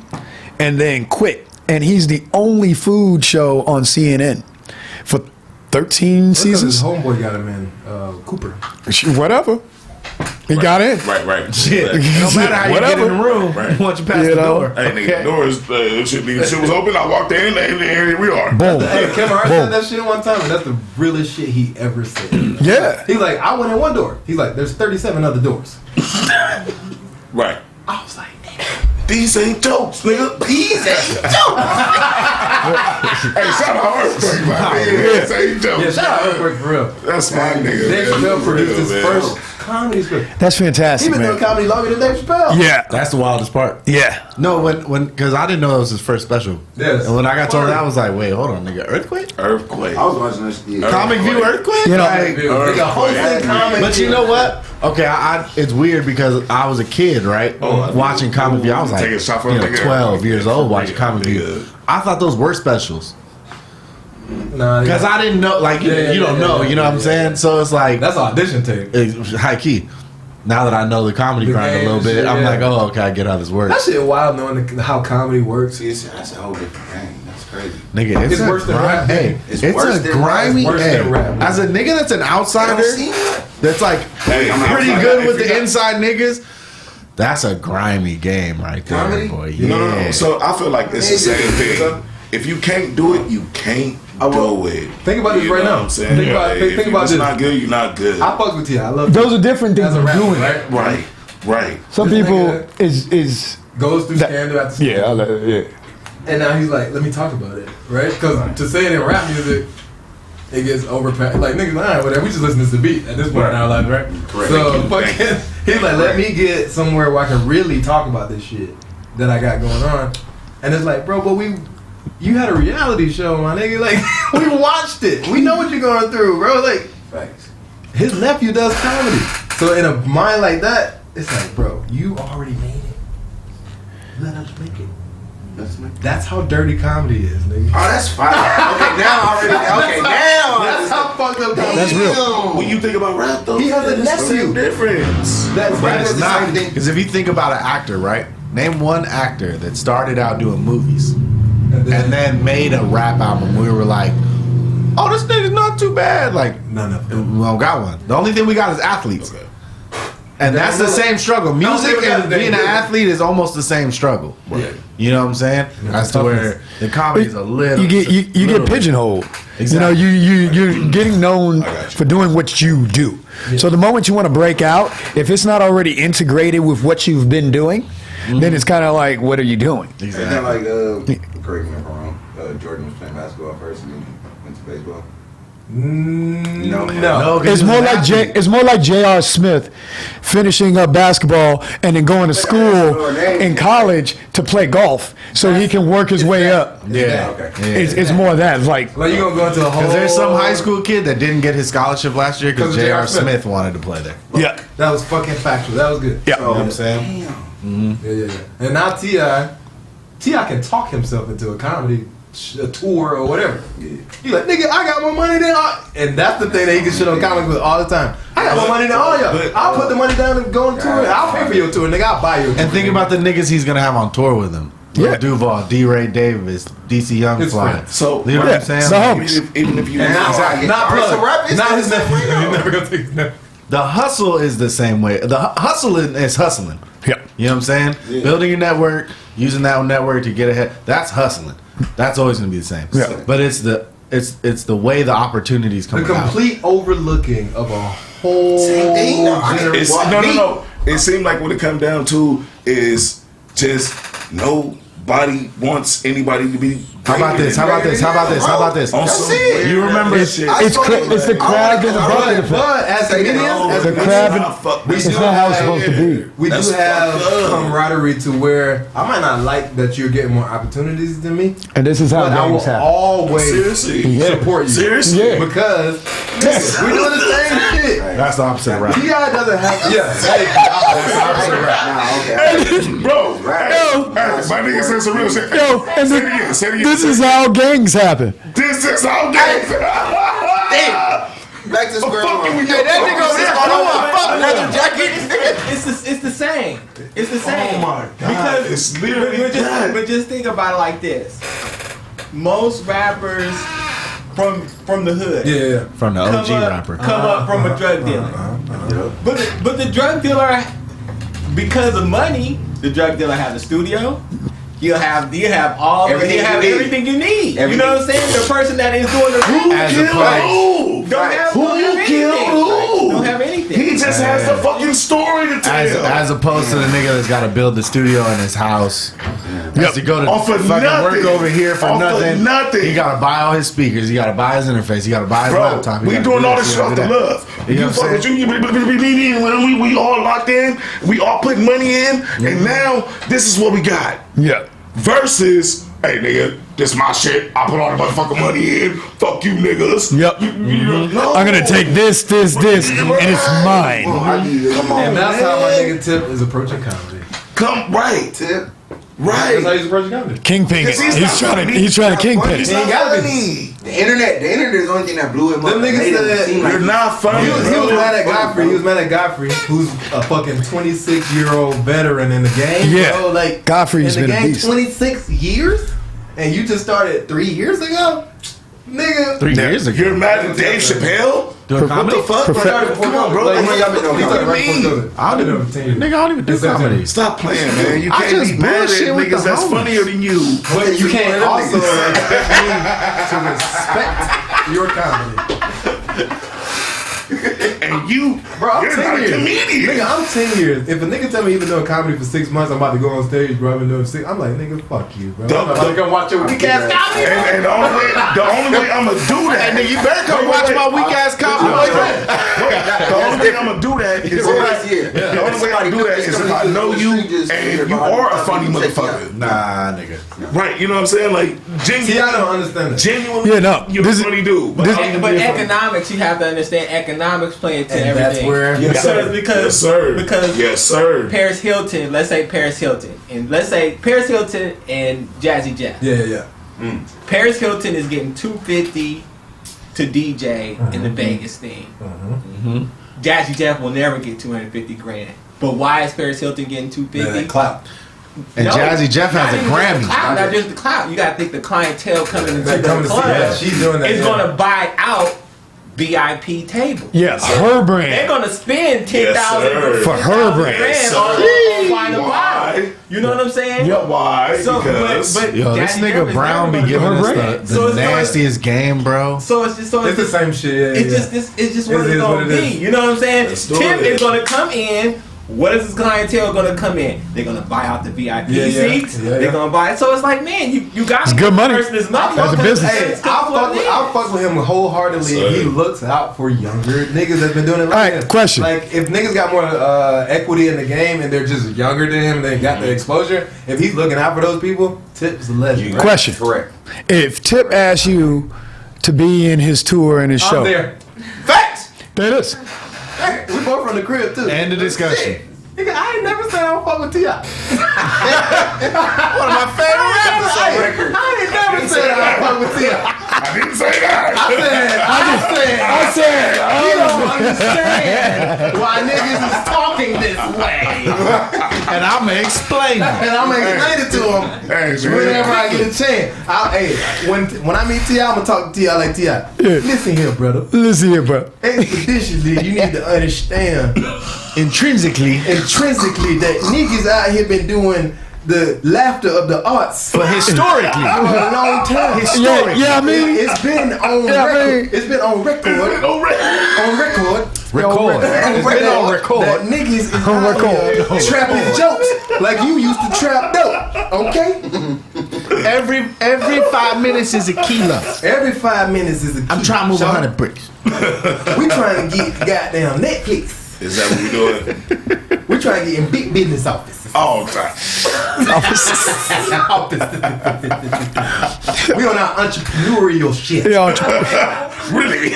and then quit. And he's the only food show on CNN for 13 That's 'cause his seasons. homeboy got him in, Cooper. Whatever. He got in. Right. Shit. No matter how you get in the room, Right. once you pass You the know? door. Hey, nigga, the doors, shit was open. I walked in, and here we are. Boom. Hey, Kevin Hart Boom. said that shit one time, and that's the realest shit he ever said. Yeah. He's like, I went in one door. He's like, there's 37 other doors. Right. I was like, These ain't jokes, nigga. These ain't jokes. Hey, shout out Earthquake, man. These ain't jokes. yeah, shout out Earthquake for real. That's my nigga. Dave man. Chappelle For produced real, his man. first comedy special. That's He fantastic, been doing man. comedy longer than Dave Chappelle. Yeah. That's the wildest part. Yeah. No, when because I didn't know it was his first special. Yes. And when I got told that, I was like, wait, hold on, nigga, Earthquake? Earthquake. I was watching this. Yeah. Comic View Earthquake? You know, Like, Nigga, hosting comedy. but you know what? Okay, it's weird because I was a kid, right? Watching Comic View. I was like, Take a shot for you a know, nigga. 12 years old watching Nigga, Comic View. nigga. I thought those were specials. Nah, Because I didn't know, like, you don't know, you know what I'm saying? So it's like, that's audition tape. it's high key. Now that I know the comedy The grind a game little and bit, shit, I'm yeah. like, oh, okay, I get how this works. That shit wild knowing how comedy works. See, that's a whole different game. That's crazy. Nigga, It's worse than rap. Hey, It's it's worse a than rap. grimy. It's worse Hey, than rap. as a nigga that's an outsider, that's like Hey, I'm pretty outside. good If with you the got- inside niggas. That's a grimy game right there, Comedy? boy. Yeah. No. So I feel like it's the same thing. If you can't do it, you can't do it. Think about this You right know now. what I'm saying? Think about- think if about it's this. not good, you're not good. I fuck with you. I love Those are different things as a than rapper, doing right? it. Right. Some This people nigga is Goes through That- scandal after yeah, scandal. yeah. And now he's like, let me talk about it, right? Because to say it in rap music, it gets overpacked. Like, niggas, alright, whatever. We just listen to the beat at this point in our lives, right? Correct. So, Thank you. fucking, he's like, let me get somewhere where I can really talk about this shit that I got going on. And it's like, bro, but you had a reality show, my nigga. Like, we watched it. We know what you're going through, bro. Like, Facts. his nephew does comedy. So in a mind like that, it's like, bro, you already made it. Let us make it. That's how dirty comedy is, nigga. Oh, that's fine. Okay, now I already. Okay, now. That's how fucked up comedy That's is. real. When you think about rap, though, He has a it's the same nephew. difference. That's But it's the not same thing. because if you think about an actor, right? Name one actor that started out doing movies and then made a rap album. We were like, oh, this nigga's not too bad. Like, none of them. we don't got one. The only thing we got is athletes. Okay. And that's the same struggle. Music No, and being an athlete is almost the same struggle. Yeah. You know what I'm saying? That's to where the comedy is a little. You get pigeonholed. Exactly. You're getting known for doing what you do. Yeah. So the moment you want to break out, if it's not already integrated with what you've been doing, then it's kind of like, what are you doing? Exactly. Isn't that like, correct me if I'm wrong, Jordan was playing basketball first and then went to baseball? No. It's more like J.R. Smith finishing up basketball and then going to school in college to play golf so he can work his way up. Yeah. Okay. It's more of that. It's like Like you gonna go into a whole. Because there's some high school kid that didn't get his scholarship last year because J.R. Smith wanted to play there. yeah. That was fucking factual. That was good. Yeah. You know what I'm saying? Yeah. And now T.I. can talk himself into a comedy a tour or whatever. He's like, nigga, I got more money than all. And that's the thing that he can shit on comics with all the time. I got more money than all y'all. I'll put the money down and go on tour. I'll pay for your tour, nigga. I'll buy you a tour. And think about the niggas he's gonna have on tour with him. Yeah. Duval, D. Ray Davis, DC Young His Fly. friends. So You know what I'm saying? the homies. even if you And not Exactly. not Alright, so plug. rap is Not the his same nephew. way, though. You're never gonna take his nephew. The hustle is the same way. The hustling is hustling. Yeah. You know what I'm saying? Yeah. Building your network, using that network to get ahead. That's hustling. That's always gonna be the same. Yeah. But it's the way the opportunities come The about. complete overlooking of a whole Same thing. It's, no. It seemed like what it come down to is just nobody wants anybody to be. How about this? How about this? How about this? How about this? On some weird You remember ass shit. It's the crab in the bucket. But as comedians, The crab. It's not how it's supposed to be. we That's do have fucked up. camaraderie to where I might not like that you're getting more opportunities than me, And this is how but I will gangs happen. always Seriously. Yeah. support you. Seriously. Yeah. Because we're doing the same shit. That's the opposite of rap. T.I. doesn't have. Yeah, Bro, my nigga said some real shit. Yo, and Say it again. Say it again. this is how gangs happen. This is how gangs. Back to square Fuck you one. with your Leather jacket. It's the same. It's the same. Oh my God. Because It's literally but that. just think about it like this. Most rappers from the hood yeah. From the OG rapper. come up from a drug dealer. But the drug dealer, because of money, the drug dealer has a studio. You have everything you need. You know what I'm saying? The person that is doing the As Kill opposed. who? don't have Who killed who? Don't have anything. He just has the fucking story to tell. As opposed to the nigga that's got to build the studio in his house. Has to go to Off of fucking nothing. work over here for Off of nothing. nothing. He got to buy all his speakers. He got to buy his interface. He got to buy his Bro, laptop. He we gotta doing do all this, this he shit gotta off do the that. love. You know You what I'm fuck with you, we all locked in, we all putting money in, and now this is what we got. Yeah. Versus, hey nigga, this my shit. I put all the motherfucking money in. Fuck you niggas. Yep. No. I'm gonna take this, and it's mine. Come on, And that's how my man. nigga Tip is approaching comedy. Come right, Tip. That's how right. he's approaching comedy. Kingpin. Because He's trying to kingpin He's it. not gotta be. funny. The internet is the only thing that blew him up. Them niggas Made him said seem like You're not funny. He was bro. mad at Godfrey. He was mad at Godfrey, who's a fucking 26-year-old veteran in the game. Yeah. Bro, like Godfrey's in the been a game beast. 26 years, and you just started 3 years ago, nigga. 3 years ago. You're mad at Dave Chappelle? Doing What comedy? the fuck? Come on, bro. Like, y'all been doing He started comedy. right before COVID. I don't even, 10 years. nigga, I don't even do It's that comedy. time. Stop playing, man. You I can't just be mad at bullshit with niggas the that's homies. funnier than you. But you can't Them also niggas. expect me to respect your comedy. And you, Bro, I'm you're 10 not a years. comedian. Nigga, I'm 10 years. If a nigga tell me he been doing comedy for 6 months, I'm about to go on stage, bro. I've been doing 6. I'm like, nigga, fuck you, bro. I'm about to come watch your weak ass comedy. And the only way I'm gonna do that, Nigga, you better come Wait, watch wait, my wait. weak ass comedy. the only way I'm gonna do that is the only way I'm gonna do that is if I know you and you are a funny motherfucker. Nah, nigga. Right, you know what I'm saying? Like, See, I don't understand that. genuinely, Yeah, no. you're a funny dude. But But economics, you have to understand economics play into And everything. that's where yes, sir. Because Yes, sir. because Yes, sir. Paris Hilton, let's say Paris Hilton, and let's say Paris Hilton and Jazzy Jeff. Yeah. Paris Hilton is getting $250 to DJ in the Vegas thing. Jazzy Jeff will never get 250 grand. But why is Paris Hilton getting Yeah, 250? that clout. And No, Jazzy Jeff not has a even just the Grammy. clout, not just the clout. You gotta think the clientele coming into That the coming to see club that. She's doing that, is yeah. gonna buy out VIP table. Yes, her brand. They're gonna spend $10,000 Yes, for her brand. on wine and bottle. You know what I'm saying? Yeah, why? So, Because but Yo, this Daddy nigga Grandma's Brown be never giving gonna us do the, it. the So it's nastiest game, bro. So it's just It's the same shit. It's just what It it's is gonna what it be. is. You know what I'm saying? Let's do Tim it. is gonna come in. What is his clientele gonna come in? They're gonna buy out the VIP seats. They're gonna buy it. So it's like, man, you got It's good money. Person is money. That's a business. Hey, I'll fuck with him wholeheartedly if he looks out for younger niggas that's been doing it like Alright, him. question. Like, if niggas got more equity in the game and they're just younger than him and they got the exposure, if he's looking out for those people, Tip's a legend. Right? Question. Correct. If Tip asks you to be in his tour and his show, I'm there. Facts. there it is. Hey, we both from the crib, too. End of discussion. Nigga, I ain't never said I don't fuck with T.I. One of my favorite rappers on record. I ain't never said I don't fuck with T.I. I didn't say that. I said, you don't understand why niggas is talking this way. And I'ma explain it. And I'm gonna explain it to him Hey, man. whenever I get a chance. When I meet T.I., I'm gonna talk to T.I. like T.I. Listen here, brother. Listen here, bro. Expeditiously, you need to understand Intrinsically. that niggas out here been doing the laughter of the arts But historically. for a long time. Yeah, I mean, It's been on Yeah, I record. mean- It's been on record. On record. Record. It's been on record. That niggas is On out record. here trapping jokes like you used to trap dope. Okay? Every 5 minutes is a kilo. Every 5 minutes is a key. I'm trying to move Sean. 100 bricks. We trying to get goddamn Netflix. Is that what we doing? We trying to get in big business offices. All the time. We on our entrepreneurial shit. Really?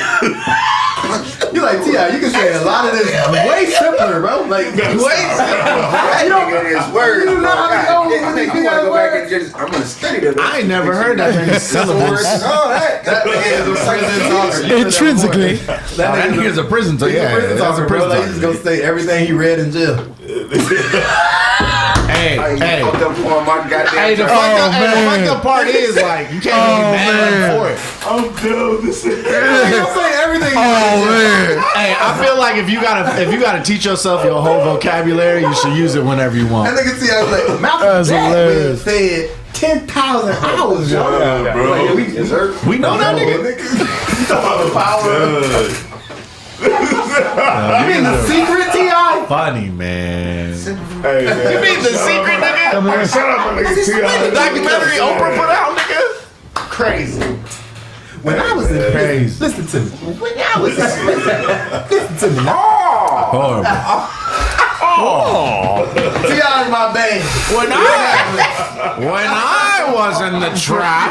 You like T.I., you can say a lot of this way simpler, bro. Like, way simpler. You don't His words. You know how to go with I these want to go back words. and just. I'm gonna study that. I ain't never heard that many syllables. That nigga is a prison talker. Intrinsically. That nigga's a prison talker. He's a prison that's talker, a bro. prison Like, he's just gonna say everything he read in jail. Hey, Hey, fucked up on my goddamn. the fucked up part is like you can't be mad for it. I'm done. This is. He gonna say everything he read in jail. Hey, I feel like if you gotta teach yourself your whole vocabulary, you should use it whenever you That want. nigga T.I. was like, Malcolm That's Gladwell hilarious. said 10,000 hours, yo. Yeah, bro. Like, Yes, sir. We know that nigga. You talking about the power? Good. You mean the secret, T.I.? Funny man. Hey, man. You mean the secret nigga? Man, shut up, my nigga. T.I. The documentary Oprah put out, nigga. Crazy. When I was in prison, Crazy. listen to me. When I was in prison, listen to me. Horrible. T.I. is my band. When I was in the trap.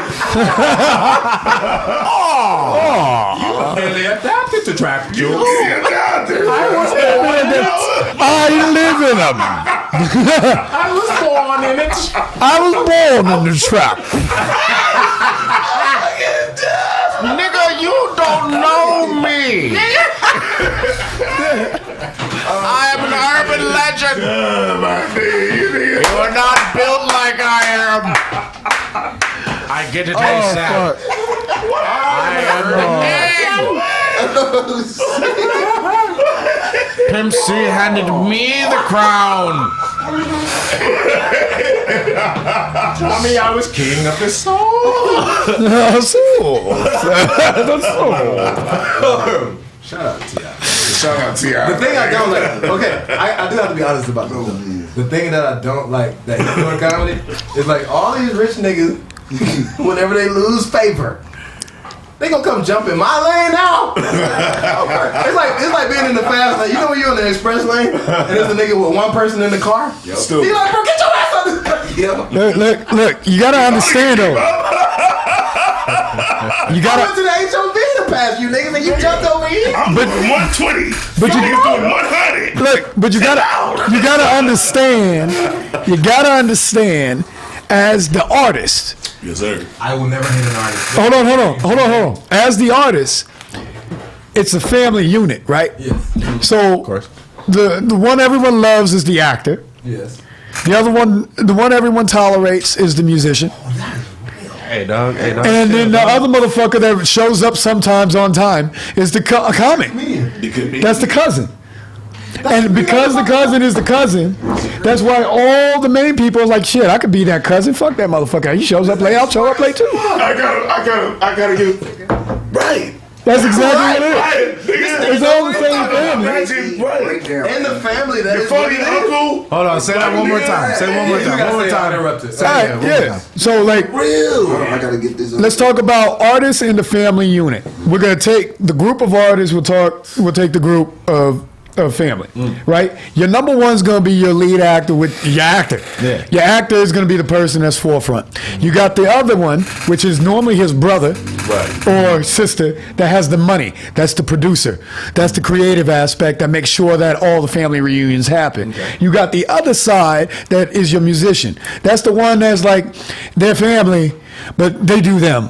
Really adapted to trap jokes. I live in them. I was born in it. I was born in the trap. Nigga, you don't know me. I am an urban legend. You are not built like I am. I get it ASAP. I am the name. Pimp C handed me the crown. I mean, I was king of the soul. Shout out to T.I. Shout out T.I. The thing I don't like, okay, I do have to be honest about this though. The thing that I don't like that he's doing comedy is like all these rich niggas, whenever they lose favor, they gonna come jump in my lane now. It's like being in the fast lane. You know when you're in the express lane and there's a nigga with one person in the car? Still. He like, bro, get your ass out of this. Look, you gotta understand though. You I gotta, went to the HOV to pass you niggas and you jumped over here. I'm doing 120. But you- Niggas doing 100. look, but you gotta understand, as the artist. Yes, sir. I will never hit an artist. Hold on. As the artist, it's a family unit, right? Yes. So the one everyone loves is the actor. Yes. The one everyone tolerates is the musician. Hey, dog. And then the other motherfucker that shows up sometimes on time is the comic. That's the cousin. And because the cousin is the cousin, that's why all the main people are like, shit, I could be that cousin. Fuck that motherfucker. He shows up late, I'll show up late too. I gotta get right. That's exactly what it is. It's all the same family. Right. And the family that is Funny uncle. Hold on, say that one more time. Say it one more time. One more time. Interrupted. All right, yeah. So like, I gotta get this. let's talk about artists in the family unit. We're gonna take the group of artists. We'll take the group of family, right? Your number one's gonna be your lead actor with your actor. Yeah. Your actor is gonna be the person that's forefront. You got the other one, which is normally his brother or sister that has the money. That's the producer. That's the creative aspect that makes sure that all the family reunions happen. You got the other side that is your musician. That's the one that's like their family, but they do them.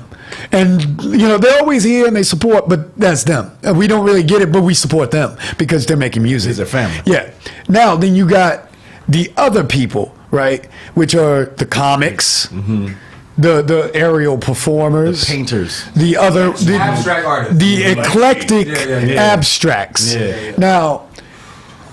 And, you know, they're always here and they support, but that's them. We don't really get it, but we support them because they're making music. It's their family. Yeah. Now, then you got the other people, right? Which are the comics, the aerial performers, The painters. the Abstract artists. the eclectic abstracts. Yeah. Now,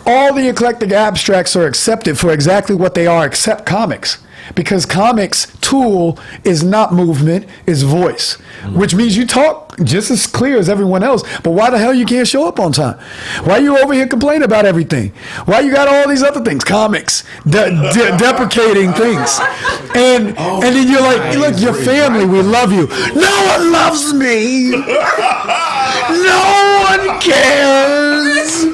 all the eclectic abstracts are accepted for exactly what they are, except comics. Because comics' tool is not movement, it's voice. Which means you talk just as clear as everyone else, but why the hell you can't show up on time? Why you over here complaining about everything? Why you got all these other things? Comics, deprecating things. And then you're like, look, your family, we love you. No one loves me. No one cares.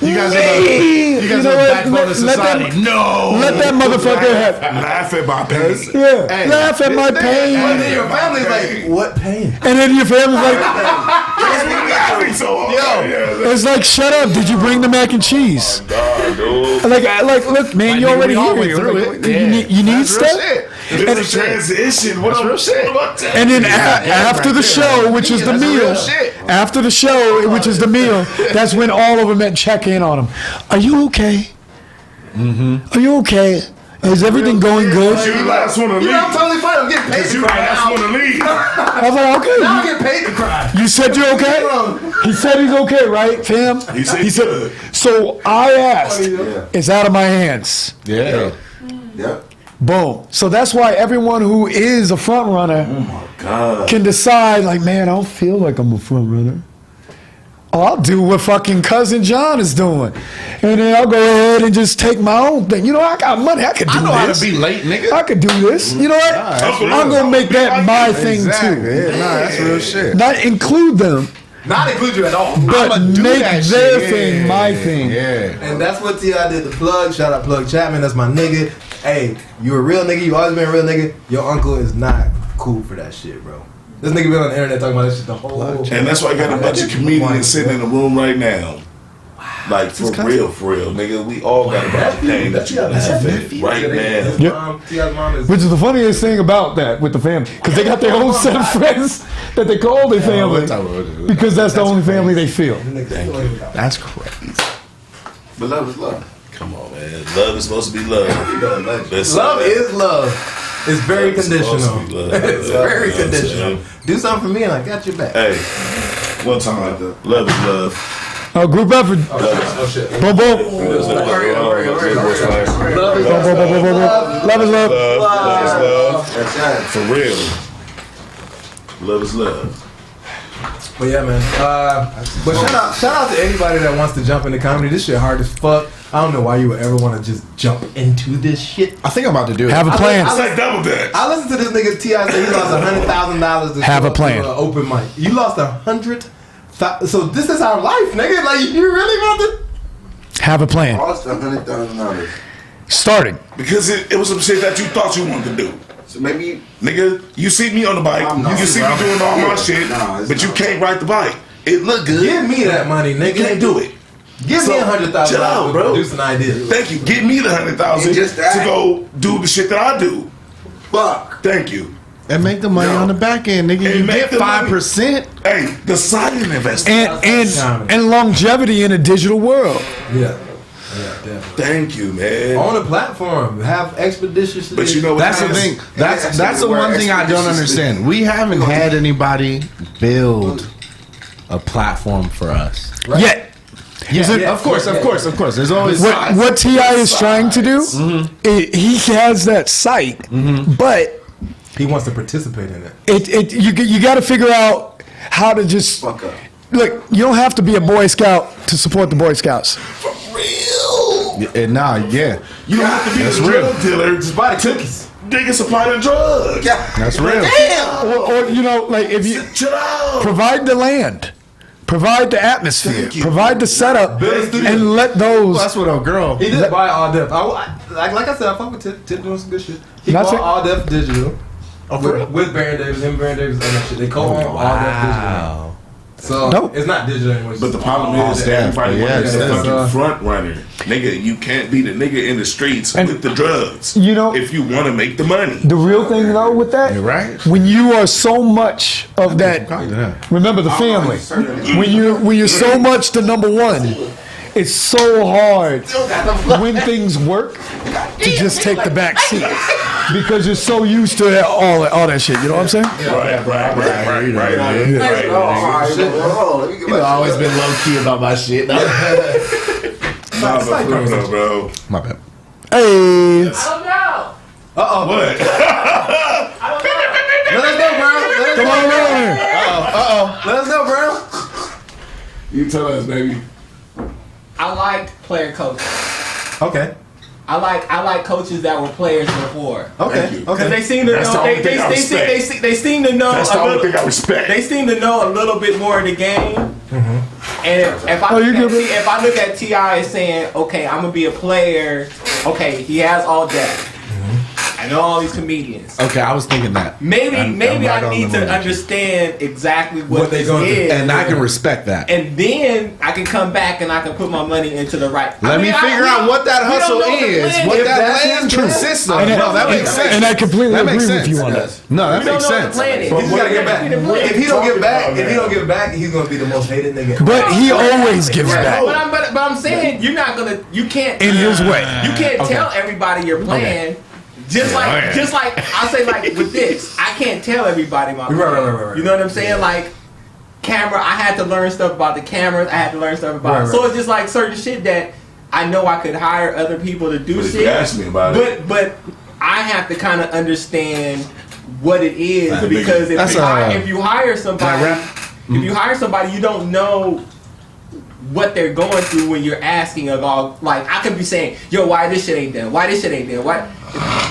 You guys are the backbone of society. Let that motherfucker have. Laugh at my pain. Yeah, laugh at my pain. And then your family's like, what pain? And then your family's like, Laughing so hard. it's like, shut up. Did you bring the mac and cheese? Like, look, man, you already here. You need stuff. It's a transition. What's real shit? And then after the show, which is the meal, after the show, which is the meal, that's when all of them met and check in on him. Are you okay? Are you okay? Is everything going good? You the last one to leave. You know, I'm totally fine. I'm getting paid You to the cry last now. one to leave. I was like, okay. Now I'm getting paid to cry. You said you're okay? He said he's okay, right, fam? He said good. So I asked, it's out of my hands. Yeah. Yep. Boom. So that's why everyone who is a front runner can decide, like, man, I don't feel like I'm a front runner. I'll do what fucking cousin John is doing, and then I'll go ahead and just take my own thing. You know, I got money. I could do I know how this. to be late, nigga. I could do this. You know what? I'm gonna make that my thing too. Yeah, nah, that's real shit. Not include them, Not include you at all. but do make that their shit. thing my thing. Yeah. And that's what T.I. did. The plug. Shout out Plug Chapman. That's my nigga. Hey, you a real nigga. You always been a real nigga. Your uncle is not cool for that shit, bro. This nigga been on the internet talking about this shit the whole And that's why I got a bunch of comedians sitting in the room right now. Like, for real, nigga. We all got a bunch of pain that you gotta have right now. Yep. T.I.'s mom is. Which is the funniest thing about that with the family, because they got their own set of friends that they call their family, because that's the only family they feel. That's crazy. But love is love. Come on, man. Love is supposed to be love. Listen, Love man. is love. It's very Love is supposed to conditional. be love. It's very You know what I'm conditional. Do something for me and I got your back. Hey, one time, love is love. Oh, group effort. Oh shit. Boom, boom. Love is love. Love is love. Love is love. That's right. For real. Love is love. But yeah, man. But shout out to anybody that wants to jump into comedy. This shit hard as fuck. I don't know why you would ever want to just jump into this shit. I think I'm about to do it. Have a plan. It's like double dutch. I listened to this nigga T.I. say he lost $100,000 to Have a plan. to an open mic. You lost $100,000. So this is our life, nigga. Like you really about to? Have a plan. Lost $100,000. Starting. Because it was some shit that you thought you wanted to do. So maybe Nigga, you see me on the bike, I'm you not, can see me bro. doing all my Yeah. shit, Nah, it's but you not. can't ride the bike. It look good. Give me that money, You nigga. can't do it. Give So, me $100,000 chill out, to bro. produce an idea. Thank you. Give me the $100,000 You just died. to go do the shit that I do. fuck. Thank you. And make the money No. on the back end, nigga. And You make get the money. 5%. Hey, the silent investment. And longevity in a digital world. Yeah. definitely. Thank you, man. On a platform, have expeditious. But you know what? That's the thing. That's the one thing I don't understand. We haven't had anybody build a platform for us. Right. Yet. Yeah, of course. There's always What T.I. is trying to do, he has that sight, but he wants to participate in it. You got to figure out how to just Fuck up. look. You don't have to be a Boy Scout to support the Boy Scouts. Real. You don't have to be That's a real real dealer. Just buy the cookies. Nigga supply the drugs. That's real. Damn. Or you know, like if you Chill out. provide the land, provide the atmosphere, Thank you. provide the setup, and let those. Well, that's what a girl. He did buy All Def. Like I said, I fuck with Tip doing some good shit. He That's bought it. All Def Digital with Baron Davis. Him, Baron Davis, and that shit. They co-own All Def Digital. So Nope. it's not digital anymore. But the problem is that everybody wants to be the yeah. fucking front runner. Nigga, you can't be the nigga in the streets with the drugs. You know- if you want to make the money. The real thing though with that, You're right. when you are so much of that, remember the family. When you're so much the number one, it's so hard when things work to just take the back seat because you're so used to all that shit. You know what I'm saying? Right. You've always been low key about my shit. Nah, but bro. My bad. Hey, I don't know. What? Let us know, bro. come on over. Let us know, bro. You tell us, baby. I liked player coaches. Okay. I like coaches that were players before. Okay. Because they seem to That's the know. only thing I respect. They seem to know. That's a the only little- thing I respect. They seem to know a little bit more of the game. And if I look at T.I. as saying, okay, I'm gonna be a player. Okay, he has all that. I know all these comedians. Okay, I was thinking that. Maybe I'm I right need on to the understand exactly what they this going through. is, And I can respect that. and then I can come back and I can put my money into the right. Let me figure out what that hustle is, what that plan consists of. No, that makes sense. And I completely That agree makes with sense. you on that. No, that We don't makes know what the sense. plan is. He's gotta get back. If he don't get back, he's gonna be the most hated nigga. But he always gives back But I'm saying you can't in his way. You can't tell everybody your plan. Just like I say, like with this, I can't tell everybody my plan. Right. You know what I'm saying? Like camera, I had to learn stuff about the cameras. I had to learn stuff about. Right. So it's just like certain shit that I know I could hire other people to do But if shit. you ask me about it. But I have to kind of understand what it is That because nigga- if you hire somebody, you hire somebody, you don't know what they're going through when you're asking of all. Like I could be saying, "Yo, why this shit ain't done? Why this shit ain't done? Why?"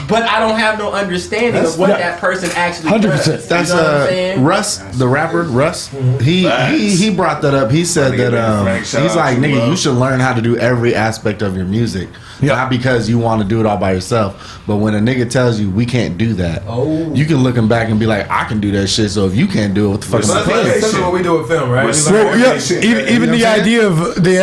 But I don't have no understanding of what that person actually 100%. does. That's you know what I'm saying? Russ, the rapper Russ. He brought that up. He said nigga that Frank, shout he's out like, to nigga, Love. you should learn how to do every aspect of your music, not because you want to do it all by yourself, but when a nigga tells you we can't do that, you can look him back and be like, I can do that shit. So if you can't do it, what the fuck am I That's paying? essentially what we do with film, right? Well, We learn Well, yeah, Education, even the idea of the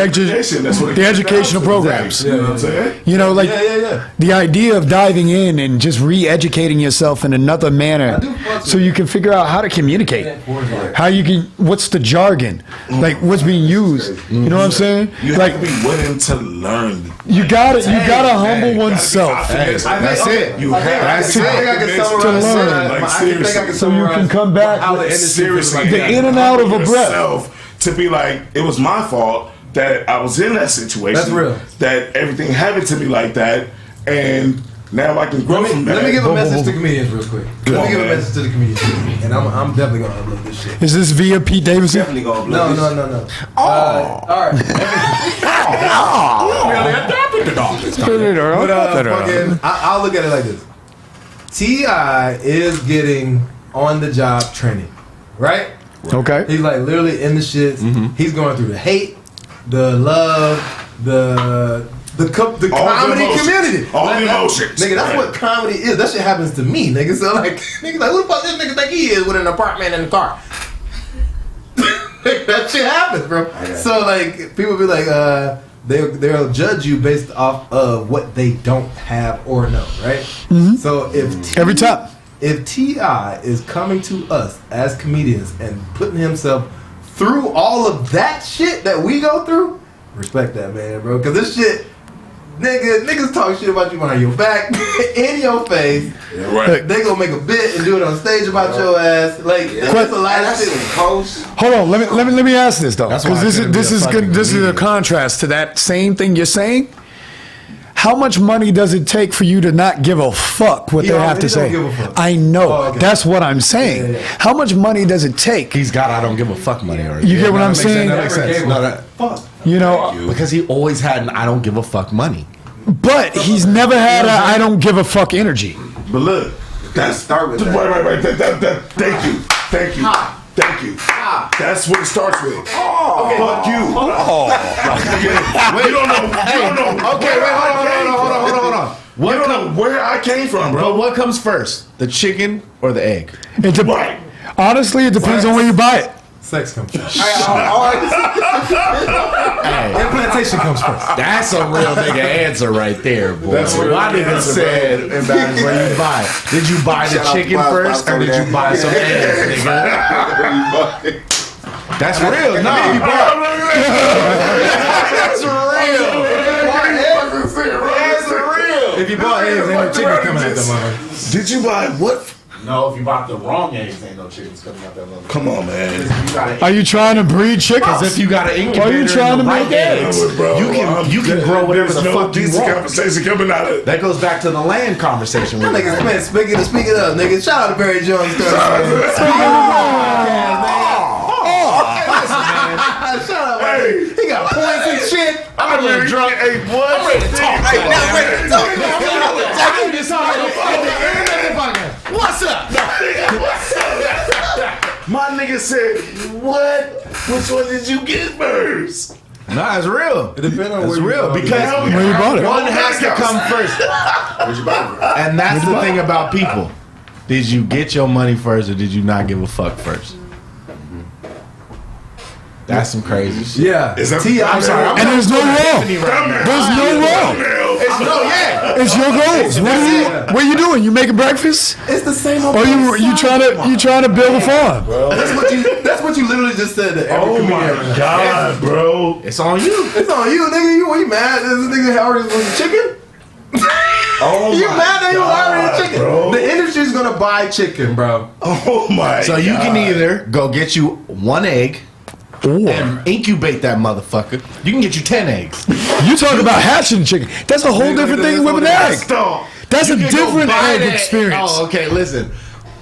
educational programs. You know what I'm saying? You know, like Yeah. the idea of diving in and just re-educating yourself in another manner, so you can figure out how to communicate, how you can, what's the jargon, like what's being used. You know what I'm saying? You Like have to be willing to learn. you gotta humble oneself That's it. You have That's to. it. I can To summarize learn. Like, I think I can so you can summarize come back how the with industry Seriously, the in and out of a breath. yourself to be like, it was my fault that I was in that situation. That's real. That everything happened to me like that, and now I can grow from that. Let me give a message to comedians real quick. Let me give a man. message to the comedians, and I'm definitely gonna upload this shit. Is this via Pete Davidson? Definitely gonna No. All right. But fucking, I'll look at it like this. T.I. is getting on the job training, right? Okay. He's like literally in the shits. He's going through the hate, the love, the comedy emotions. community. All the that- emotions. Nigga, that's Right. what comedy is. That shit happens to me, nigga. So like, nigga, like, who the fuck this nigga think he is with an apartment and a car? That shit happens, bro. So like, people be like, they'll judge you based off of what they don't have or know, right? So Every time. if T.I. is coming to us as comedians and putting himself through all of that shit that we go through, respect that man, bro. Because this shit, niggas talk shit about you behind your back, in your face. Right. They gonna make a bit and do it on stage about your ass. Like that's a lot of shit. Hold on, let me ask this though, because this is a contrast to that same thing you're saying. How much money does it take for you to not give a fuck what they have to say? Don't give a fuck. I know. Oh, okay. That's what I'm saying. Yeah. How much money does it take? He's got I don't give a fuck money already. You get what I'm saying? That makes sense. No, that, You know, because he always had an I don't give a fuck money. but he's never had a I don't give a fuck energy. But look, That's start with that. right. Thank you. That's what it starts with. Fuck you. You don't know. Okay, wait, hold on. You don't know where I came from, bro. But what comes first, the chicken or the egg? Right. Honestly, it depends on where you buy it. Sex comes first. Hey, Implantation comes first. that's a real nigga answer right there, boy. That's a real My nigga answer, said, it matters where you buy it. Did you buy the Shout out chicken to first, or did you buy some eggs, nigga? That's real. No, that's real. If you bought eggs, ain't no chicken coming at that motherfucker. Did you buy what? No, if you bought the wrong eggs, ain't no chickens coming out that motherfucker. Come on, man. Are you trying to breed chickens? If you got an incubator, Are you trying to right make eggs? Bro, you can grow whatever there's the no fuck you decent want. conversation coming out of it. That goes back to the land conversation. That niggas, man, speaking up, nigga. Shout out to Barry Jones. Shout out, man. Hey, He got points and shit. I'm a little drunk. Hey, boy. I'm ready to talk. What's up? My nigga said, what? Which one did you get first? Nah, it's real. It depends on It's where real you because Where you bought it? one has to come first. Where'd you buy it? And that's the thing about people. Did you get your money first or did you not give a fuck first? That's some crazy shit. Yeah. Is that I'm sorry. And there's no wrong. There's no wrong. It's your goals. What are you doing? You making breakfast? It's the same old. Or you trying to build a farm? That's what you literally just said to every Oh comedian my right now. God, bro. It's on you. It's on you, nigga. You mad? This nigga already was chicken. Oh You my mad that you God, already chicken? bro. The industry's gonna buy chicken, bro. Oh my So you can God. either go get you one egg and incubate that motherfucker. You can get you 10 eggs. You talk about hatching chicken. That's a whole different thing with an egg. Stop. That's a You can go different buy egg that- experience. Oh, okay, listen.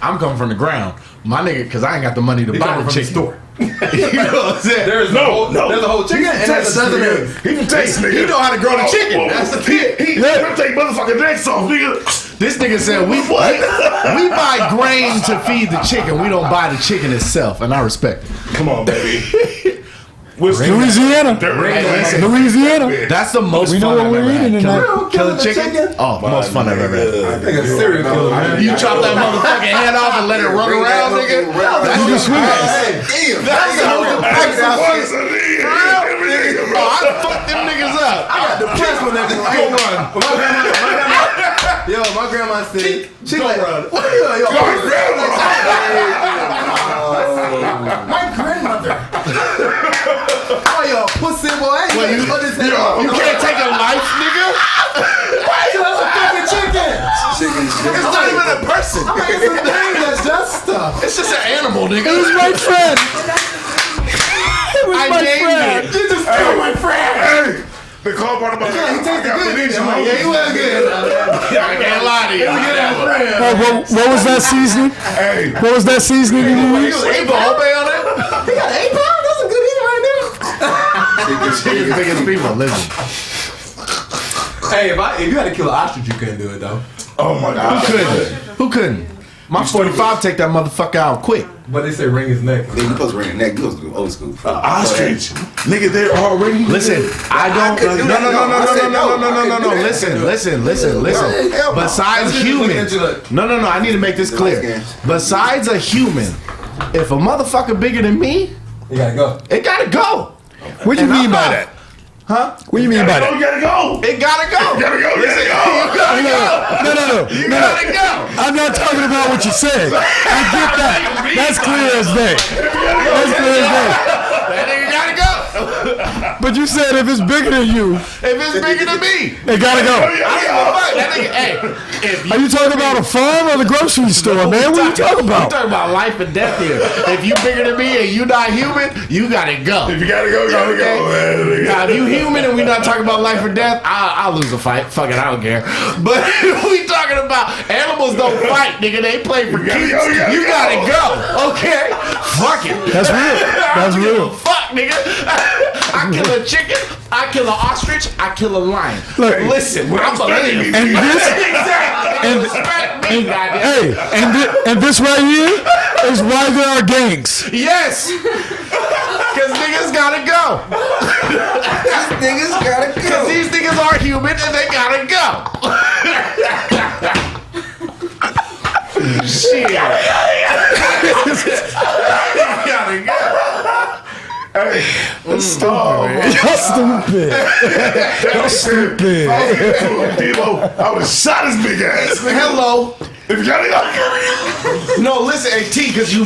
I'm coming from the ground. My nigga, because I ain't got the money to buy coming the from the chicken. store. You know what I'm saying? There's No. There's a whole chicken and there's a dozen eggs. He can taste, nigga. He know how to grow the chicken. That's the thing. He gonna take motherfucking necks off, nigga. This nigga said we buy grain to feed the chicken. We don't buy the chicken itself, and I respect it. Come on, baby. Louisiana. Louisiana. That's the most We know fun what I've we're ever had. eating tonight. Kill a chicken? Oh, most fun I've ever had. I think a serial killer, man. You chop that motherfucking head off and let it run around, nigga? You can swing it. Damn. That's the whole That's shit. Oh, I fucked them niggas up. I got depressed when that was like, Go run. my grandma said, she Go like, run. what are you, my grandmother. Oh, yo, pussy boy. You can't take a life, nigga. Why you have a fucking chicken? It's not even a person. I mean, it's a thing that does stuff. It's just an animal, nigga. It was my friend. It was I my named friend. it. You just killed my friend. Hey, the call part about Yeah, he tasted good. Yeah, he was good. I can't lie to you. What was that seasoning? Hey, What was that seasoning you used? You put Obey on it? He got 8 pounds. That's a good eating right there. Chicken's big as people. Listen. Hey, if you had to kill an ostrich, you couldn't do it though. oh my God. Who couldn't? My 45 take that motherfucker out quick. But they say ring his neck. Then you supposed to ring the neck. You supposed to do old school. Ostrich, nigga, they're already. Listen, I don't. couldn't do that. No. Listen. Besides human, no. I need to make this clear. Besides a human, if a motherfucker bigger than me, You gotta go. it gotta go. What do you And mean I'm by not- that? Huh? What do you mean by that? You gotta go. It gotta go. You gotta go. Listen, You gotta go. No. you gotta go. I'm not talking about what you said. I get that. That's clear as day. That's clear as day. That nigga gotta go. But you said if it's bigger than you, If it's bigger than me, it gotta go. that nigga, hey, if Are you talking about a farm or the grocery store, man? What are you talking We're about? talking about life and death here. If you bigger than me and you not human, you gotta go. If you gotta go, you gotta go, man. Now, if you human and we not talking about life or death, I'll lose a fight. Fuck it, I don't care. But we talking about animals don't fight, nigga. They play for keeps. You gotta go. Okay? Fuck it. That's real. That's real. Fuck, nigga. I kill a chicken. I kill an ostrich. I kill a lion. Look, Listen, I'm a live. And this, Exactly. Respect me, goddamn. hey, and this right here is why there are gangs. Yes. Because niggas gotta go. Niggas gotta Because these niggas are human and they gotta go. Shit. Gotta go. That's stupid, man. Y'all stupid. Y'all stupid. Debo, I would have shot his big ass. Hello. If you gotta go. No, listen, hey T, because you,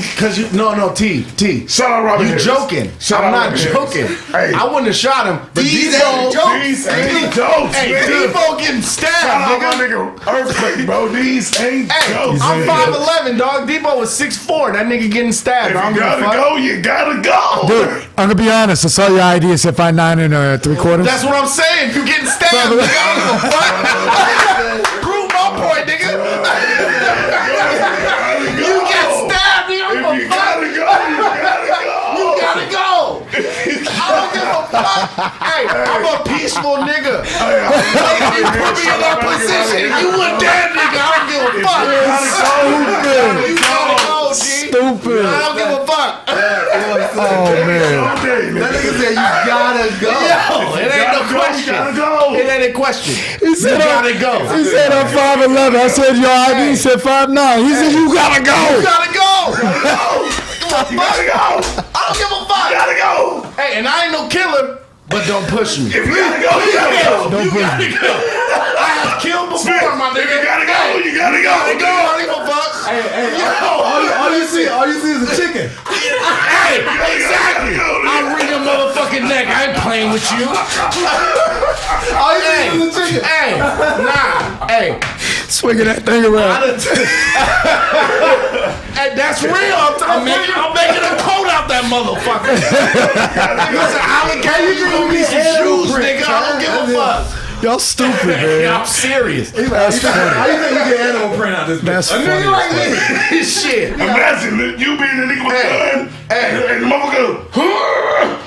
no, T. Shout out Robin You Harris. joking? Shout I'm out not Robin joking. Harris. Hey. I wouldn't have shot him. But These Debo, ain't jokes. hey, nigga. Debo getting Shout stabbed, out my nigga. nigga Earthquake, bro. These ain't Hey, jokes. I'm 5'11", dog. Debo was 6'4". That nigga getting stabbed. If I don't you give a gotta fuck. go, you gotta go. Dude, I'm gonna be honest. I saw your ID said 5'9" and 3/4. That's what I'm saying. You getting stabbed, nigga. I don't give a fuck. Prove my point, nigga. You get stabbed, nigga. I If don't you give a fuck. gotta go, you gotta go. You gotta go. I don't give a fuck. Hey, I'm a peaceful nigga. If you put me in that position, you a dead nigga. I don't give a fuck. You gotta go, G. Stupid. I don't give a fuck. Oh man. That nigga said you gotta go. Yo, it ain't no question. You gotta go. It ain't a question. He said You gotta go. He said I'm 5'11". I said your ID said 5'9". He said you gotta You go. gotta go. You gotta go. I don't give a fuck. You gotta go. Hey, and I ain't no killer, but don't push me. If you gotta go, you gotta go. Don't push me. I have killed before, my nigga. You gotta go. You gotta go. I don't give a fuck. All you see is a chicken. Hey, exactly. I'll wring your motherfucking neck. I ain't playing with you. All you see is a chicken. Hey, nah. Hey, Swinging that thing around. hey, that's real. I'm making a coat out that motherfucker. Listen, alligator, you gonna need some shoes, nigga. I don't give a fuck. Y'all stupid, Yeah, man. I'm serious. That's funny. How you think you get animal print out this bitch? That's A nigga funny. like me. Shit. Imagine you being the nigga with the gun and the motherfucker go,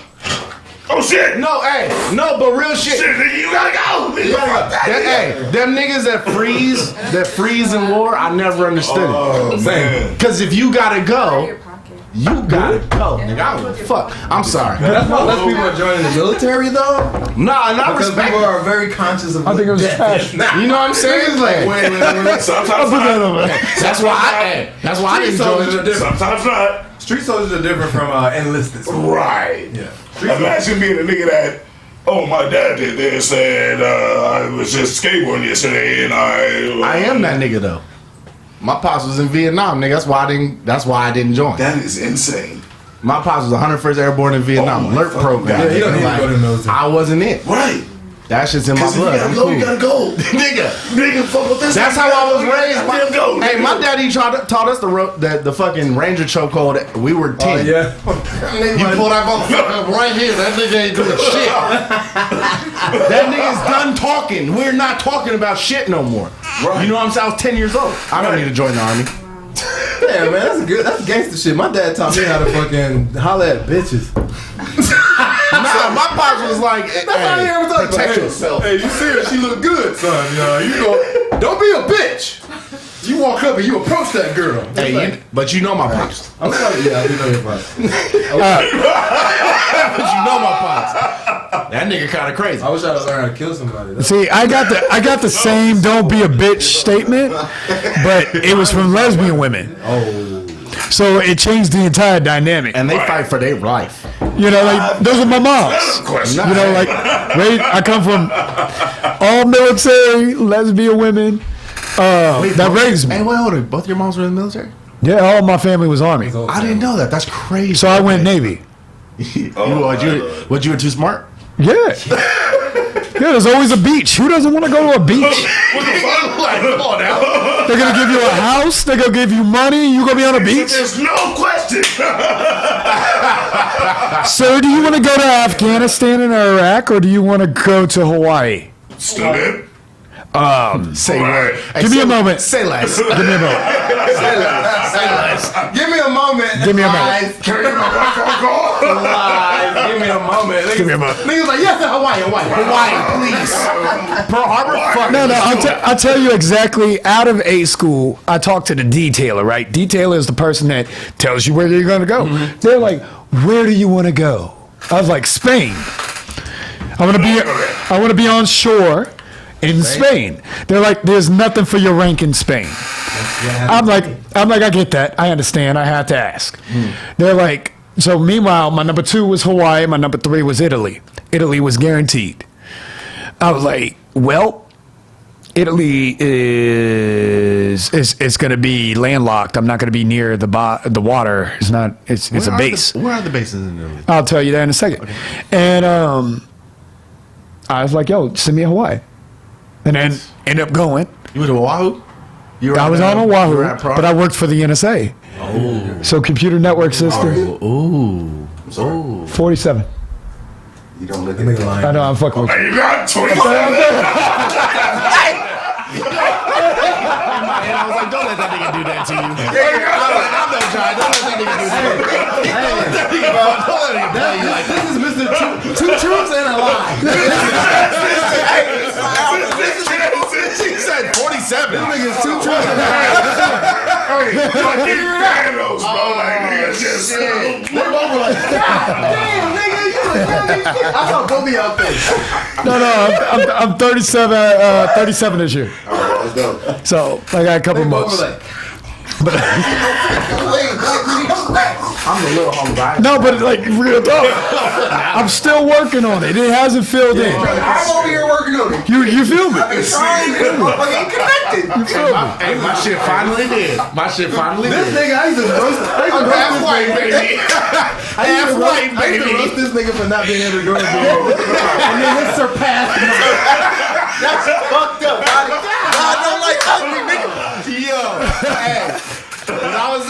oh shit. No, hey, no, but real shit. Shit, nigga, you gotta go. Nigga, fuck that, nigga. Hey, them niggas that freeze in war, I never understood it. Oh, man. Cause if you gotta Your go, pocket. you gotta go, nigga. I don't give a fuck. I'm sorry. That's why less people are joining the military though. Nah, not Because respect. people are very conscious of I think it was trash. You know what I'm saying? Like, wait. Sometimes not. that's why I didn't join it. Sometimes not. Street soldiers are different from enlisted. Right. Yeah. Imagine being a nigga that, oh, my dad did this, and I was just skateboarding yesterday, and I am that nigga though. My pops was in Vietnam, nigga. That's why I didn't join. That is insane. My pops was 101st Airborne in Vietnam, Oh my alert fucking program. God. Yeah, he don't need to Like, go to the military. I wasn't in. Right. That shit's in my Because if you blood. gotta I'm go, cool. you gotta go. Nigga. Nigga, fuck with this. That's how I was raised. Goddamn go. Hey, my daddy taught us the fucking Ranger chokehold. We were 10. Yeah. You pull that motherfucker right here. That nigga ain't doing shit. That nigga's done talking. We're not talking about shit no more. Right. You know what I'm saying? I was 10 years old. I don't need to join the army. Yeah, man, that's gangster shit. My dad taught me how to fucking holler at bitches. Nah, my pops was like, That's how you ever talk protect about yourself. Hey, you see her? She look good, son. You go, don't be a bitch. You walk up and you approach that girl. Hey, but you know my pops. I'm sorry. Yeah, I do know your pops. But you know my pops. That nigga kind of crazy. I wish I would learn how to kill somebody. That's See, I got the same "don't be a bitch" statement, but it was from lesbian women. oh. So it changed the entire dynamic. And they fight for their life. You know, like those are my moms. Question. You know, like I come from all military lesbian women that raised me. Hey, wait, hold on. Both your moms were in the military? Yeah, all my family was Army. I didn't know that. That's crazy. So I went Navy. You were too smart? Yeah. Yeah, there's always a beach. Who doesn't want to go to a beach? What the fuck? Like, come on now. They're going to give you a house. They're going to give you money. You going to be on a beach? There's no question. Sir, do you want to go to Afghanistan and Iraq, or do you want to go to Hawaii? Student. Say word. Hey, Give me a moment. Say less. Give me a moment. Say less. Give me a moment. Give me a moment. Live. Give me a moment. Give me a moment. Niggas like, yes, Hawaii, please. Pearl Harbor? Fuck. No, I'll tell you exactly. Out of A school, I talked to the detailer, right? Detailer is the person that tells you where you're going to go. Mm-hmm. They're like, where do you want to go? I was like, Spain. I want to be on shore in Spain. They're like, there's nothing for your rank in Spain. I'm like, I get that. I understand. I had to ask. They're like, so meanwhile, my number 2 was Hawaii. My number 3 was Italy. Italy was guaranteed. I was like, well, Italy is going to be landlocked. I'm not going to be near the water. It's not. It's a base. Where are the bases in Italy? I'll tell you that in a second. Okay. And I was like, yo, send me a Hawaii. And then ended up going. You went to Oahu? I was on Oahu, but I worked for the NSA. Oh. So computer network system. Oh. 47. You don't look at me like I know, I'm fucking with you. You got 25. And I was like, don't let that nigga do that to you. I'm not trying. Don't let that nigga do that. Don't let him play you like that. This is Mr. Two Truths and a Lie. She said 47. This nigga's 2 truths and a lie. Hey, fucking Thanos, bro. Like, nigga, just. We're both like, damn, nigga, you a I saw Bobby out there. No, I'm 37 this year. let's go. So I got a couple months. I'm a little hungry. No, but like real talk, I'm still working on it. It hasn't filled in. I'm over here working on it. You feel me? I've been trying to get connected. You feel me? Hey, my shit finally did. This nigga, I used to roast half white, baby. Half white, baby. I used to roast this nigga for not being able to grow a beard. And then it surpassed me. That's fucked up. I don't like ugly nigga. Yo, hey. When I was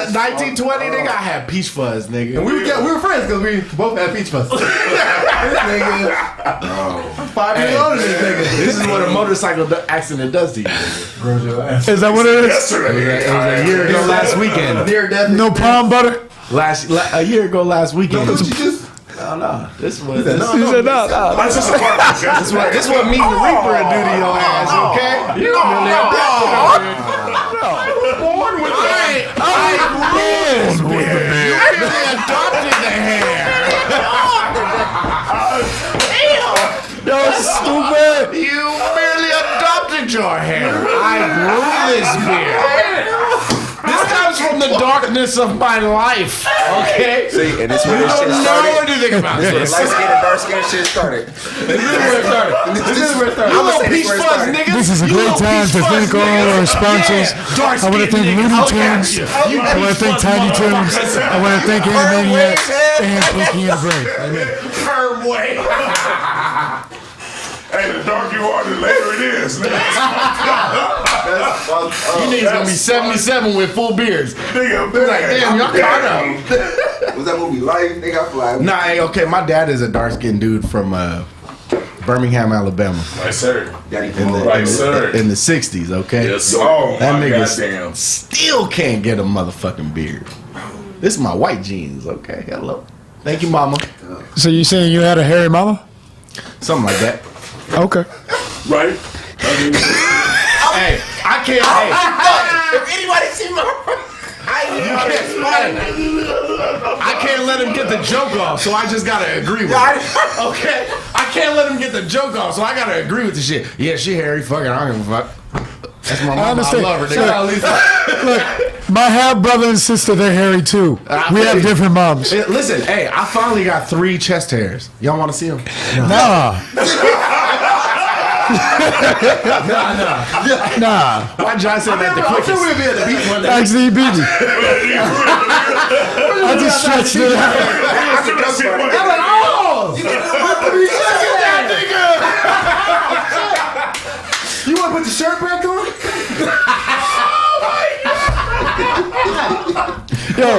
at 19, 20, nigga, I had peach fuzz, nigga. And we were friends because we both had peach fuzz. This nigga, I'm 5 years older than this nigga. This is what a motorcycle accident does to you, nigga. Grows your ass. Is that what it is? Yesterday. It was a year ago last weekend. Near death. No palm butter. A year ago last weekend. What you just? No. This was. He said no. That's just a part of it. This what meeting the Reaper would do to your ass, okay? You really born with the You really adopted the hair. Yo, stupid. You merely adopted your hair. I grew this beard. This comes from the darkness of my life, okay? See, and this You where this shit don't know started. anything about this. Light skin and dark skin shit started. This is where it started. You little peach fuzz niggas. This is a You great little time peach to fuzz thank all niggas. our sponsors. Yeah, dark I want to skin thank niggas. Looney Okay. Tunes. You I want to thank peach Tiny fuzz Tunes. motherfuckers. I want to thank Animaniacs and Pinky and the Brain. Perm way. Hey, the darker you are, the later it is. You niggas gonna be 77 with full beards. Nigga, Like, damn, y'all caught up. Was that movie Life? Nigga, I fly. Nah, hey, okay, my dad is a dark-skinned dude from Birmingham, Alabama. Right, sir. Daddy In the, Right, sir. in the 60s, okay? Yes, oh, That my nigga goddamn. still can't get a motherfucking beard. This is my white jeans, okay? Hello. Thank you, mama. So you saying you had a hairy mama? Something like that. Okay. Right? Hey, I can't. Hey, If anybody see my I can't let him get the joke off, so I just gotta agree with it. Okay? I can't let him get the joke off, so I gotta agree with the shit. Yeah, she hairy, fuck it, I don't give a fuck. That's my mama, I understand. love her, Shout out nigga. Lisa. Look, my half brother and sister, they're hairy too. We have different moms. Hey, listen, hey, I finally got 3 chest hairs. Y'all wanna see them? Nah. Nah. Why John said that the I'm sure quickest? we'll be at the beach one day. Actually, he beat me. I just stretched it out. I'm like, oh!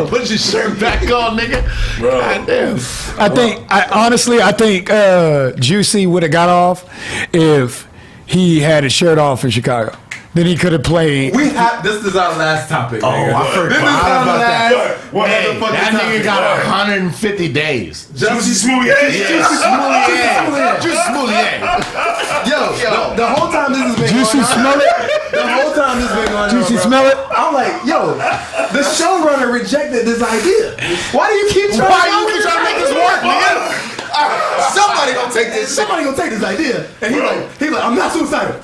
Yo. Put your shirt back on, nigga. Bro. God damn. I think Juicy would have got off if he had his shirt off in Chicago. Then he could have played. This is our last topic. Oh, nigga. I forgot This is our about last that. Hey, motherfucking that nigga topic. got 150 days. Juicy Smoothie. Juicy Smoothie. Yo, the whole time this has been Juicy going on. smell it? The whole time this has been going on. Juicy bro, smell it? I'm like, yo, the showrunner rejected this idea. Why do you keep trying? Why you keep trying to make this work, nigga? Somebody gonna take this shit. Somebody gonna take this idea, and he's like, I'm not suicidal.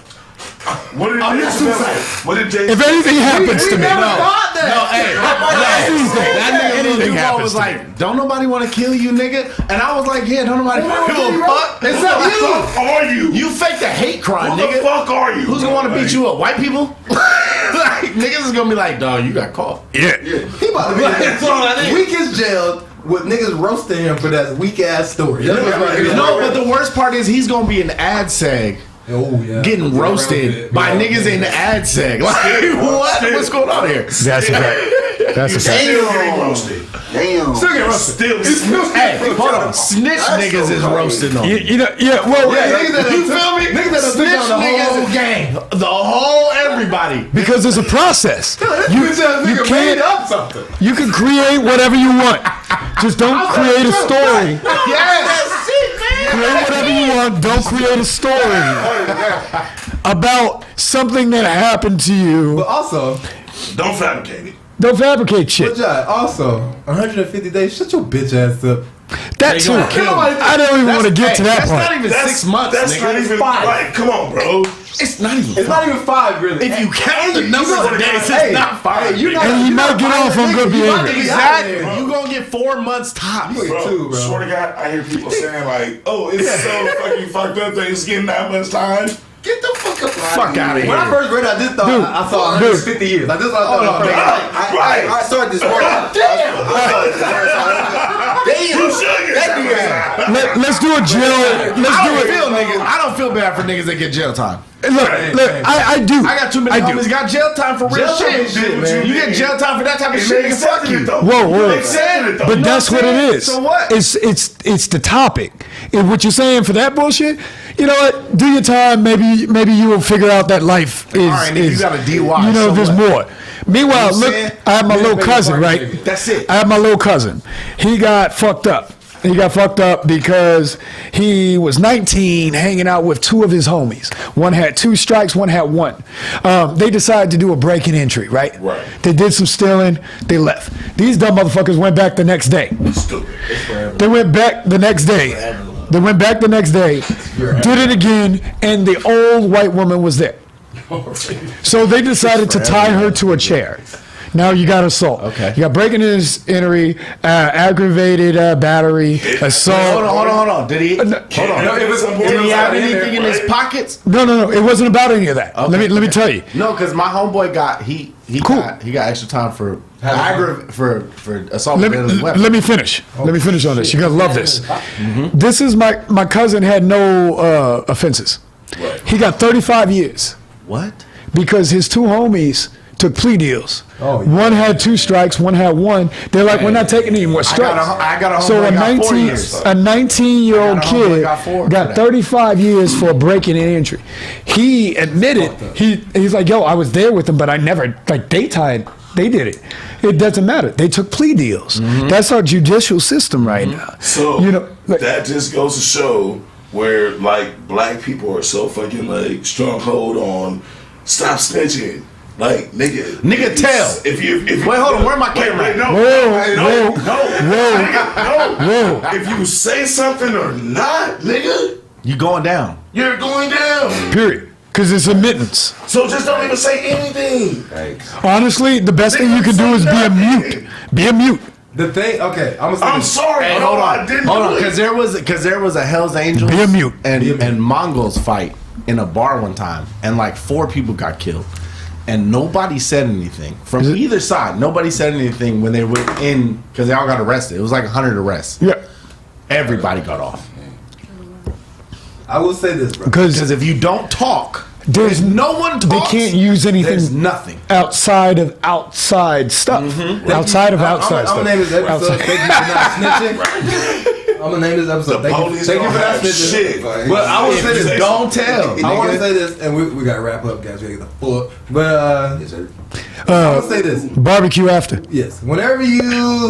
What did I'm not suicidal. What did Jay? If anything happens to We me, never thought that. No, hey, that nigga Anything Lil Duval happens was to like, don't nobody want to kill you, nigga. And I was like, yeah, don't nobody give a fuck. Except Who the you. fuck are you? You faked a hate crime, Who the nigga. fuck are you? Who's gonna want to beat you up? White people? Like, niggas is gonna be like, dog, you got caught. yeah. He about to be That's all that is. weakest jailed with niggas roasting him for that weak ass story. That's what's about to be. No, but the worst part is he's gonna be an ad seg. Oh yeah, Getting roasted by niggas in the ad seg. Like, what? What's going on here? That's a fact. That's a fact. Still getting roasted. Damn. Still get roasted. Still. Hey, hold on. Snitch niggas is roasting on. You know, yeah, well, Niggas that You feel me? Niggas that Snitch took down the whole niggas, gang. the whole everybody. because it's a process. You You made can't. up something. You can create whatever you want. Just don't create a story. Yes. Create whatever you want. Don't create a story about something that happened to you. But also, Don't fabricate it. Don't fabricate but shit. John, also 150 days. Shut your bitch ass up. That too. gonna kill me. I don't even want to get to that That's not point. even 6 months, That's nigga. not even five. like. Come on, bro. It's not even. It's not even 5 really. If you count the numbers of days, Hey, it's not 5. Hey, you not, And he you might not get off on violent good nigga. You about behavior. to be Exactly. out of there. You gonna get 4 months tops. You get 2, bro. Swear to God, I hear people saying like, "Oh, it's so fucking fucked up that it's getting that much time." Get the fuck up. Fuck out of When I here. first read it, I just thought Dude, I saw 150 years. Like this is what I thought. I started this morning. Damn. Let's do a jail. Let's I do don't it. feel niggas. I don't feel bad for niggas that get jail time. Look, I do. I got too many I do. homies got jail time for real Jail time shit. shit, man. You get jail time for that type of And shit, they nigga, fuck accepted it you. though. Whoa. They accepted it though. But You know that's what what I'm it saying? is. So what? It's the topic. And what you're saying for that bullshit, you know what? Do your time. Maybe you will figure out that life is. All right, nigga, you got a DUI, You know, so there's what? more. Meanwhile, You look, saying? I have my little cousin, right? That's it. I have my little cousin. He got fucked up. He got fucked up because he was 19, hanging out with 2 of his homies. One had 2 strikes, one had 1. They decided to do a break and entry, right? Right. They did some stealing. They left. These dumb motherfuckers went back the next day. Stupid. They went back the next day. Did it again, and the old white woman was there. So they decided to tie her to a chair. Now you got assault. Okay. You got breaking and entry, aggravated battery, assault. Hold on. Did he? Hold on. Did he have anything in his pockets? No. It wasn't about any of that. Okay. Let me tell you. No, because my homeboy got he Cool. got extra time for assault with deadly weapon. Let me finish. Let me finish on this. You're gonna love this. This is my cousin had no offenses. Right. He got 35 years What? because his 2 homies took plea deals. Oh, yeah. One had 2 strikes, one had 1. They're like, we're not taking any more strikes. I got a So homeboy got 4 years. a 19-year-old I got a homeboy kid got 4 for got that. 35 years for breaking and entry. He admitted he's like, yo, I was there with them, but I never daytime. They did it. It doesn't matter. They took plea deals. That's our judicial system right now. So you know, like, that just goes to show where like black people are so fucking like stronghold on stop snitching. Like nigga, tell. If you Wait, hold on. Where my camera at? No. whoa. If you say something or not, nigga, You going down? you're going down. Period. Because it's admittance. So just don't even say anything. Honestly, the best thing you can do is be a mute. Be a mute. The thing, okay, I'm sorry. Hey, bro, hold I on, didn't hold do on, it. because there was a Hell's Angels Be a mute. and Mongols fight in a bar one time, and like 4 people got killed, and nobody said anything from either side. Nobody said anything when they were in because they all got arrested. It was like 100 arrests. Yeah. Everybody got off I will say this, bro. Because because if you don't talk, There's no one They talks. can't use anything. There's nothing. outside of outside stuff. Outside of outside I'm stuff. gonna name this episode. Outside. Thank you for not snitching. I'm gonna name this episode. Thank you Police for don't not have snitching. shit. But I will say this: don't tell. I want to nigga. say this, and we gotta wrap up, guys. We gotta get the full. But Yes, sir. I want to say this. Barbecue after. Yes, whenever you're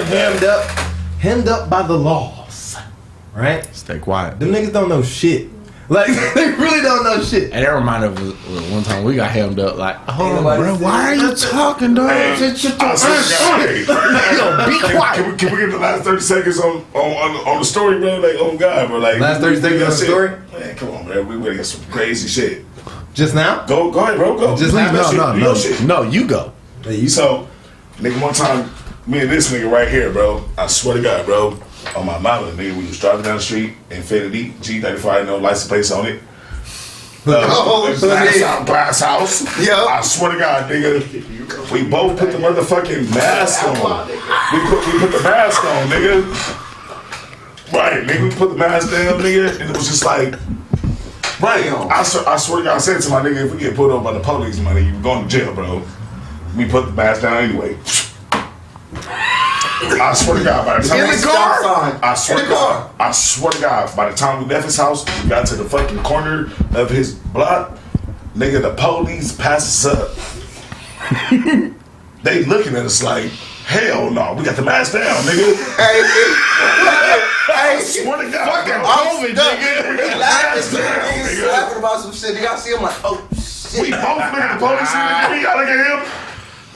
hemmed up by the laws, right? Stay quiet. Them niggas don't know shit. Like they really don't know shit. And that reminded us of one time we got hemmed up. Like, oh, nobody bro, said why are you nothing. talking, dog? Hey, Shut I your swear to God, Be quiet. Can we get the last 30 seconds on the story, bro? Like, oh God, bro. Like, Last 30 seconds on the shit. story? Man, come on, man. We ready to get some crazy shit. Just now? Go ahead, bro. Go. Just Please, now? your shit. No, you go. Hey, you So, nigga, one time, me and this nigga right here, bro. I swear to God, bro. On my mama, nigga, we was driving down the street, Infinity, G35, no license plates on it. Glass house. Yeah. I swear to God, nigga. We both put the motherfucking mask on. We put the mask on, nigga. Right, nigga. We put the mask down, nigga, and it was just like, right. I swear to God, I said to my nigga, if we get pulled over by the police, my nigga, you going to jail, bro. We put the mask down anyway. I swear to God, by the time In the car? I swear to God, by the time we left his house, we got to the fucking corner of his block, nigga, the police passed us up. They looking at us like, hell no, we got the mask down, nigga. I swear to God, COVID, nigga. He's laughing about some shit. Y'all see him like, oh shit. we both look at the police and we gotta get him.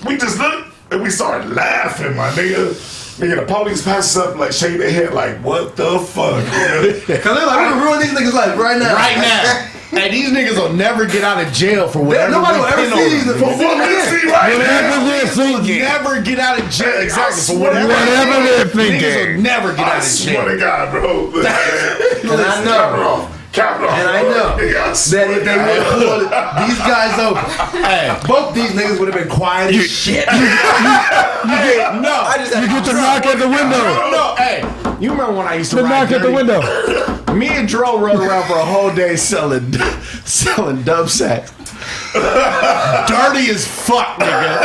We just looked and we started laughing, my nigga. Nigga, the police passed us up like shaking their head like, what the fuck? Cause they're like, we're gonna ruin these niggas' life right now. Right now. Hey, these niggas will never get out of jail for whatever. Nobody will we ever pin see on these them. For what they see right now. Niggas will never get out of jail. Exactly. For swear to whatever God. they're Niggas will thinking. never get I out of swear jail. to God, bro. And I know. Cap it off. And I know that if they would pull these guys over, both these niggas would have been quiet as shit. You get to knock at the window. No, hey, you remember when I used to The ride knock at the dirty? window. Me and Dro rode around for a whole day selling dub sacks. Dirty as fuck, nigga.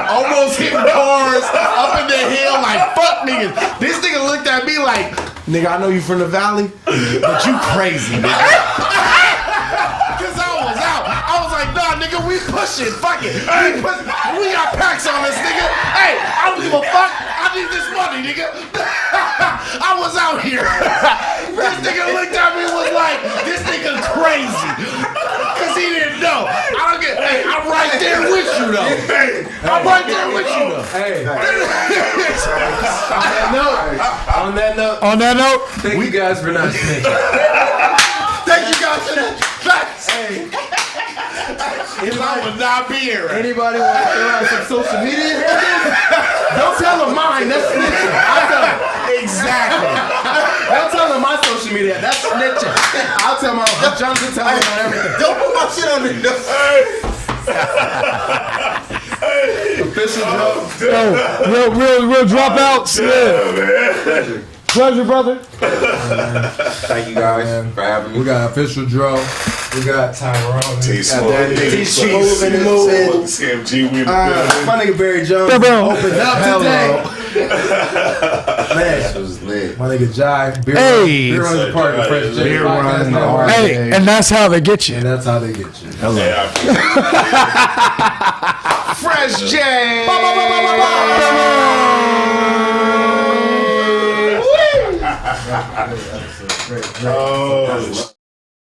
Almost hitting cars up in the hill like fuck niggas. This nigga looked at me like, nigga, I know you from the valley, but you crazy, nigga. Cause I was out. I was like, nah, nigga, we pushing. Fuck it. We got packs on us, nigga. Hey, I don't give a fuck. I need this money, nigga. I was out here. This nigga looked at me and was like, this nigga crazy. Cause he didn't know. Hey, I'm right there with you though. I'm right there with you though. Hey, on that note, thank you guys for not snitching. Thank you guys for that. Facts. If I would not be here. Anybody want to throw out some social media handles? Don't tell them mine. That's snitching. I'll tell them. Exactly. Don't tell them my social media. That's snitching. I'll tell my Jonathan tell them on everything. Don't put my shit on the Official joke. Real dropouts. Yeah. Pleasure, brother. Thank you guys for having me. We got official Dro. We got Tyrone. T-Smooth in the Scam G. We in the building. My nigga Barry Jones Hey, bro. opened up today. This Man, was lit. my nigga Jai. Hey. Beer Run is a part of the Fresh J Beer Podcast Run, Network. Hey, and that's how they get you. And that's how they get you. Fresh J. Great. Oh,